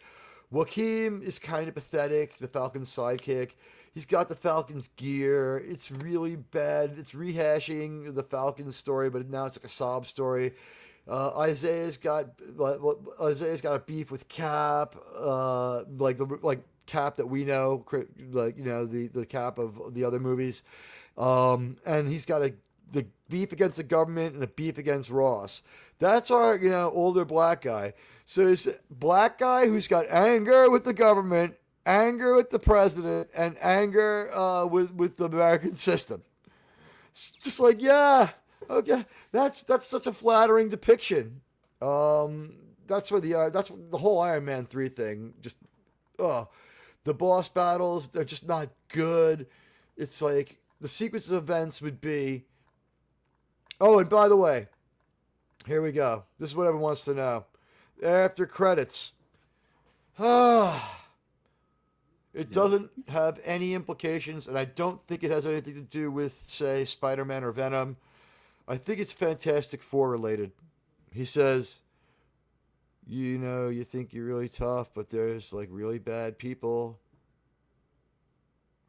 Joaquin is kind of pathetic, the Falcon's sidekick. He's got the Falcon's gear. It's really bad. It's rehashing the Falcon's story, but now it's like a sob story. Isaiah's got a beef with Cap. Cap that we know, like, you know, the Cap of the other movies. And he's got the beef against the government and a beef against Ross. That's our, you know, older black guy. So it's a black guy who's got anger with the government, anger with the president, and anger with the American system. It's just like, yeah, okay, that's such a flattering depiction. That's where that's the whole Iron Man 3 thing. Just, the boss battles, they're just not good. It's like the sequence of events would be. Oh, and by the way, here we go. This is what everyone wants to know. After credits. It doesn't have any implications, and I don't think it has anything to do with, say, Spider-Man or Venom. I think it's Fantastic Four related. He says, you know, you think you're really tough, but there's like really bad people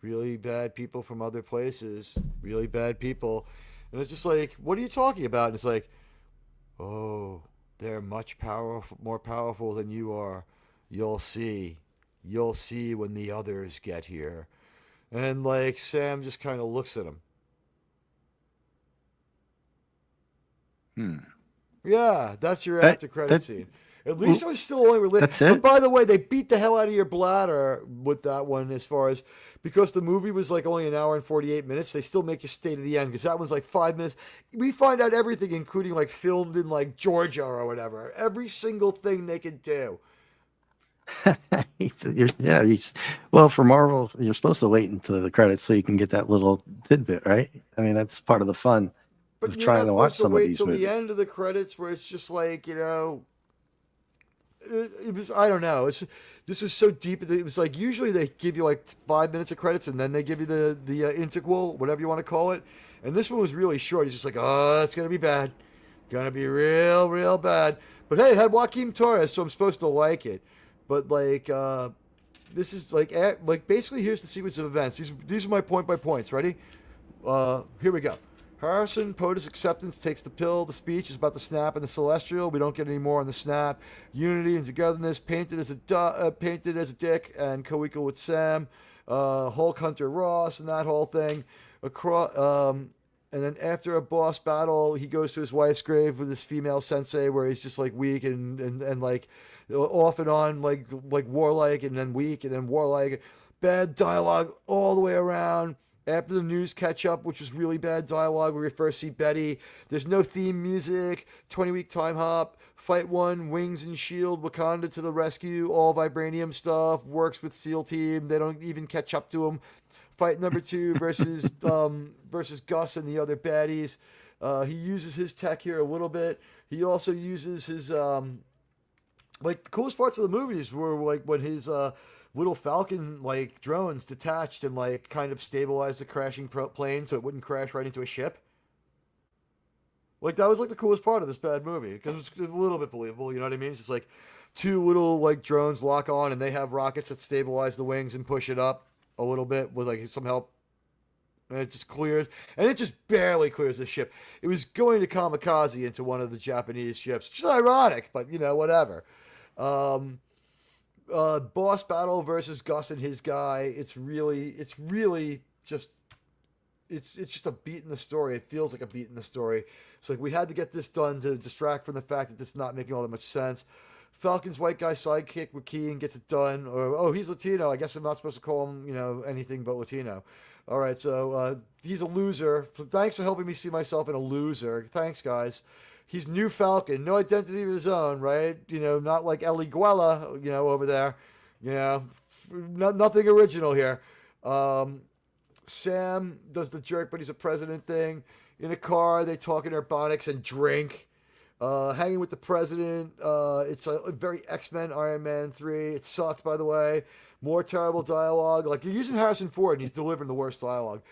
from other places, really bad people. And it's just like, what are you talking about? And it's like, oh, they're much more powerful than you are. You'll see. You'll see when the others get here. And like Sam just kind of looks at him. Yeah, that's your after credit scene. At least it was still only related. That's it. But by the way, they beat the hell out of your bladder with that one, as far as, because the movie was like only an hour and 48 minutes. They still make you stay to the end because that one's like 5 minutes. We find out everything, including like filmed in like Georgia or whatever. Every single thing they could do. Well, for Marvel, you're supposed to wait until the credits so you can get that little tidbit, right? I mean, that's part of the fun of trying to watch some of these movies. The end of the credits, where it's just like, you know, it was, I don't know. This was so deep. It was like, usually they give you like 5 minutes of credits and then they give you the integral, whatever you want to call it. And this one was really short. He's just like, oh, it's gonna be bad, gonna be real bad. But hey, it had Joaquin Torres, so I'm supposed to like it. But like, this is like basically, here's the sequence of events. These are my point by points. Ready? Here we go. Harrison POTUS acceptance, takes the pill. The speech is about the snap and the celestial. We don't get any more on the snap. Unity and togetherness, painted as a dick and co-equal with Sam. Hulk Hunter Ross and that whole thing. And then after a boss battle, he goes to his wife's grave with his female sensei, where he's just like weak and like off and on, like warlike and then weak and then warlike. Bad dialogue all the way around. After the news catch up, which was really bad dialogue, where we first see Betty. There's no theme music. 20-week time hop. Fight 1, Wings and Shield, Wakanda to the rescue. All vibranium stuff. Works with SEAL team. They don't even catch up to him. Fight number 2 versus Gus and the other baddies. He uses his tech here a little bit. He also uses his like, the coolest parts of the movies were like when his little Falcon like drones detached and like kind of stabilized the crashing plane so it wouldn't crash right into a ship. Like, that was like the coolest part of this bad movie because it's a little bit believable. You know what I mean? It's just like 2 little like drones lock on and they have rockets that stabilize the wings and push it up a little bit with like some help. And it just clears, and it just barely clears the ship. It was going to kamikaze into one of the Japanese ships, which is ironic, but you know, whatever. Boss battle versus Gus and his guy. It's just a beat in the story. It feels like a beat in the story. It's like, we had to get this done to distract from the fact that this is not making all that much sense. Falcon's white guy sidekick with Keane gets it done. Or, oh, he's Latino. I guess I'm not supposed to call him, you know, anything but Latino. All right, so he's a loser. Thanks for helping me see myself in a loser. Thanks, guys. He's New Falcon, no identity of his own, right? You know, not like Eli Guella, you know, over there. You know, nothing original here. Sam does the jerk, but he's a president thing. In a car, they talk in aerobics and drink. Hanging with the president. It's a very X-Men Iron Man 3. It sucked, by the way. More terrible dialogue. Like, you're using Harrison Ford, and he's delivering the worst dialogue.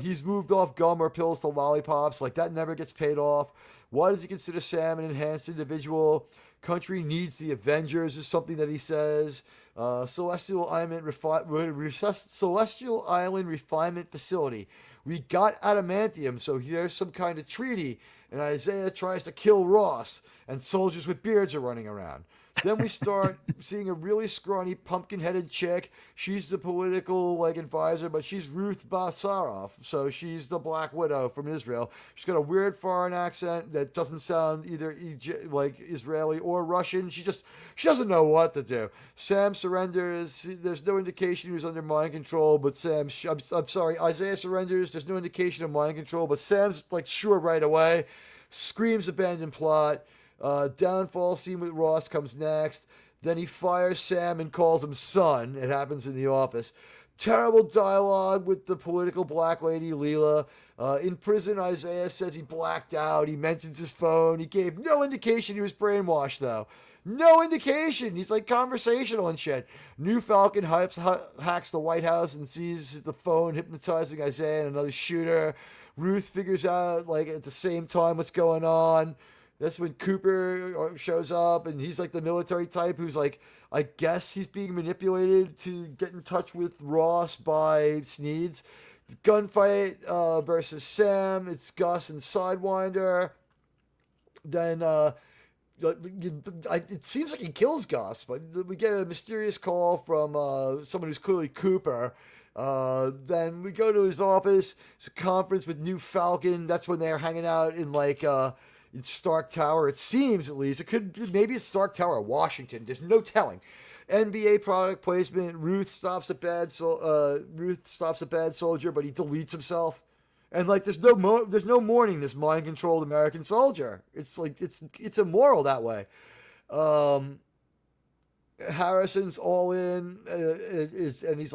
He's moved off gum or pills to lollipops. Like, that never gets paid off. Why does he consider Sam an enhanced individual? Country needs the Avengers is something that he says. Celestial Island Refinement Facility. We got adamantium, so here's some kind of treaty. And Isaiah tries to kill Ross, and soldiers with beards are running around. Then we start seeing a really scrawny, pumpkin-headed chick. She's the political advisor, but she's Ruth Basarov, so she's the Black Widow from Israel. She's got a weird foreign accent that doesn't sound either Israeli or Russian. She doesn't know what to do. Sam surrenders. There's no indication he was under mind control, but I'm sorry, Isaiah surrenders. There's no indication of mind control, but Sam's sure right away. Screams abandoned plot. Downfall scene with Ross comes next. Then he fires Sam and calls him son. It happens in the office. Terrible dialogue with the political black lady, Leela. In prison, Isaiah says he blacked out. He mentions his phone. He gave no indication he was brainwashed, though. No indication. He's conversational and shit. New Falcon hacks the White House and sees the phone hypnotizing Isaiah and another shooter. Ruth figures out, at the same time what's going on. That's when Cooper shows up, and he's the military type who's I guess he's being manipulated to get in touch with Ross by Sneeds. Gunfight versus Sam. It's Gus and Sidewinder. Then it seems like he kills Gus, but we get a mysterious call from someone who's clearly Cooper. Then we go to his office. It's a conference with New Falcon. That's when they're hanging out in in Stark Tower. It seems, at least. Maybe it's Stark Tower, Washington. There's no telling. NBA product placement. Ruth stops a bad soldier, but he deletes himself. And there's no mourning this mind controlled American soldier. It's immoral that way. Harrison's all in, and he's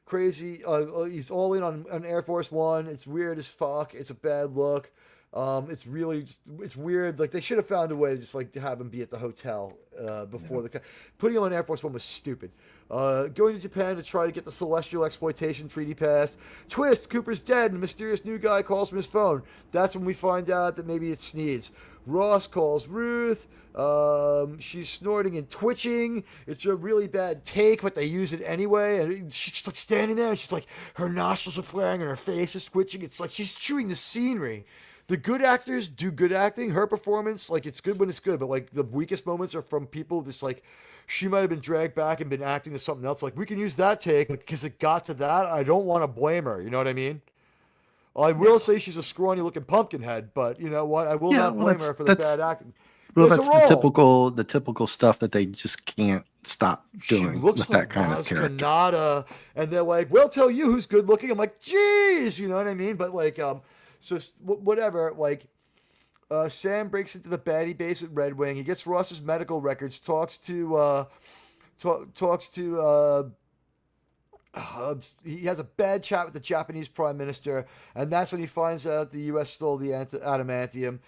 crazy. He's all in on Air Force One. It's weird as fuck. It's a bad look. It's weird. They should have found a way to just to have him be at the hotel before putting him on Air Force One was stupid. Going to Japan to try to get the Celestial Exploitation Treaty passed. Twist, Cooper's dead, and a mysterious new guy calls from his phone. That's when we find out that maybe it's Sneeds. Ross calls Ruth. She's snorting and twitching. It's a really bad take, but they use it anyway. And she's standing there, and she's her nostrils are flaring and her face is twitching. It's she's chewing the scenery. The good actors do good acting. Her performance, it's good when it's good, but the weakest moments are from people just she might have been dragged back and been acting to something else. We can use that take because it got to that. I don't want to blame her. You know what I mean? I will say she's a scrawny looking pumpkin head, but you know what? I will not blame her for the bad acting. Well, that's the typical stuff that they just can't stop doing. She looks with that kind of character. Kanata, and they're we'll tell you who's good looking. I'm geez, you know what I mean? But so whatever, Sam breaks into the baddie base with Red Wing. He gets Ross's medical records, talks to he has a bad chat with the Japanese prime minister, and that's when he finds out the U.S. stole the adamantium.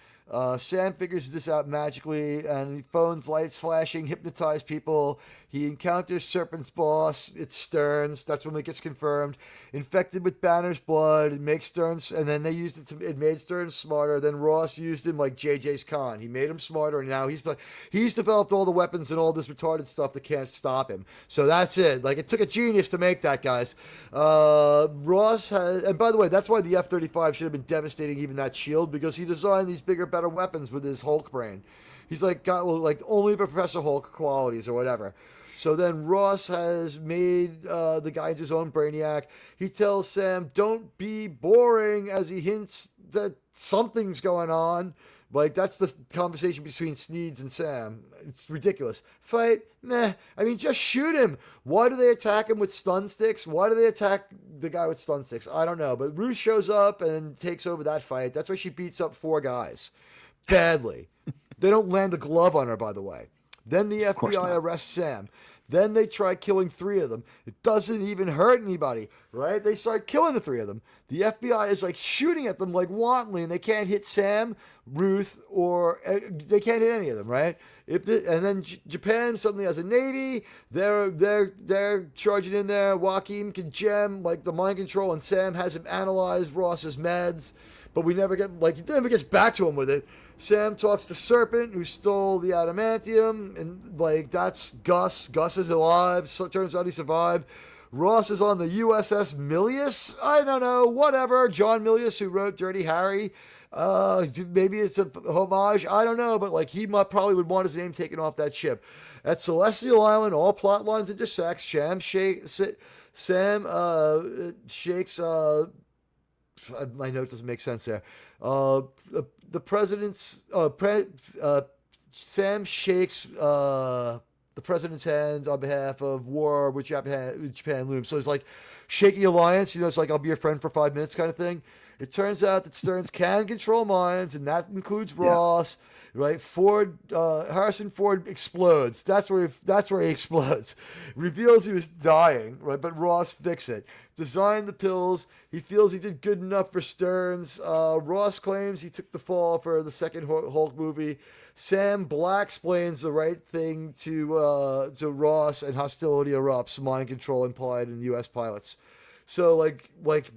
Sam figures this out magically, and he phones lights flashing, hypnotize people. He encounters Serpent's boss. It's Stearns. That's when it gets confirmed. Infected with Banner's blood. It makes Stearns, and then they used it it made Stearns smarter. Then Ross used him like JJ's Khan. He made him smarter, and now he's developed all the weapons and all this retarded stuff that can't stop him. So that's it. It took a genius to make that, guys. Ross has, and by the way, that's why the F-35 should have been devastating even that shield, because he designed these bigger, better weapons with his Hulk brain. He's got only Professor Hulk qualities or whatever. So then Ross has made the guy into his own brainiac. He tells Sam, don't be boring, as he hints that something's going on. That's the conversation between Sneeds and Sam. It's ridiculous. Fight? Meh. I mean, just shoot him. Why do they attack him with stun sticks? Why do they attack the guy with stun sticks? I don't know. But Ruth shows up and takes over that fight. That's why she beats up 4 guys. Badly. They don't land a glove on her, by the way. Then the FBI arrests Sam. Then they try killing 3 of them. It doesn't even hurt anybody, right? They start killing the 3 of them. The FBI is shooting at them wantonly, and they can't hit Sam, Ruth, or they can't hit any of them, right? And then Japan suddenly has a navy. They're charging in there. Joaquin can gem the mind control, and Sam has him analyze Ross's meds, but we never get he never gets back to him with it. Sam talks to Serpent, who stole the adamantium, and that's Gus. Gus is alive. So it turns out he survived. Ross is on the USS Milius. I don't know, whatever. John Milius, who wrote Dirty Harry. Maybe it's a homage. I don't know, but like he probably would want his name taken off that ship. At Celestial Island, all plot lines intersect. Sam shakes. My note doesn't make sense there. The president's Sam shakes the president's hand on behalf of war with Japan looms. So it's like shaky alliance. It's like I'll be your friend for 5 minutes kind of thing. It turns out that Stearns can control minds, and that includes Ross. Right? Harrison Ford explodes. That's where he explodes. Reveals he was dying, right? But Ross fixed it. Designed the pills. He feels he did good enough for Stearns. Ross claims he took the fall for the second Hulk movie. Sam Black explains the right thing to Ross, and hostility erupts. Mind control implied in U.S. pilots. So, like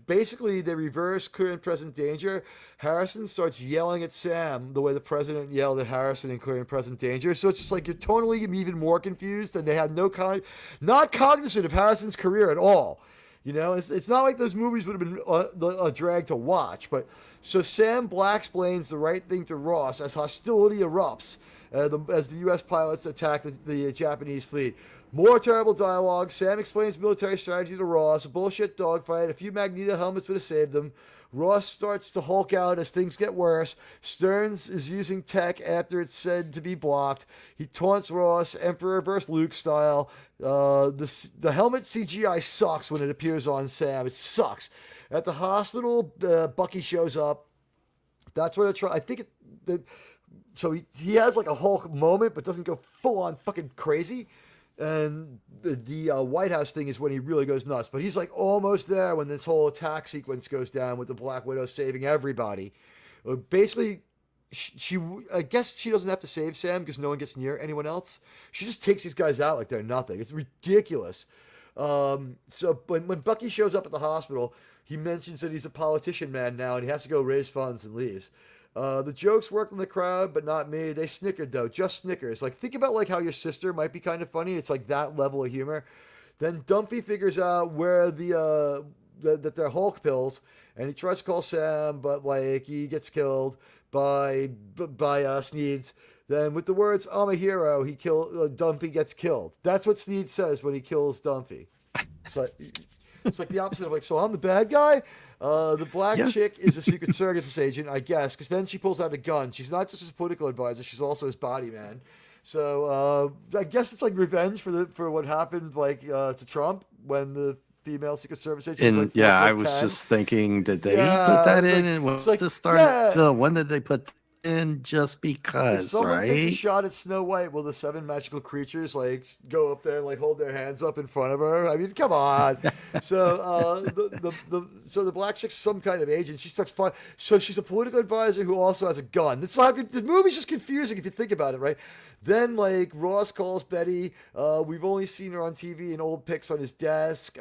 basically, they reverse clear and present danger. Harrison starts yelling at Sam the way the president yelled at Harrison in Clear and Present Danger. So it's just like you're totally even more confused, and they had not cognizant of Harrison's career at all. It's not like those movies would have been a drag to watch. But so Sam Black explains the right thing to Ross as hostility erupts as the U.S. pilots attack the Japanese fleet. More terrible dialogue. Sam explains military strategy to Ross. A bullshit dogfight. A few Magneto helmets would have saved them. Ross starts to Hulk out as things get worse. Stearns is using tech after it's said to be blocked. He taunts Ross, Emperor vs. Luke style. The helmet CGI sucks when it appears on Sam. It sucks. At the hospital, Bucky shows up. That's where they're trying. I think so he has like a Hulk moment, but doesn't go full on fucking crazy. And the White House thing is when he really goes nuts. But he's like almost there when this whole attack sequence goes down with the Black Widow saving everybody. Basically, I guess she doesn't have to save Sam because no one gets near anyone else. She just takes these guys out like they're nothing. It's ridiculous. So when Bucky shows up at the hospital, he mentions that he's a politician man now and he has to go raise funds and leaves. The jokes worked on the crowd, but not me. They snickered, though. Just snickers. Like, think about, like, how your sister might be kind of funny. It's, like, that level of humor. Then Dumphy figures out where that they're Hulk pills, and he tries to call Sam, but, like, he gets killed by Sneeds. Then, with the words, I'm a hero, Dumphy gets killed. That's what Sneeds says when he kills Dumphy. It's like the opposite of, like, so I'm the bad guy? The black chick is a Secret Service agent, I guess, because then she pulls out a gun. She's not just his political advisor; she's also his body man. So I guess it's like revenge for what happened, like to Trump when the female Secret Service agent. Was like I was just thinking, did they put that in? And when to start? When did they put in? Just because, someone takes a shot at Snow White, will the 7 magical creatures like go up there and like hold their hands up in front of her? I mean, come on. So the black chick's some kind of agent. She starts fighting. So she's a political advisor who also has a gun. It's not good. The movie's just confusing if you think about it, right? Then like Ross calls Betty. We've only seen her on TV in old pics on his desk.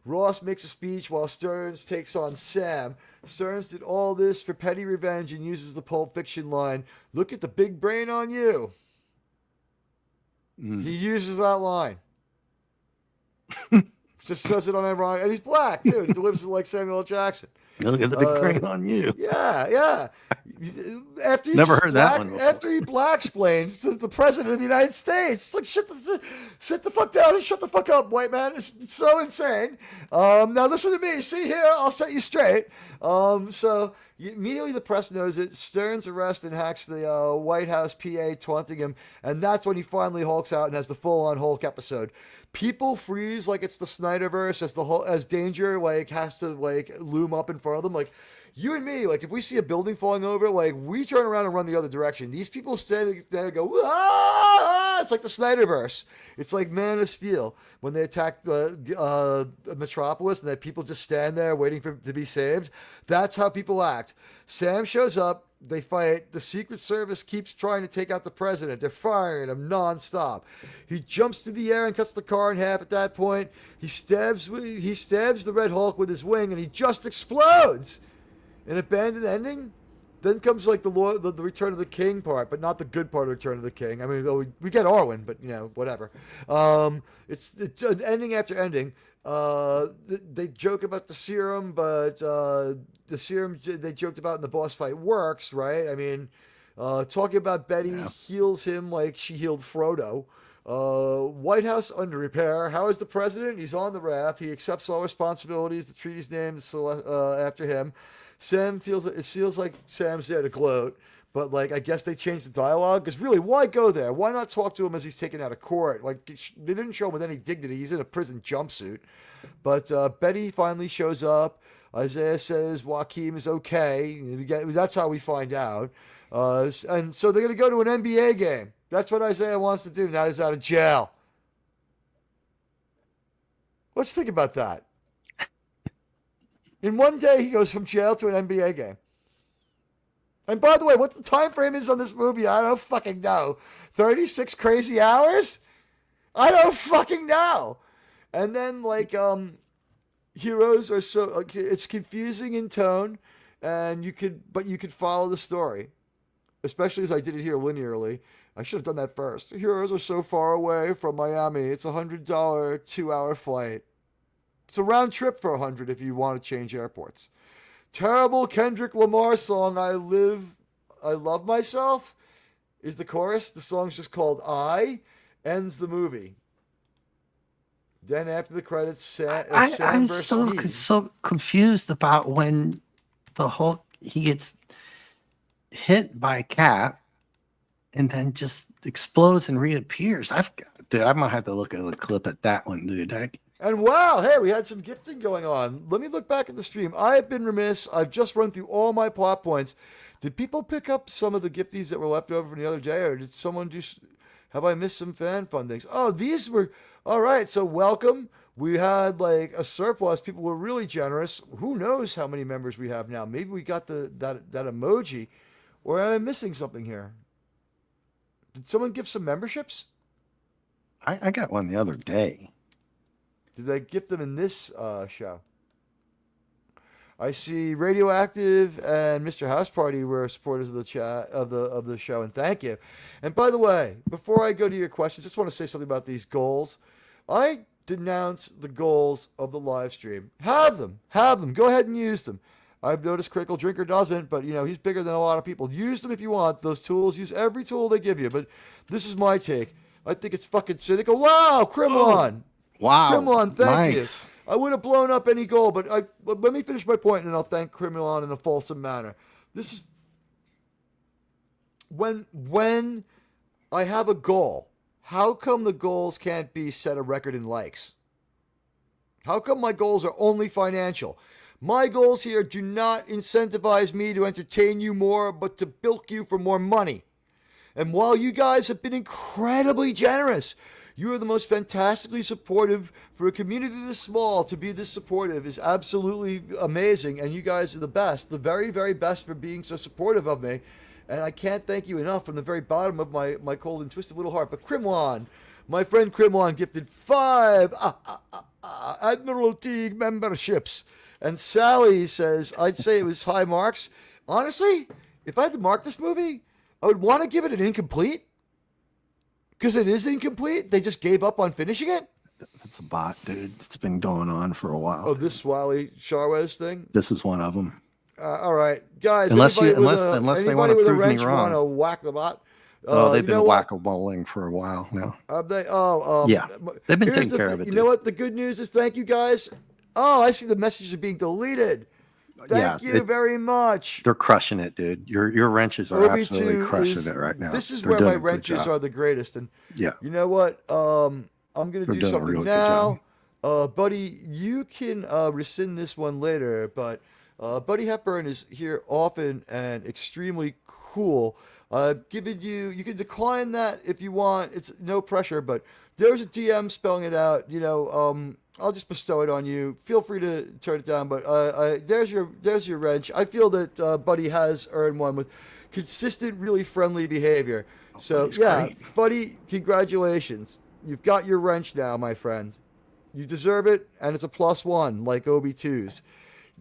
Ross makes a speech while Stearns takes on Sam. Stearns did all this for petty revenge and uses the Pulp Fiction line, "Look at the big brain on you." He uses that line. Just says it on everyone. And he's black, too. He delivers it like Samuel L. Jackson. Look at the big brain on you. Yeah. After Never heard that one before. After he black-explains to the president of the United States, it's like, sit the fuck down and shut the fuck up, white man. It's so insane. Now listen to me. See here, I'll set you straight. So immediately the press knows it. Stearns arrests and hacks the White House PA taunting him, and that's when he finally hulks out and has the full-on Hulk episode. People freeze like it's the Snyderverse as danger like has to like loom up in front of them. Like you and me, like if we see a building falling over, like we turn around and run the other direction. These people stand there and go, ah! It's like the Snyderverse. It's like Man of Steel when they attacked the Metropolis and that people just stand there waiting to be saved. That's how people act. Sam shows up. They fight. The Secret Service keeps trying to take out the president. They're firing him nonstop. He jumps through the air and cuts the car in half at that point. He stabs the Red Hulk with his wing, and he just explodes. An abandoned ending? Then comes like the Return of the King part, but not the good part of Return of the King. I mean, we get Arwen, but whatever. It's an ending after ending. They joke about the serum, but the serum they joked about in the boss fight works, right? I mean, talking about Betty heals him like she healed Frodo. White House under repair. How is the president? He's on the raft. He accepts all responsibilities. The treaty's named after him. It feels like Sam's there to gloat. But, like, I guess they changed the dialogue. Because, really, why go there? Why not talk to him as he's taken out of court? Like, they didn't show him with any dignity. He's in a prison jumpsuit. But Betty finally shows up. Isaiah says Joaquin is okay. That's how we find out. And so they're going to go to an NBA game. That's what Isaiah wants to do now he's out of jail. Let's think about that. In one day, he goes from jail to an NBA game. And by the way, what the time frame is on this movie, I don't fucking know. 36 crazy hours? I don't fucking know. And then, like, heroes are so... it's confusing in tone, and you could follow the story. Especially as I did it here linearly. I should have done that first. Heroes are so far away from Miami. It's a $100 2-hour flight. It's a round trip for $100 if you want to change airports. Terrible Kendrick Lamar song, I Love Myself, is the chorus. The song's just called I, ends the movie. Then after the credits, Sam versus so confused about when he gets hit by a cat and then just explodes and reappears. I'm gonna have to look at a clip at that one, dude. And wow, hey, we had some gifting going on. Let me look back at the stream. I have been remiss. I've just run through all my plot points. Did people pick up some of the gifties that were left over from the other day, or did someone have I missed some fan fundings? Oh, these were, all right, so welcome. We had like a surplus. People were really generous. Who knows how many members we have now? Maybe we got that emoji, or am I missing something here? Did someone give some memberships? I got one the other day. Did they gift them in this show? I see Radioactive and Mr. House Party were supporters of the chat of the show, and thank you. And by the way, before I go to your questions, just want to say something about these goals. I denounce the goals of the live stream. Have them. Go ahead and use them. I've noticed Critical Drinker doesn't, but he's bigger than a lot of people. Use them if you want. Those tools, use every tool they give you. But this is my take. I think it's fucking cynical. Wow, Krimlon. Wow. Krimlon, thank nice. you. I would have blown up any goal, but let me finish my point, and I'll thank Krimlon in a fulsome manner. This is when I have a goal. How come the goals can't be set a record in likes? How come my goals are only financial? My goals here do not incentivize me to entertain you more, but to bilk you for more money. And while you guys have been incredibly generous, you are the most fantastically supportive. For a community this small to be this supportive is absolutely amazing. And you guys are the best, the very, very best for being so supportive of me. And I can't thank you enough from the very bottom of my cold and twisted little heart. But Krimlon, my friend Krimlon gifted 5 Admiral Teague memberships. And Sally says, I'd say it was high marks. Honestly, if I had to mark this movie, I would want to give it an incomplete. Because it is incomplete. They just gave up on finishing it. That's a bot, dude. It's been going on for a while. Oh, this Wally Charwez thing? This is one of them. All right. Guys, unless they want to prove me wrong. Want to whack the bot? They've been whack-a-balling for a while now. Yeah. They've been taking care of it. You know what? The good news is thank you, guys. Oh, I see the messages are being deleted. Thank you very much. They're crushing it, dude. Your wrenches are absolutely crushing it right now. This is where my wrenches are the greatest. And yeah, you know what? I'm going to do something now. Buddy, you can rescind this one later, but Buddy Hepburn is here often and extremely cool. Given you can decline that if you want. It's no pressure, but there's a DM spelling it out. I'll just bestow it on you. Feel free to turn it down, but there's your wrench. I feel that Buddy has earned one with consistent, really friendly behavior. So yeah, great. Buddy, congratulations. You've got your wrench now, my friend. You deserve it, and it's a +1 like OB2's.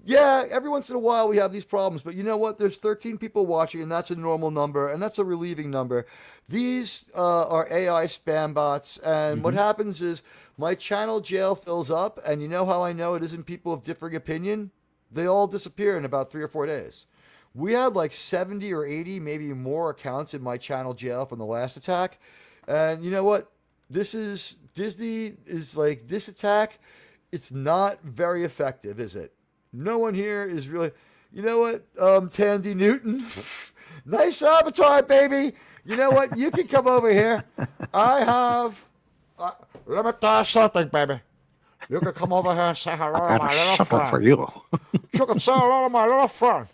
Yeah, every once in a while we have these problems, but you know what? There's 13 people watching, and that's a normal number, and that's a relieving number. These are AI spam bots, and what happens is my channel jail fills up, and you know how I know it isn't people of differing opinion? They all disappear in about 3 or 4 days. We had like 70 or 80, maybe more accounts in my channel jail from the last attack, and you know what? Disney is like, this attack, it's not very effective, is it? No one here is really, you know what, Tandy Newton, nice avatar, baby. You know what? You can come over here. Let me tell you something, baby. You can come over here and say hello to my little friend. For you. You can say hello to my little friend.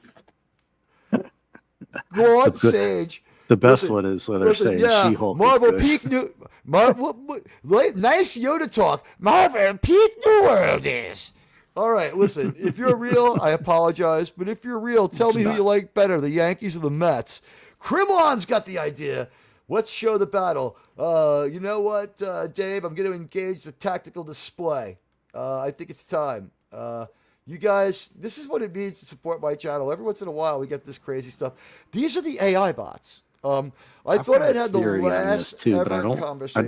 Go on, Sage. The best one is when they're saying She-Hulk Marvel is Peak New... nice Yoda talk. Marvel Peak New World is... All right, listen, if you're real, I apologize. But if you're real, tell me who you like better, the Yankees or the Mets. Krimlon's got the idea. Let's show the battle. You know what, Dave? I'm going to engage the tactical display. I think it's time. You guys, this is what it means to support my channel. Every once in a while, we get this crazy stuff. These are the AI bots. I thought I'd had the last too, ever but conversation.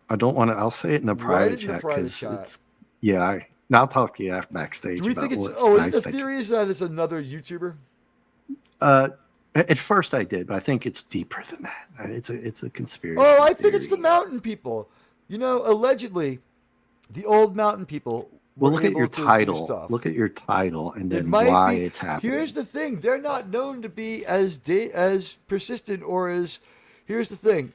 I don't want to. I'll say it in the private chat because it's I'll talk to you backstage. Do we think it's? Is the theory is that it's another YouTuber? At first I did, but I think it's deeper than that. It's a conspiracy. Oh, I think it's the mountain people. You know, allegedly, the old mountain people. Well, look at your title. Look at your title, and then why it's happening. Here's the thing: they're not known to be as persistent or as. Here's the thing.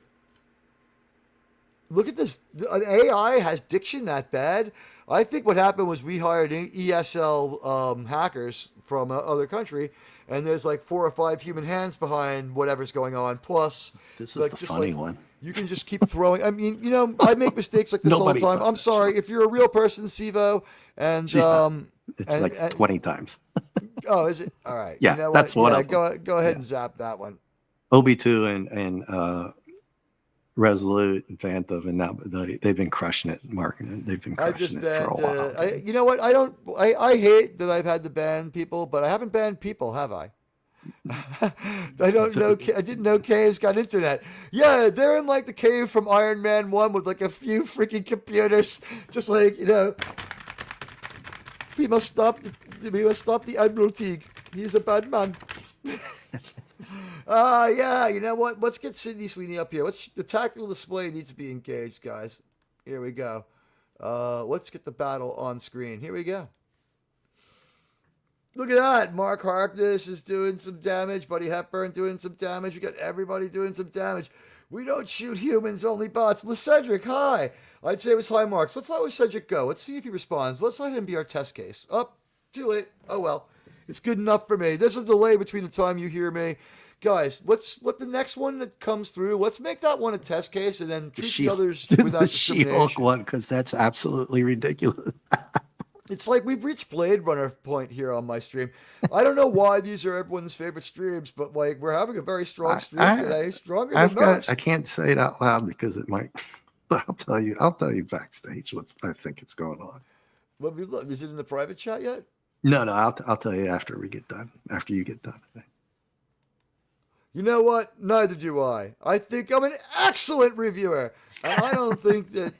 Look at this. An AI has diction that bad. I think what happened was we hired ESL hackers from other country, and there's like 4 or 5 human hands behind whatever's going on. Plus, this is the funny one. You can just keep throwing. I mean, you know, I make mistakes like this all the time. I'm sorry. If you're a real person, Sivo, and it's like 20 times. Oh, is it? All right. Yeah, you know that's what? one of them. Go ahead and zap that one. OB2 and Resolute and Phantom, and now they've been crushing it, marketing. They've been crushing it for a while. You know what? I hate that I've had to ban people, but I haven't banned people, have I? I don't know. I didn't know caves got internet. Yeah, they're in like the cave from Iron Man 1 with like a few freaking computers. Just like, you know, we must stop the Admiral Teague. He's a bad man. Yeah, you know what? Let's get Sydney Sweeney up here. The tactical display needs to be engaged, guys. Here we go. Let's get the battle on screen. Here we go. Look at that. Mark Harkness is doing some damage. Buddy Hepburn doing some damage. We got everybody doing some damage. We don't shoot humans, only bots. LeCedric, hi. I'd say it was high marks. Let's let LeCedric go. Let's see if he responds. Let's let him be our test case. Oh, too late. Oh, well. It's good enough for me. There's a delay between the time you hear me. Guys, let's let the next one that comes through, let's make that one a test case and then treat the others without discrimination. The She-Hulk one, because that's absolutely ridiculous. It's like we've reached Blade Runner point here on my stream. I don't know why these are everyone's favorite streams, but like we're having a very strong stream today, stronger than most. I can't say it out loud because it might. But I'll tell you backstage what I think is going on. Well, look, is it in the private chat yet? No, I'll tell you after we get done. After you get done. You know what? Neither do I. I think I'm an excellent reviewer, and I don't think that.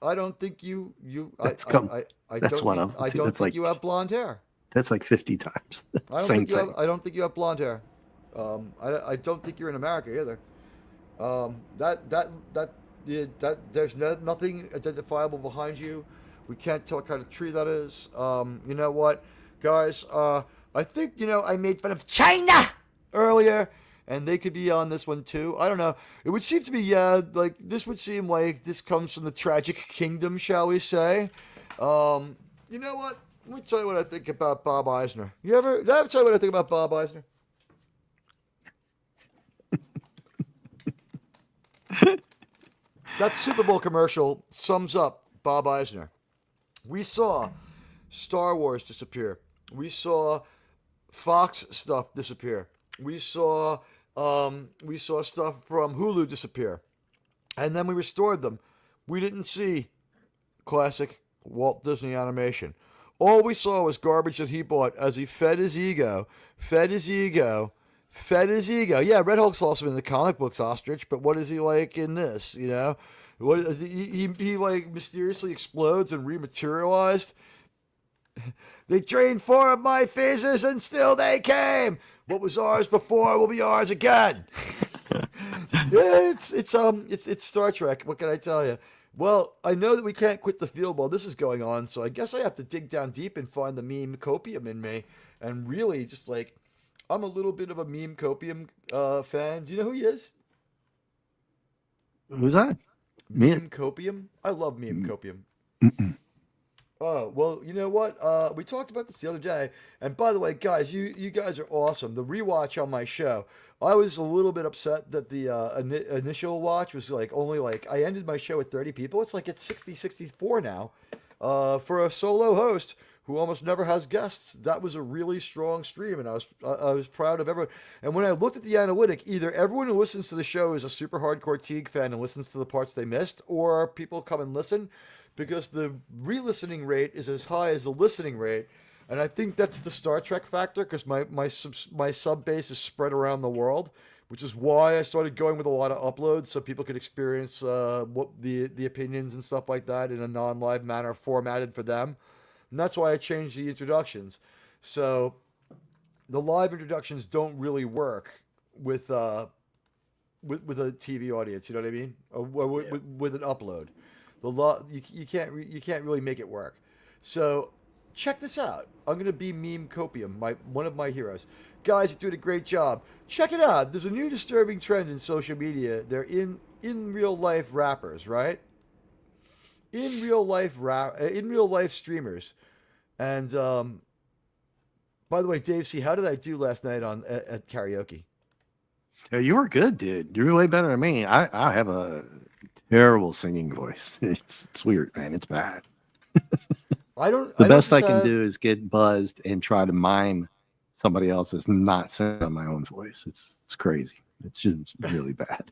I don't think you. That's one of them. I don't think you have blonde hair. That's like 50 times. Same thing. I don't think you have blonde hair. I don't think you're in America either. There's nothing identifiable behind you. We can't tell what kind of tree that is. You know what, guys? I think I made fun of China earlier, and they could be on this one too. I don't know. It would seem to be like this would seem like this comes from the Tragic Kingdom, shall we say? You know what? Let me tell you what I think about Bob Eisner. Did I ever tell you what I think about Bob Eisner? That Super Bowl commercial sums up Bob Eisner. We saw Star Wars disappear. We saw Fox stuff disappear. We saw stuff from Hulu disappear. And then we restored them. We didn't see classic Walt Disney animation. All we saw was garbage that he bought as he fed his ego. Yeah, Red Hulk's also in the comic books, Ostrich, but what is he like in this? You know, what is, he like mysteriously explodes and rematerialized. They drained 4 of my phases and still they came. What was ours before will be ours again. It's Star Trek. What can I tell you? Well, I know that we can't quit the field while this is going on, so I guess I have to dig down deep and find the meme copium in me, and really just like, I'm a little bit of a meme copium fan. Do you know who he is? Who's that? Meme copium. I love meme copium. Oh, well, you know what? We talked about this the other day. And by the way, guys, you guys are awesome. The rewatch on my show, I was a little bit upset that the initial watch was like only like, I ended my show with 30 people. It's like it's 60, 64 now. For a solo host who almost never has guests, that was a really strong stream. And I was proud of everyone. And when I looked at the analytic, either everyone who listens to the show is a super hardcore Teague fan and listens to the parts they missed, or people come and listen, because the re-listening rate is as high as the listening rate. And I think that's the Star Trek factor, because my sub base is spread around the world, which is why I started going with a lot of uploads so people could experience what the opinions and stuff like that in a non-live manner formatted for them. And that's why I changed the introductions. So the live introductions don't really work with a TV audience, you know what I mean? With an upload. You can't really make it work. So check this out. I'm gonna be Meme Copium, one of my heroes. Guys, you're doing a great job. Check it out. There's a new disturbing trend in social media. They're in real life rappers, right? In real life streamers. And by the way, Dave C, how did I do last night at karaoke? Yeah, you were good, dude. You were way better than me. I have a terrible singing voice. It's weird, man. It's bad. The best I can do is get buzzed and try to mime somebody else's, not sing on my own voice. It's crazy. It's just really bad.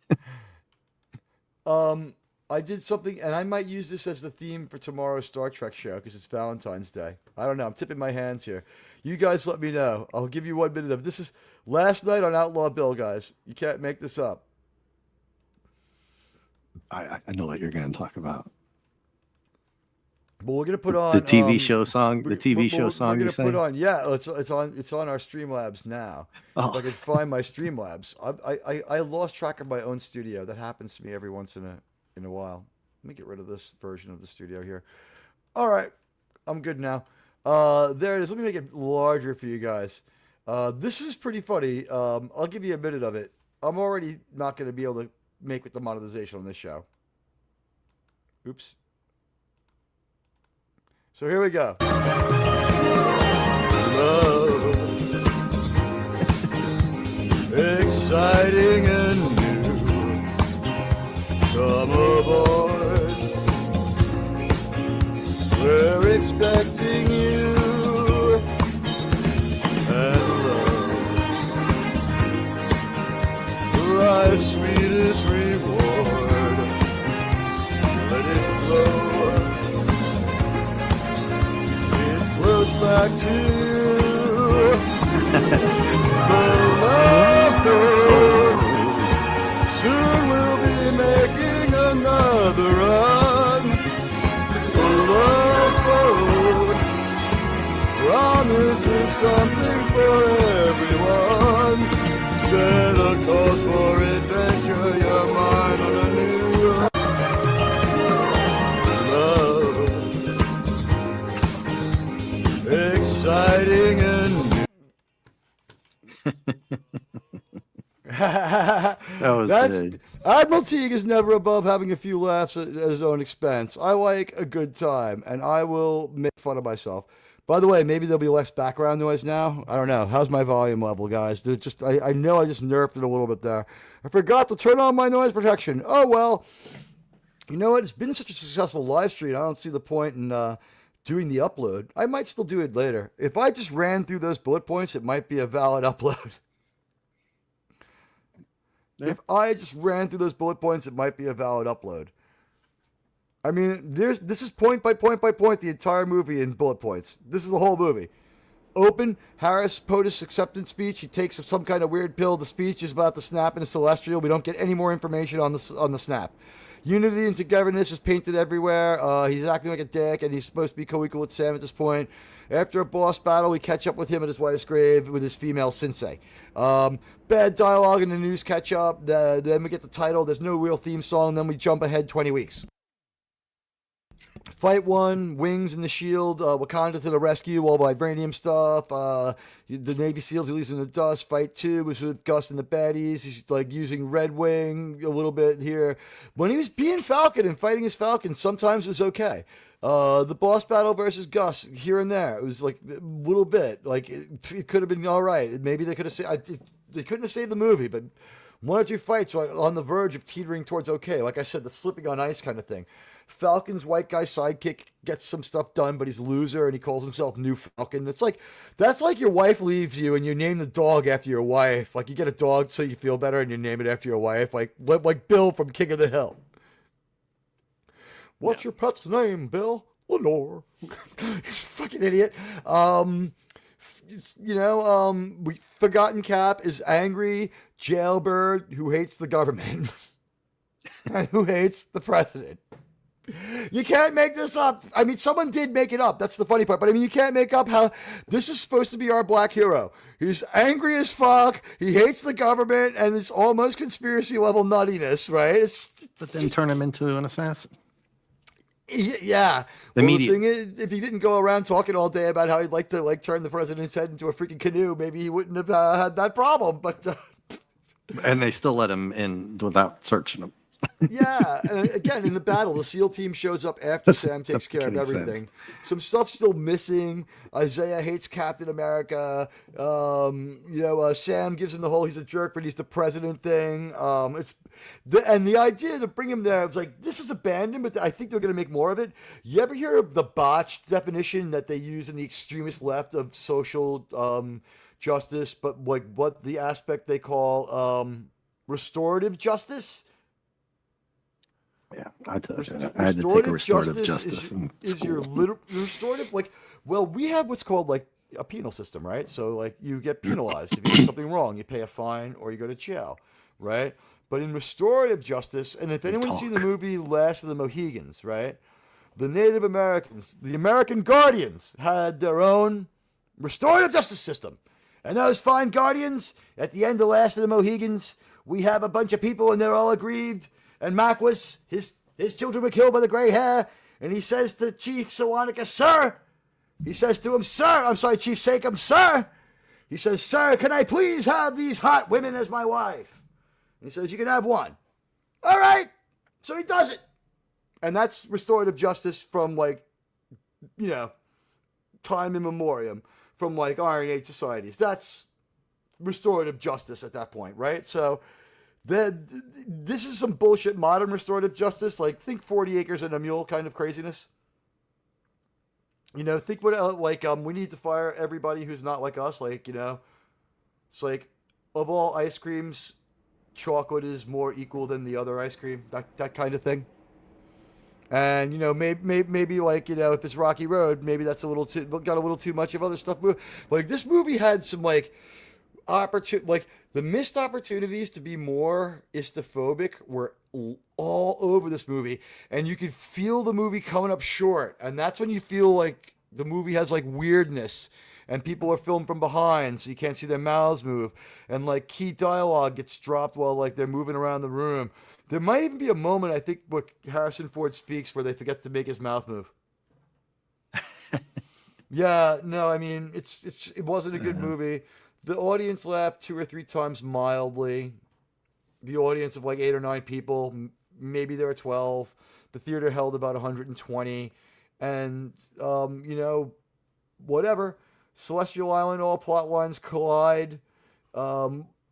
I did something, and I might use this as the theme for tomorrow's Star Trek show because it's Valentine's Day. I don't know. I'm tipping my hands here. You guys let me know. I'll give you 1 minute of this. Is last night on Outlaw Bill, guys. You can't make this up. I know what you're going to talk about. Well, we're gonna put on the TV show song. The TV show song. We're gonna put on. Yeah, it's on our Streamlabs now. Oh. If I can find my Streamlabs, I lost track of my own studio. That happens to me every once in a while. Let me get rid of this version of the studio here. All right, I'm good now. There it is. Let me make it larger for you guys. This is pretty funny. I'll give you a minute of it. I'm already not going to be able to make with the monetization on this show. Oops. So here we go. Love, exciting and new. Come aboard. We're expecting you. And love, life's sweetest reward. Let it flow. Back to the love. Soon we'll be making another run. The love road promises something for everyone. Set a course for adventure, your mind on a new run. Exciting and new. That was good. Admiral Teague is never above having a few laughs at his own expense. I like a good time, and I will make fun of myself. By the way, maybe there'll be less background noise now. I don't know. How's my volume level, guys? I know I just nerfed it a little bit there. I forgot to turn on my noise protection. Oh, well. You know what? It's been such a successful live stream. I don't see the point in doing the upload. I might still do it later. If I just ran through those bullet points, it might be a valid upload. Yeah. If I just ran through those bullet points, it might be a valid upload. I mean, this is point by point by point the entire movie in bullet points. This is the whole movie. Open, Harris POTUS acceptance speech. He takes some kind of weird pill. The speech is about the snap and the celestial. We don't get any more information on the snap. Unity and togetherness is painted everywhere. He's acting like a dick, and he's supposed to be co-equal with Sam at this point. After a boss battle, we catch up with him at his wife's grave with his female sensei. Bad dialogue in the news catch up. Then we get the title. There's no real theme song. Then we jump ahead 20 weeks. Fight 1, Wings and the Shield, Wakanda to the rescue, all vibranium stuff. The Navy SEALs he leaves in the dust. Fight 2 was with Gus and the baddies. He's like using Red Wing a little bit here. When he was being Falcon and fighting his Falcon, sometimes it was okay. The boss battle versus Gus here and there, it was like a little bit. Like it could have been all right. Maybe they could have saved. They couldn't have saved the movie, but one or two fights were on the verge of teetering towards okay. Like I said, the slipping on ice kind of thing. Falcon's white guy sidekick gets some stuff done, but he's a loser and he calls himself New Falcon. It's like, that's like your wife leaves you and you name the dog after your wife. Like you get a dog so you feel better and you name it after your wife. Like Bill from King of the Hill. What's your pet's name, Bill? Lenore. He's a fucking idiot. Forgotten Cap is angry jailbird who hates the government and who hates the president. You can't make this up. I mean, someone did make it up. That's the funny part. But I mean, you can't make up how this is supposed to be our black hero. He's angry as fuck. He hates the government, and it's almost conspiracy level nuttiness, right? But then turn him into an assassin. Yeah. The thing is, if he didn't go around talking all day about how he'd like to turn the president's head into a freaking canoe, maybe he wouldn't have had that problem. But and they still let him in without searching him. Yeah, and again, in the battle, the SEAL team shows up after Sam takes care of everything. Sense. Some stuff's still missing. Isaiah hates Captain America. Sam gives him the whole he's a jerk, but he's the president thing. And the idea to bring him there, it was like, this was abandoned, but I think they're going to make more of it. You ever hear of the botched definition that they use in the extremist left of social justice, but like what the aspect they call restorative justice? Yeah, I had to take a restorative justice. Is your restorative we have what's called like a penal system, right? So like you get penalized if you do something wrong, you pay a fine or you go to jail, right? But in restorative justice, and if anyone's seen the movie Last of the Mohegans, right? The Native Americans, the American Guardians, had their own restorative justice system. And those fine Guardians, at the end of Last of the Mohegans, we have a bunch of people and they're all aggrieved. And Marquis, his children were killed by the gray hair. And he says to Chief Sawanica, sir. He says to him, sir. I'm sorry, Chief Sakem, sir. He says, sir, can I please have these hot women as my wife? And he says, you can have one. All right. So he does it. And that's restorative justice from time immemorial. From Iron Age societies. That's restorative justice at that point, right? So this is some bullshit modern restorative justice. Like, think 40 acres and a mule kind of craziness. Think what, we need to fire everybody who's not like us. It's like, of all ice creams, chocolate is more equal than the other ice cream. That kind of thing. And, maybe if it's Rocky Road, maybe that's got a little too much of other stuff. Like, this movie had some, the missed opportunities to be more istophobic were all over this movie. And you could feel the movie coming up short. And that's when you feel like the movie has, weirdness. And people are filmed from behind, so you can't see their mouths move. And, key dialogue gets dropped while, they're moving around the room. There might even be a moment, I think, where Harrison Ford speaks where they forget to make his mouth move. Yeah, no, I mean, it wasn't a good movie. The audience laughed 2 or 3 times mildly. The audience of 8 or 9 people, maybe there were 12. The theater held about 120. And, whatever. Celestial Island, all plot lines collide.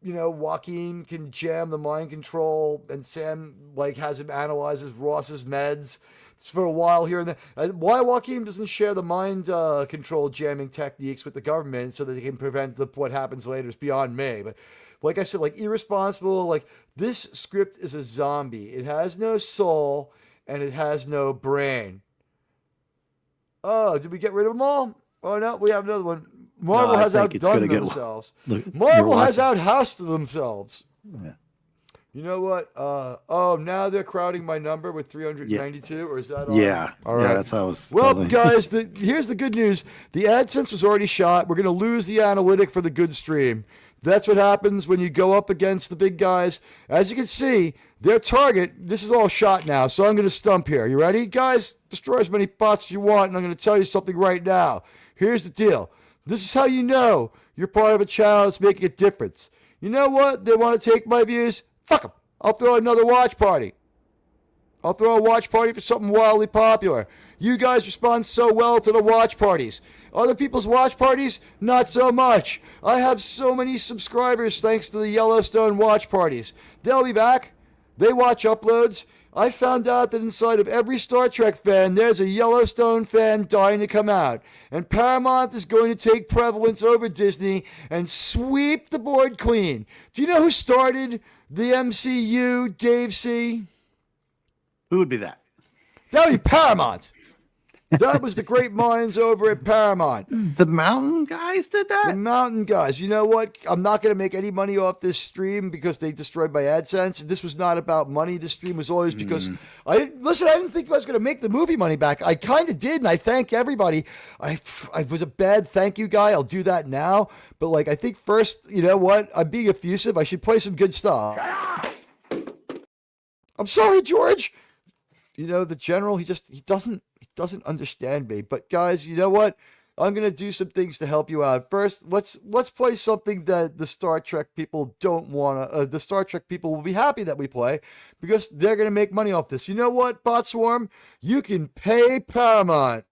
Joaquin can jam the mind control, and Sam has him analyzes Ross's meds. It's for a while here and there. And why Joaquin doesn't share the mind control jamming techniques with the government so that they can prevent what happens later is beyond me. But like I said, irresponsible. This script is a zombie. It has no soul, and it has no brain. Oh, did we get rid of them all? Oh, no, we have another one. Marvel has outdone themselves. Marvel has outhoused themselves. Yeah. You know what? Now they're crowding my number with 392, or is that all? Yeah. All right. Yeah, that's how I was. Well, guys, here's the good news. The AdSense was already shot. We're going to lose the analytic for the good stream. That's what happens when you go up against the big guys. As you can see, their target, this is all shot now, so I'm going to stump here. You ready? Guys, destroy as many bots as you want, and I'm going to tell you something right now. Here's the deal. This is how you know you're part of a channel that's making a difference. You know what? They want to take my views? Fuck them. I'll throw another watch party. I'll throw a watch party for something wildly popular. You guys respond so well to the watch parties. Other people's watch parties, not so much. I have so many subscribers thanks to the Yellowstone watch parties. They'll be back. They watch uploads. I found out that inside of every Star Trek fan, there's a Yellowstone fan dying to come out. And Paramount is going to take prevalence over Disney and sweep the board clean. Do you know who started the MCU, Dave C? Who would be that? That would be Paramount. That was the great minds over at Paramount. The Mountain guys did that? The Mountain guys. You know what? I'm not going to make any money off this stream because they destroyed my AdSense. This was not about money. This stream was always because I didn't think I was going to make the movie money back. I kind of did, and I thank everybody. I was a bad thank you guy. I'll do that now. But I think first, you know what? I'm being effusive. I should play some good stuff. I'm sorry, George. You know, the general, he doesn't understand me. But guys, you know what? I'm gonna do some things to help you out. First, let's play something that the Star Trek people don't wanna. The Star Trek people will be happy that we play because they're gonna make money off this. You know what, Bot Swarm? You can pay Paramount.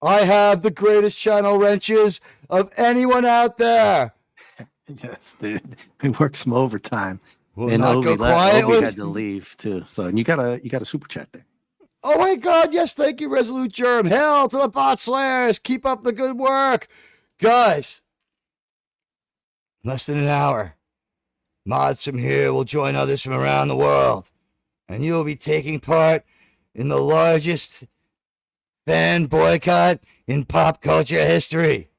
I have the greatest channel wrenches of anyone out there. Yes, dude. We worked some overtime. Will and not go quiet. Obi had to leave too. So and you got a super chat there. Oh my God! Yes, thank you, Resolute Germ. Hell to the bot slayers. Keep up the good work, guys. Less than an hour. Mods from here will join others from around the world, and you'll be taking part in the largest fan boycott in pop culture history.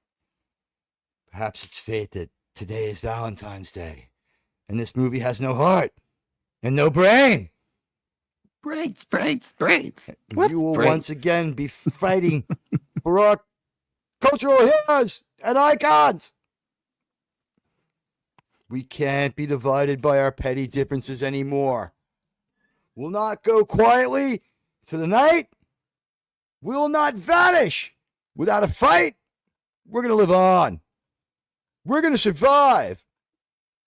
Perhaps it's fate that today is Valentine's Day, and this movie has no heart and no brain. Braids. You will once again be fighting for our cultural heroes and icons. We can't be divided by our petty differences anymore. We'll not go quietly to the night. We will not vanish without a fight. We're going to live on. We're going to survive.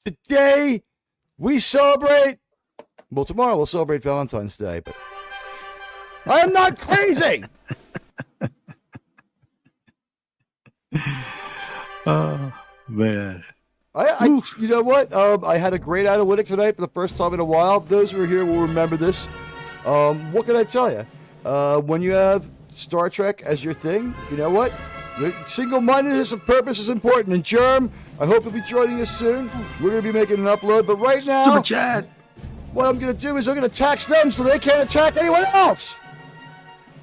Today, we celebrate. Well, tomorrow we'll celebrate Valentine's Day, but I am not crazy. Oh, man. You know what? I had a great analytic tonight for the first time in a while. Those who are here will remember this. What can I tell you? When you have Star Trek as your thing, you know what? Single-mindedness of purpose is important. And Germ, I hope you'll be joining us soon. We're going to be making an upload. But right now, Super chat. What I'm going to do is I'm going to tax them so they can't attack anyone else.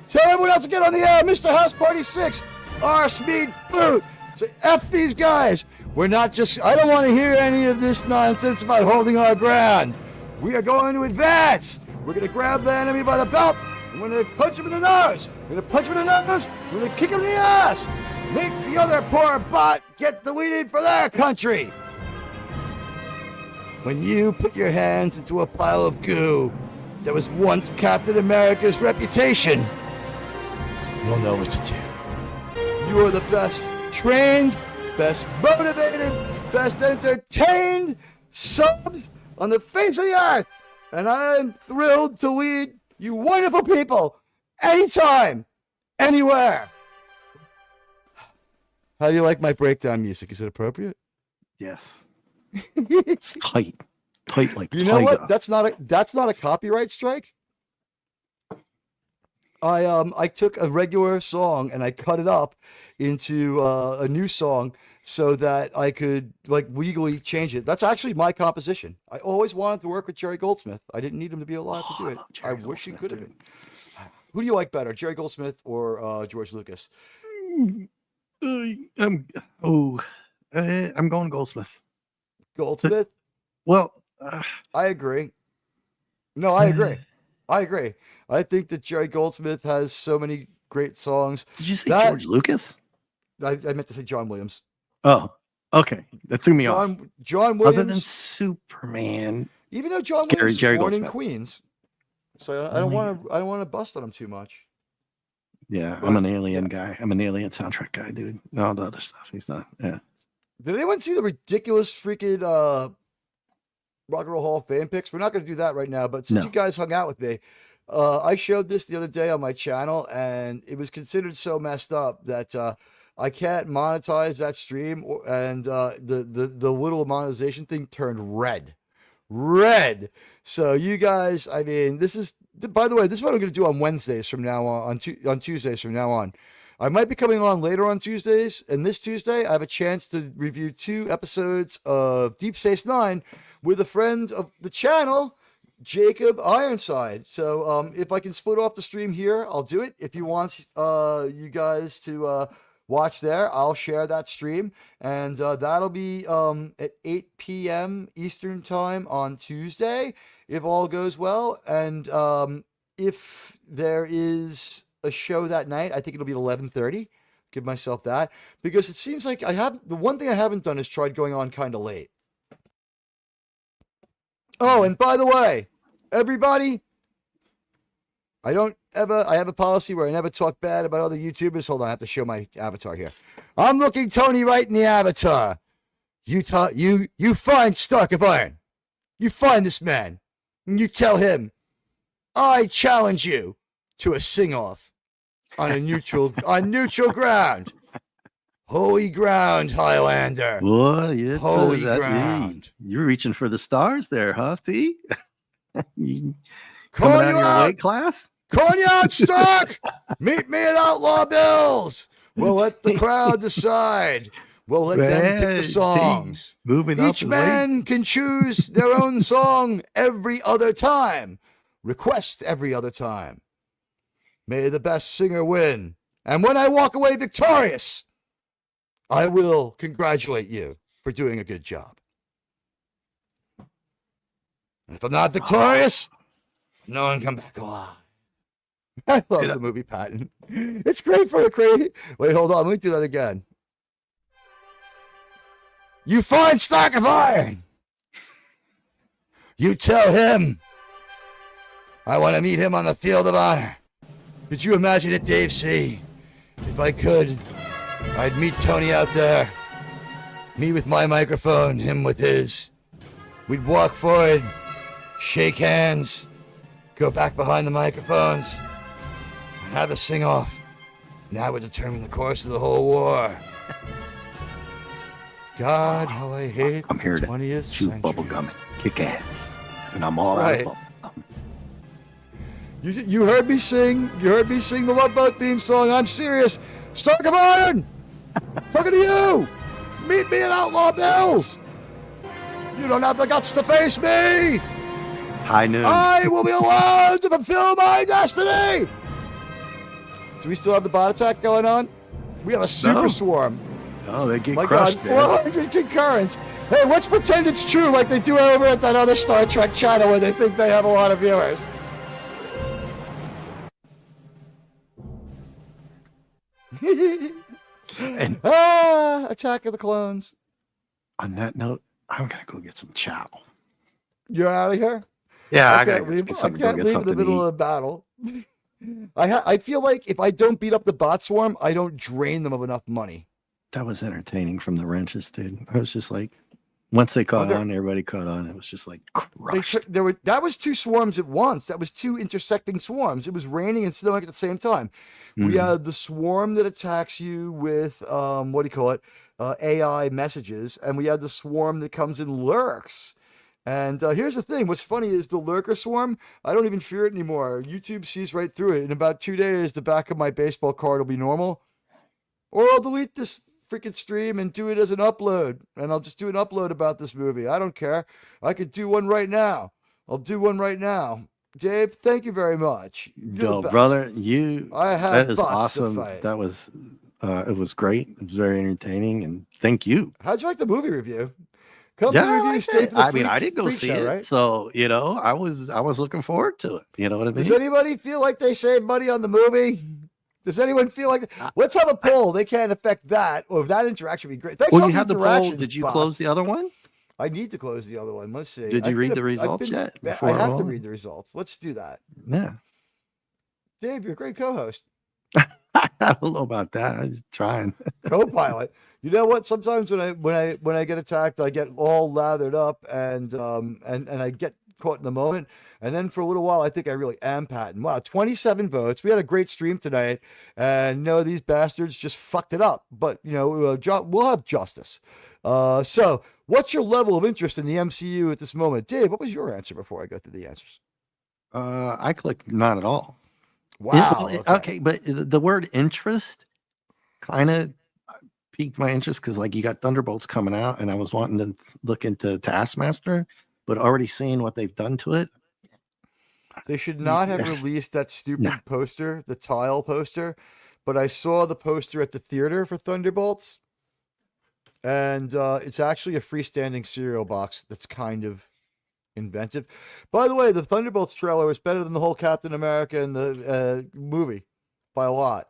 Tell everyone else to get on the air. Mr. House Party 6, R. Speed Boot. Say, F these guys. We're not just, I don't want to hear any of this nonsense about holding our ground. We are going to advance. We're going to grab the enemy by the belt. We're going to punch him in the nose. We're going to punch him in the nose. We're going to kick him in the ass. Make the other poor bot get deleted for their country. When you put your hands into a pile of goo that was once Captain America's reputation, you'll know what to do. You are the best trained, best motivated, best entertained subs on the face of the earth. And I'm thrilled to lead you wonderful people anytime, anywhere. How do you like my breakdown music? Is it appropriate? Yes. It's tight like you know what? That's not a copyright strike. I took a regular song and I cut it up into a new song so that I could like legally change it. That's actually my composition. I always wanted to work with Jerry Goldsmith. I didn't need him to be alive to do it. I wish he could have been. Who do you like better, Jerry Goldsmith or George Lucas? I'm going Goldsmith. Goldsmith? Well, I agree. No, I agree. I think that Jerry Goldsmith has so many great songs. Did you say George Lucas? I meant to say John Williams. Oh, okay. That threw me off. John Williams. Other than Superman. Even though John Williams was born in Queens. So I don't want to bust on him too much. Yeah, but, I'm an Alien guy. I'm an Alien soundtrack guy, dude. No, the other stuff. He's not. Yeah. Did anyone see the ridiculous freaking Rock and Roll Hall of Fame picks? We're not going to do that right now, but since you guys hung out with me, I showed this the other day on my channel, and it was considered so messed up that I can't monetize that stream, and the little monetization thing turned red. So you guys, I mean, this is, by the way, this is what I'm going to do on Wednesdays from now on Tuesdays from now on. I might be coming on later on Tuesdays, and this Tuesday I have a chance to review 2 episodes of Deep Space Nine with a friend of the channel, Jacob Ironside. So if I can split off the stream here, I'll do it. If you want you guys to watch there, I'll share that stream, and that'll be at 8 p.m. Eastern time on Tuesday, if all goes well. And if there is a show that night, I think it'll be at 11:30. Give myself that, because it seems like the one thing I haven't done is tried going on kind of late. Oh, and by the way, everybody, I have a policy where I never talk bad about other YouTubers. Hold on, I have to show my avatar here. I'm looking Tony right in the avatar. You find Stark of Iron. You find this man, and you tell him, I challenge you to a sing-off on neutral ground. Holy ground, Highlander. Well, yeah, holy ground. You're reaching for the stars there, huh, T? You coming out of your weight class? Cognac Stark! Meet me at Outlaw Bill's. We'll let the crowd decide. We'll let them pick the songs. Each man can choose their own song every other time. Request every other time. May the best singer win. And when I walk away victorious, I will congratulate you for doing a good job. And if I'm not victorious, No one come back alive. I love the movie Patton. It's great for a crazy. Wait, hold on. Let me do that again. You find Stock of Iron. You tell him I want to meet him on the field of honor. Could you imagine it, Dave C? If I could, I'd meet Tony out there. Me with my microphone, him with his. We'd walk forward, shake hands, go back behind the microphones, and have a sing-off. And that would determine the course of the whole war. God, how I hate I'm here the to 20th chew century. bubblegum and kick ass. And I'm all out of bubblegum. You heard me sing. You heard me sing the Love Boat theme song. I'm serious. Stark of Iron. Talking to you. Meet me at Outlaw Bills. You don't have the guts to face me. High noon. I will be allowed to fulfill my destiny. Do we still have the bot attack going on? We have a super swarm. Oh, they get My crushed, God, 400 concurrents. Hey, let's pretend it's true like they do over at that other Star Trek channel where they think they have a lot of viewers. And Attack of the Clones. on that note, I'm gonna go get some chow. You're out of here? Yeah, I I gotta can't leave, get I something, can't go get leave in something the to middle eat. of the battle. I feel like if I don't beat up the bot swarm, I don't drain them of enough money. That was entertaining from the wrenches, dude. I was just like, once they caught on, everybody caught on. It was just like crushed. That was two swarms at once. That was two intersecting swarms. It was raining and snowing at the same time. Mm-hmm. We had the swarm that attacks you with what do you call it? AI messages, and we had the swarm that comes in lurks. And here's the thing. What's funny is the lurker swarm, I don't even fear it anymore. YouTube sees right through it. In about 2 days, the back of my baseball card will be normal. Or I'll delete this freaking stream and do it as an upload. And I'll just do an upload about this movie. I don't care. I could do one right now. I'll do one right now. Dave, thank you very much. Yo, brother, that is awesome. That was, it was great. It was very entertaining. And thank you. How'd you like the movie review? I mean, I didn't go see it, right? So I was looking forward to it. You know what I mean? Does anybody feel like they saved money on the movie? Does anyone feel like? Let's have a poll. They can't affect that, or that interaction would be great. Thanks for you have the poll. Did you close the other one? I need to close the other one. Let's see. Did you read the results yet? I have to read the results. Let's do that. Yeah. Dave, you're a great co-host. I don't know about that. I was trying. Co-pilot. You know what? Sometimes when I get attacked, I get all lathered up and I get caught in the moment. And then for a little while, I think I really am Patton. Wow, 27 votes. We had a great stream tonight, and no, these bastards just fucked it up. But we'll have justice. So, what's your level of interest in the MCU at this moment, Dave? What was your answer before I go through the answers? I clicked not at all. Wow. Okay, but the word interest kind of piqued my interest because, like, you got Thunderbolts coming out, and I was wanting to look into Taskmaster, but already seeing what they've done to it. They should not have released that stupid poster, the tile poster, but I saw the poster at the theater for Thunderbolts, and it's actually a freestanding cereal box that's kind of inventive. By the way, the Thunderbolts trailer is better than the whole Captain America and the movie by a lot.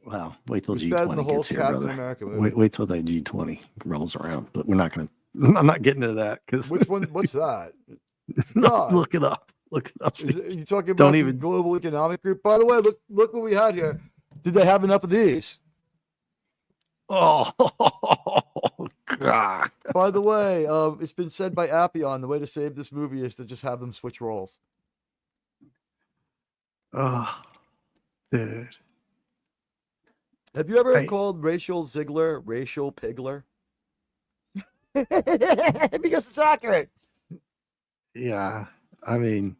Wow, wait till G20 gets here, Captain brother. America movie. Wait till that G20 rolls around, but we're not gonna. I'm not getting into that because which one? What's that? No, look it up. Look it up. You talking about the Global Economic Group? By the way, look what we had here. Did they have enough of these? Oh God! By the way, it's been said by Appion the way to save this movie is to just have them switch roles. Oh, dude. Have you ever called Rachel Ziegler Rachel Pigler? Because it's accurate. Yeah, I mean,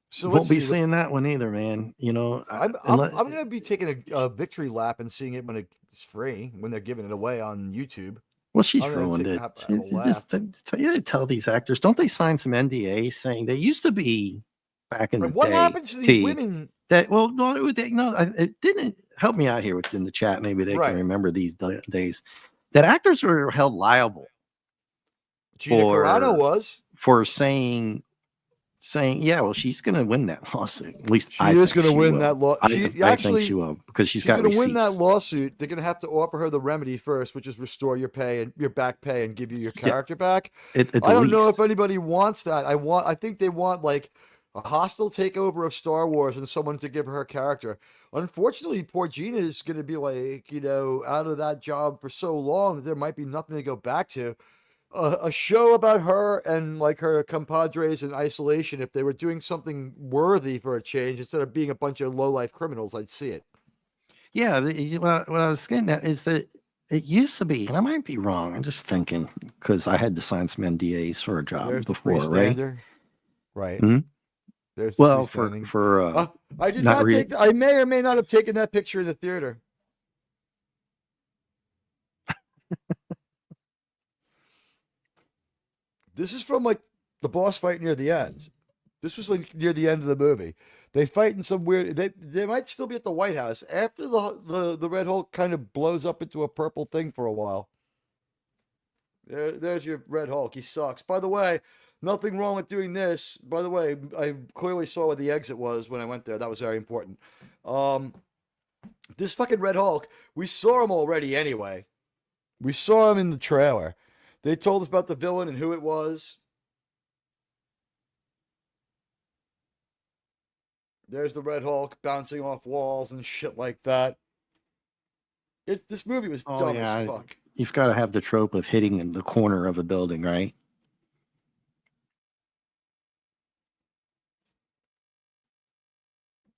so won't be seeing that one either, man. I'm going to be taking a victory lap and seeing it when it's free, when they're giving it away on YouTube. Well, she's ruined it. Just tell these actors, don't they sign some NDAs saying they used to be back in the day? What happens to these women? It didn't help me out here within the chat. Maybe they can remember these days that actors were held liable. Gina Carano was for saying saying, yeah, well, she's going to win that lawsuit. At least she is going to win that lawsuit. I think she will, because she's got receipts. Going to win that lawsuit. They're going to have to offer her the remedy first, which is restore your pay and your back pay and give you your character back. I don't know if anybody wants that. I think they want like a hostile takeover of Star Wars and someone to give her character. Unfortunately, poor Gina is going to be like, out of that job for so long that there might be nothing to go back to. A show about her and like her compadres in isolation, if they were doing something worthy for a change instead of being a bunch of low-life criminals, I'd see it. Yeah, what I was getting at is that it used to be, and I might be wrong, I'm just thinking, because I had to sign some NDAs for a job before, right? Right. Mm-hmm. Well, for I did not take. I may or may not have taken that picture in the theater. This is from like the boss fight near the end. This was like near the end of the movie. They fight in some weird. They might still be at the White House after the Red Hulk kind of blows up into a purple thing for a while. There's your Red Hulk. He sucks. By the way, nothing wrong with doing this. By the way, I clearly saw where the exit was when I went there. That was very important. This fucking Red Hulk, we saw him already anyway. We saw him in the trailer. They told us about the villain and who it was. There's the Red Hulk bouncing off walls and shit like that. This movie was dumb as fuck. You've got to have the trope of hitting in the corner of a building, right?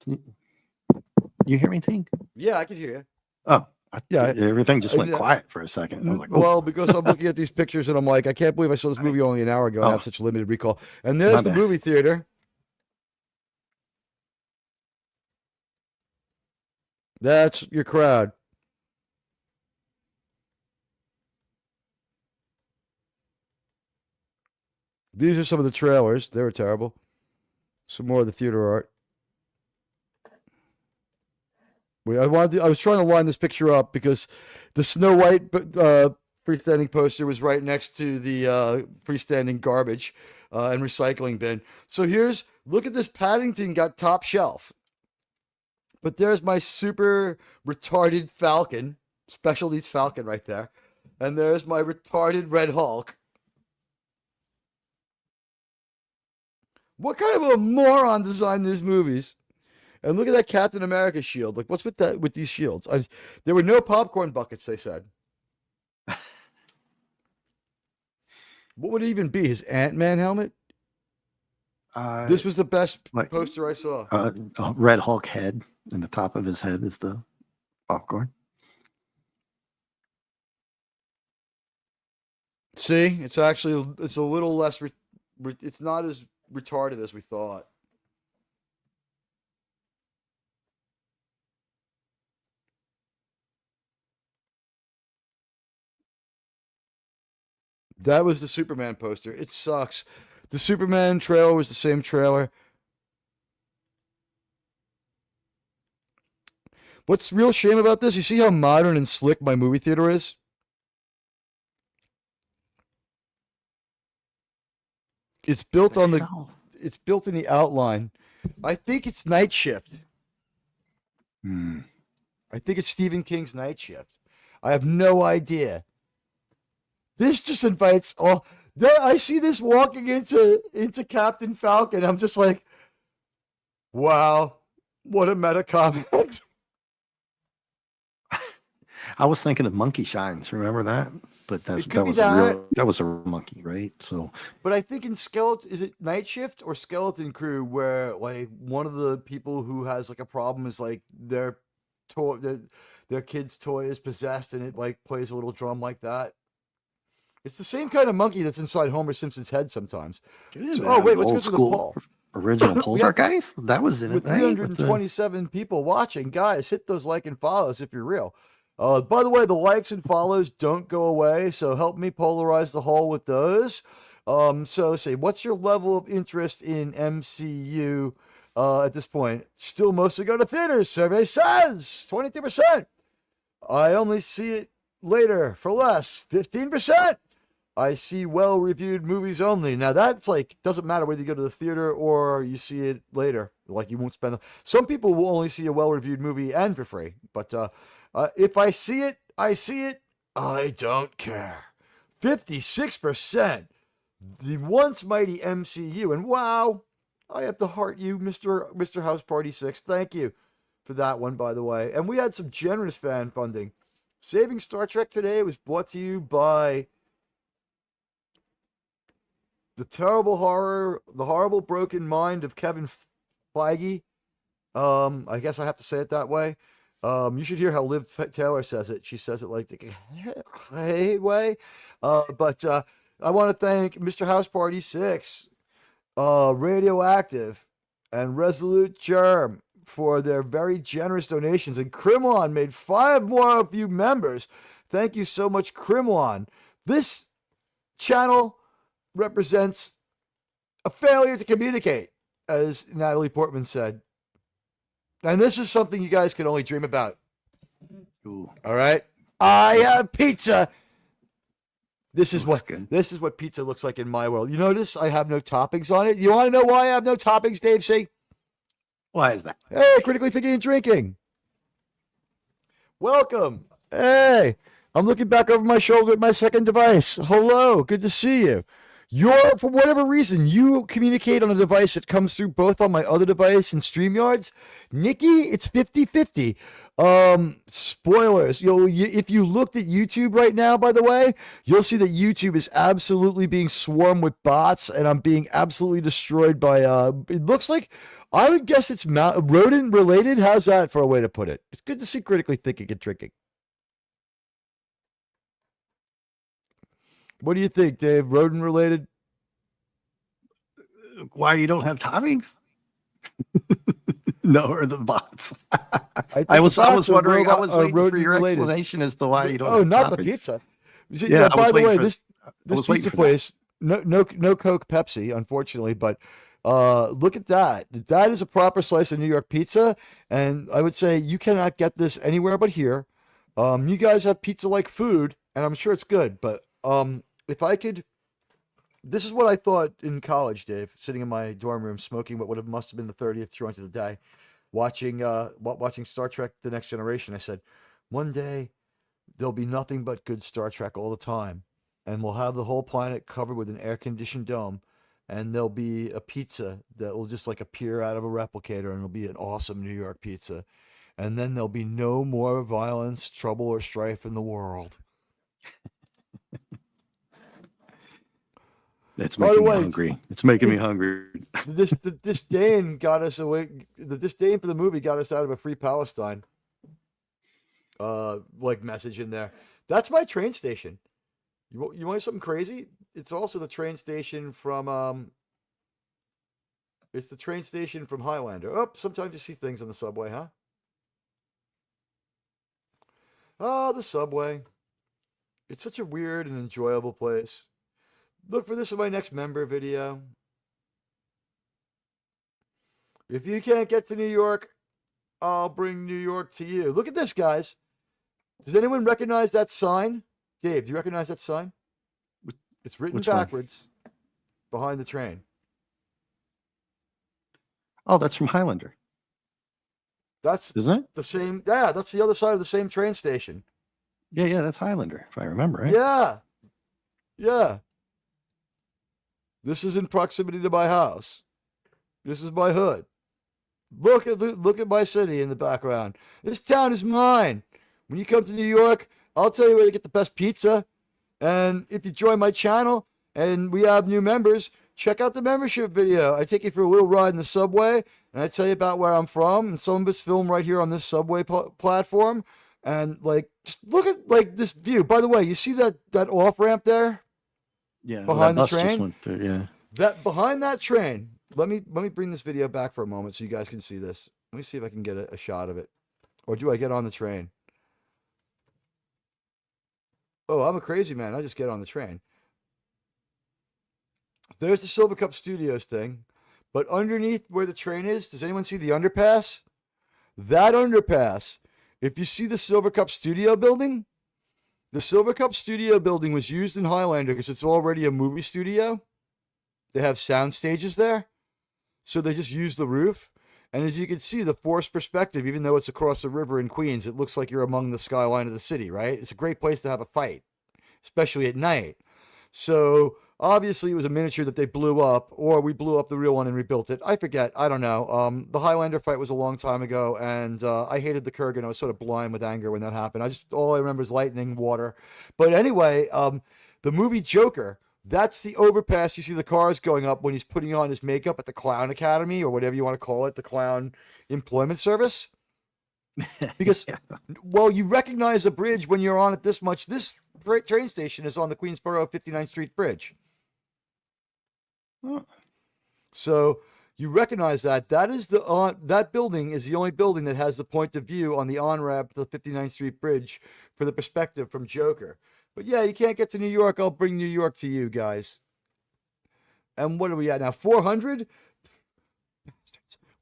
You hear me, Tink? Yeah, I can hear you. Oh, yeah. Everything just went quiet for a second. I was like, oh. Well, because I'm looking at these pictures and I'm like, I can't believe I saw this movie only an hour ago. I have such limited recall. And there's the movie theater. That's your crowd. These are some of the trailers. They were terrible. Some more of the theater art. I was trying to line this picture up because the Snow White freestanding poster was right next to the freestanding garbage and recycling bin. So look at this. Paddington got top shelf. But there's my super retarded Falcon, special needs Falcon right there. And there's my retarded Red Hulk. What kind of a moron designed these movies? And look at that Captain America shield. Like, what's with these shields? There were no popcorn buckets, they said. What would it even be? His Ant-Man helmet? This was the best poster I saw. A Red Hulk head, and the top of his head is the popcorn. See, it's a little less. It's not as retarded as we thought. That was the Superman poster. It sucks. The Superman trailer was the same trailer. What's real shame about this? You see how modern and slick my movie theater is? It's built it's built in the outline. I think it's Night Shift. I think it's Stephen King's Night Shift. I have no idea. This just invites all. I see this walking into Captain Falcon. I'm just like, wow, what a meta comment. I was thinking of Monkey Shines. Remember that? But that was a real monkey, right? So, but I think in Skeleton, is it Night Shift or Skeleton Crew, where like one of the people who has like a problem is like their kid's toy is possessed and it like plays a little drum like that. It's the same kind of monkey that's inside Homer Simpson's head sometimes. So, wait, let's go to the poll. Original Poltergeist? That was in it, right? 327 people watching. Guys, hit those like and follows if you're real. By the way, the likes and follows don't go away, so help me polarize the hole with those. So say, what's your level of interest in MCU at this point? Still mostly go to theaters. Survey says 22%. I only see it later for less, 15%. I see well-reviewed movies only. Now that's like doesn't matter whether you go to the theater or you see it later. Like you won't spend. Some people will only see a well-reviewed movie and for free. But if I see it, I see it. I don't care. 56%. The once mighty MCU, and wow, I have to heart you, Mr. House Party 6. Thank you for that one, by the way. And we had some generous fan funding. Saving Star Trek today was brought to you by the horrible broken mind of Kevin Feige. I guess I have to say it that way. You should hear how Liv Taylor says it. She says it like the hey way. But I want to thank Mr. House Party 6, Radioactive, and Resolute Germ for their very generous donations. And Crimlon made 5 more of you members. Thank you so much, Crimlon. This channel represents a failure to communicate, as Natalie Portman said. And this is something you guys can only dream about. Ooh. All right? I have pizza. This is what pizza looks like in my world. You notice I have no toppings on it? You want to know why I have no toppings, Dave C? Why is that? Hey, critically thinking and drinking. Welcome. Hey, I'm looking back over my shoulder at my second device. Hello, good to see you. For whatever reason, you communicate on a device that comes through both on my other device and StreamYards. Nikki, it's 50-50. Spoilers. If you looked at YouTube right now, by the way, you'll see that YouTube is absolutely being swarmed with bots, and I'm being absolutely destroyed by, it looks like, I would guess it's rodent related. How's that for a way to put it? It's good to see critically thinking and drinking. What do you think, Dave? Rodent related? Why you don't have toppings? No, or the bots. I was wondering. I was waiting for your explanation as to why you don't. Oh, have not toppings. The pizza. Yeah. By the way, this pizza place, no Coke, Pepsi, unfortunately, but look at that. That is a proper slice of New York pizza, and I would say you cannot get this anywhere but here. You guys have pizza-like food, and I'm sure it's good, but if I could, this is what I thought in college, Dave, sitting in my dorm room smoking what must have been the 30th joint of the day, watching Star Trek: The Next Generation. I said, one day there'll be nothing but good Star Trek all the time, and we'll have the whole planet covered with an air-conditioned dome, and there'll be a pizza that will just like appear out of a replicator, and it'll be an awesome New York pizza, and then there'll be no more violence, trouble, or strife in the world. That's making me hungry. It's making me hungry. The disdain got us away. The disdain for the movie got us out of a free Palestine. Message in there. That's my train station. You want something crazy? It's also the train station from It's the train station from Highlander. Oh, sometimes you see things on the subway, huh? Oh, the subway. It's such a weird and enjoyable place. Look for this in my next member video. If you can't get to New York, I'll bring New York to you. Look at this, guys. Does anyone recognize that sign? Dave, do you recognize that sign? It's written backwards behind the train. Oh, that's from Highlander. Isn't it? The same. Yeah, that's the other side of the same train station. Yeah, that's Highlander, if I remember right. Yeah. This is in proximity to my house. This is my hood. Look at my city in the background. This town is mine. When you come to New York, I'll tell you where to get the best pizza. And if you join my channel and we have new members, check out the membership video. I take you for a little ride in the subway, and I tell you about where I'm from. And some of it's filmed right here on this subway platform. And just look at this view. By the way, you see that off ramp there? Yeah, behind the train. Just went through, yeah. That behind that train. Let me bring this video back for a moment so you guys can see this. Let me see if I can get a shot of it. Or do I get on the train? Oh, I'm a crazy man. I just get on the train. There's the Silver Cup Studios thing. But underneath where the train is, does anyone see the underpass? That underpass, if you see the Silver Cup Studio building, The Silver Cup studio building was used in Highlander because it's already a movie studio. They have sound stages there. So they just use the roof. And as you can see, the forced perspective, even though it's across the river in Queens, it looks like you're among the skyline of the city, right? It's a great place to have a fight, especially at night. So obviously it was a miniature that they blew up, or we blew up the real one and rebuilt it. I forget. I don't know. The Highlander fight was a long time ago, and I hated the Kurgan. I was sort of blind with anger when that happened. All I remember is lightning, water. But anyway, the movie Joker, that's the overpass. You see the cars going up when he's putting on his makeup at the Clown Academy, or whatever you want to call it, the Clown Employment Service. Because, well, you recognize a bridge when you're on it this much. This train station is on the Queensboro 59th Street Bridge. Oh. So you recognize that. That building is the only building that has the point of view on the on-ramp to the 59th Street Bridge for the perspective from Joker. But yeah, you can't get to New York. I'll bring New York to you guys. And what are we at now? 400?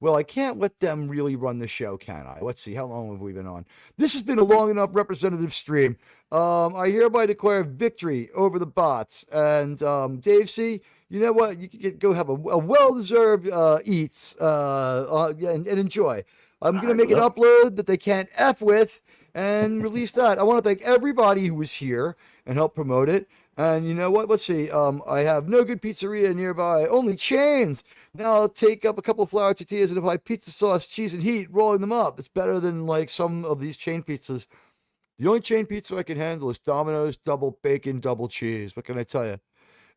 Well, I can't let them really run the show, can I? Let's see. How long have we been on? This has been a long enough representative stream. I hereby declare victory over the bots. And Dave C., you know what? You can go have a well-deserved eats and enjoy. I'm going to make an upload that they can't F with and release that. I want to thank everybody who was here and helped promote it. And you know what? Let's see. I have no good pizzeria nearby. Only chains. Now I'll take up a couple of flour tortillas and apply pizza sauce, cheese, and heat, rolling them up. It's better than like some of these chain pizzas. The only chain pizza I can handle is Domino's double bacon, double cheese. What can I tell you?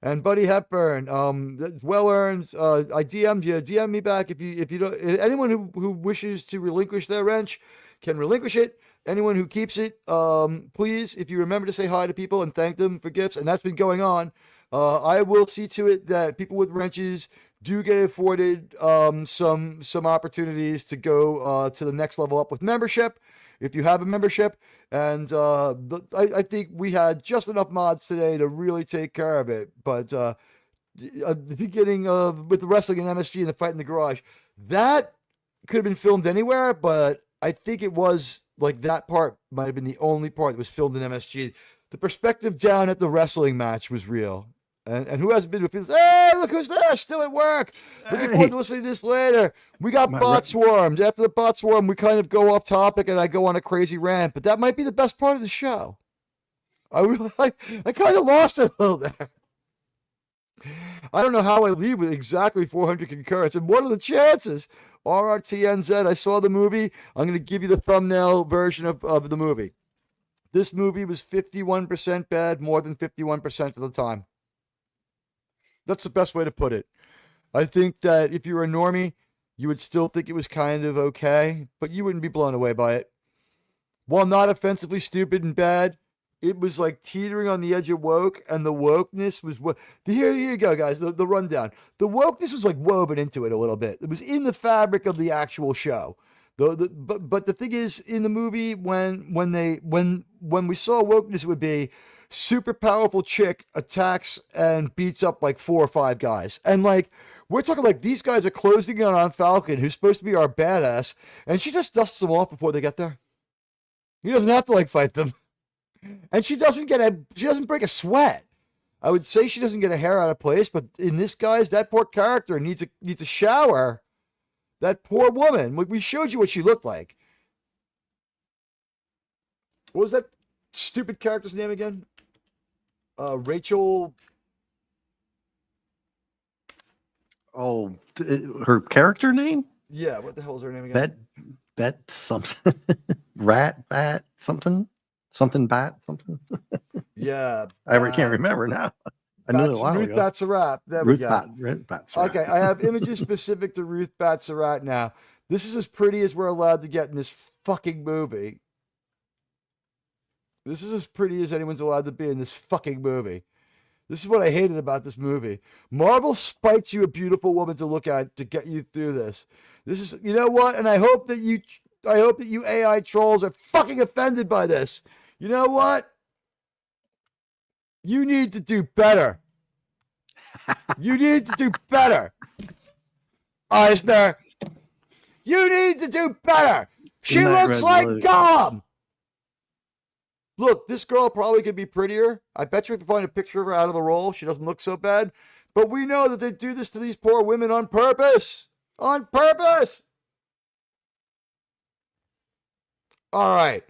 And Buddy Hepburn, well earned. I DM'd you. DM me back if you don't. Anyone who wishes to relinquish their wrench can relinquish it. Anyone who keeps it, please, if you remember to say hi to people and thank them for gifts, and that's been going on. I will see to it that people with wrenches do get afforded some opportunities to go to the next level up with membership, if you have a membership. And I think we had just enough mods today to really take care of it. But the beginning with the wrestling and MSG and the fight in the garage, that could have been filmed anywhere, but I think it was like that part might have been the only part that was filmed in MSG. The perspective down at the wrestling match was real. And who hasn't been to feels, hey, look who's there, still at work. Looking forward to listening to this later. We got bot swarmed. After the bot swarm, we kind of go off topic and I go on a crazy rant, but that might be the best part of the show. I kind of lost it a little there. I don't know how I leave with exactly 400 concurrents. And what are the chances? RRTNZ, I saw the movie. I'm going to give you the thumbnail version of the movie. This movie was 51% bad, more than 51% of the time. That's the best way to put it. I think that if you were a normie, you would still think it was kind of okay, but you wouldn't be blown away by it. While not offensively stupid and bad, it was like teetering on the edge of woke, and the wokeness was what. Here you go, guys. The rundown. The wokeness was like woven into it a little bit. It was in the fabric of the actual show. But the thing is, in the movie, when we saw wokeness, it would be super powerful chick attacks and beats up like 4 or 5 guys, and like we're talking like these guys are closing in on Falcon, who's supposed to be our badass, and she just dusts them off before they get there. He doesn't have to like fight them. And she doesn't break a sweat. I would say she doesn't get a hair out of place, but in this guy's, that poor character needs a shower. That poor woman. We showed you what she looked like. What was that stupid character's name again? Rachel. Oh, her character name? Yeah, what the hell is her name again? Bet something. Bat something. Something bat something. Yeah, I can't remember now. I knew it a while Ruth ago. Batsarat. There we go. Ruth Batsarat. Okay, I have images specific to Ruth Batsarat now. This is as pretty as we're allowed to get in this fucking movie. This is as pretty as anyone's allowed to be in this fucking movie. This is what I hated about this movie. Marvel spites you a beautiful woman to look at to get you through this. This is, you know what? And I hope that you AI trolls are fucking offended by this. You know what? You need to do better. You need to do better. Eisner, you need to do better. She looks like Gollum. Look, this girl probably could be prettier. I bet you if you find a picture of her out of the roll, she doesn't look so bad. But we know that they do this to these poor women on purpose. On purpose! All right.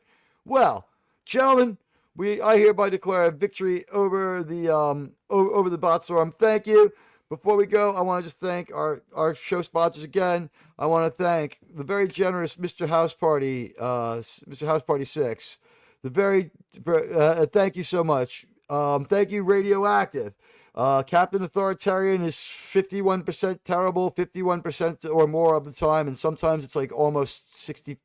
Well, gentlemen, I hereby declare a victory over the bot storm. Thank you. Before we go, I want to just thank our show sponsors again. I want to thank the very generous Mr. House Party, Mr. House Party 6. Thank you so much. Thank you, Radioactive. Captain Authoritarian is 51% terrible, 51% or more of the time, and sometimes it's like almost 60%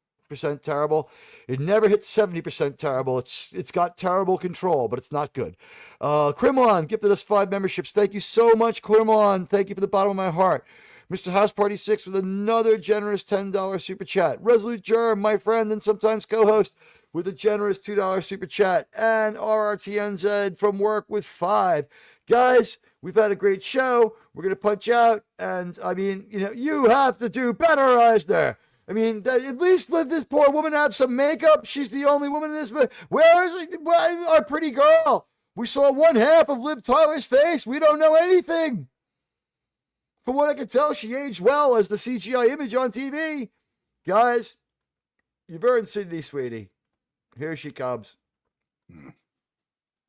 terrible. It never hits 70% terrible. It's got terrible control, but it's not good. Krimlon gifted us 5 memberships. Thank you so much, Krimlon. Thank you from the bottom of my heart. Mr. House Party 6 with another generous $10 super chat. Resolute Germ, my friend and sometimes co-host, with a generous $2 super chat. And RRTNZ from work with 5. Guys, we've had a great show. We're going to punch out. And, I mean, you have to do better, Eisner. I mean, at least let this poor woman have some makeup. She's the only woman in this. Where is our pretty girl? We saw one half of Liv Tyler's face. We don't know anything. From what I can tell, she aged well as the CGI image on TV. Guys, you've earned Sydney, sweetie. Here she comes.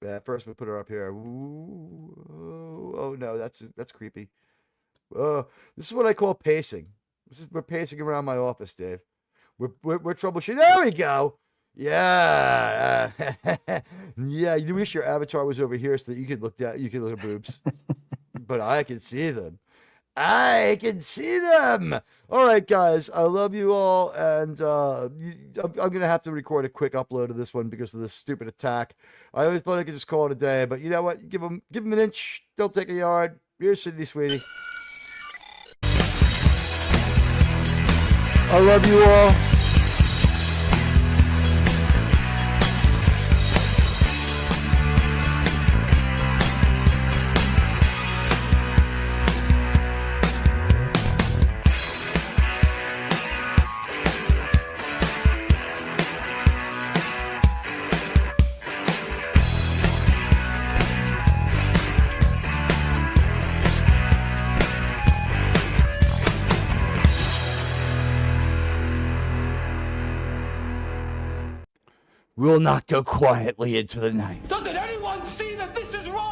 Yeah, first we'll put her up here. Ooh, oh no, that's creepy. This is what I call pacing. We're pacing around my office, Dave. We're troubleshooting. There we go. Yeah, yeah. You wish your avatar was over here so that you could look at boobs, but I can see them. I can see them. All right, guys. I love you all, and I'm gonna have to record a quick upload of this one because of this stupid attack. I always thought I could just call it a day, but you know what? Give them an inch. Don't take a yard. Here's Sydney, sweetie. I love you all. We'll not go quietly into the night. Doesn't anyone see that this is wrong?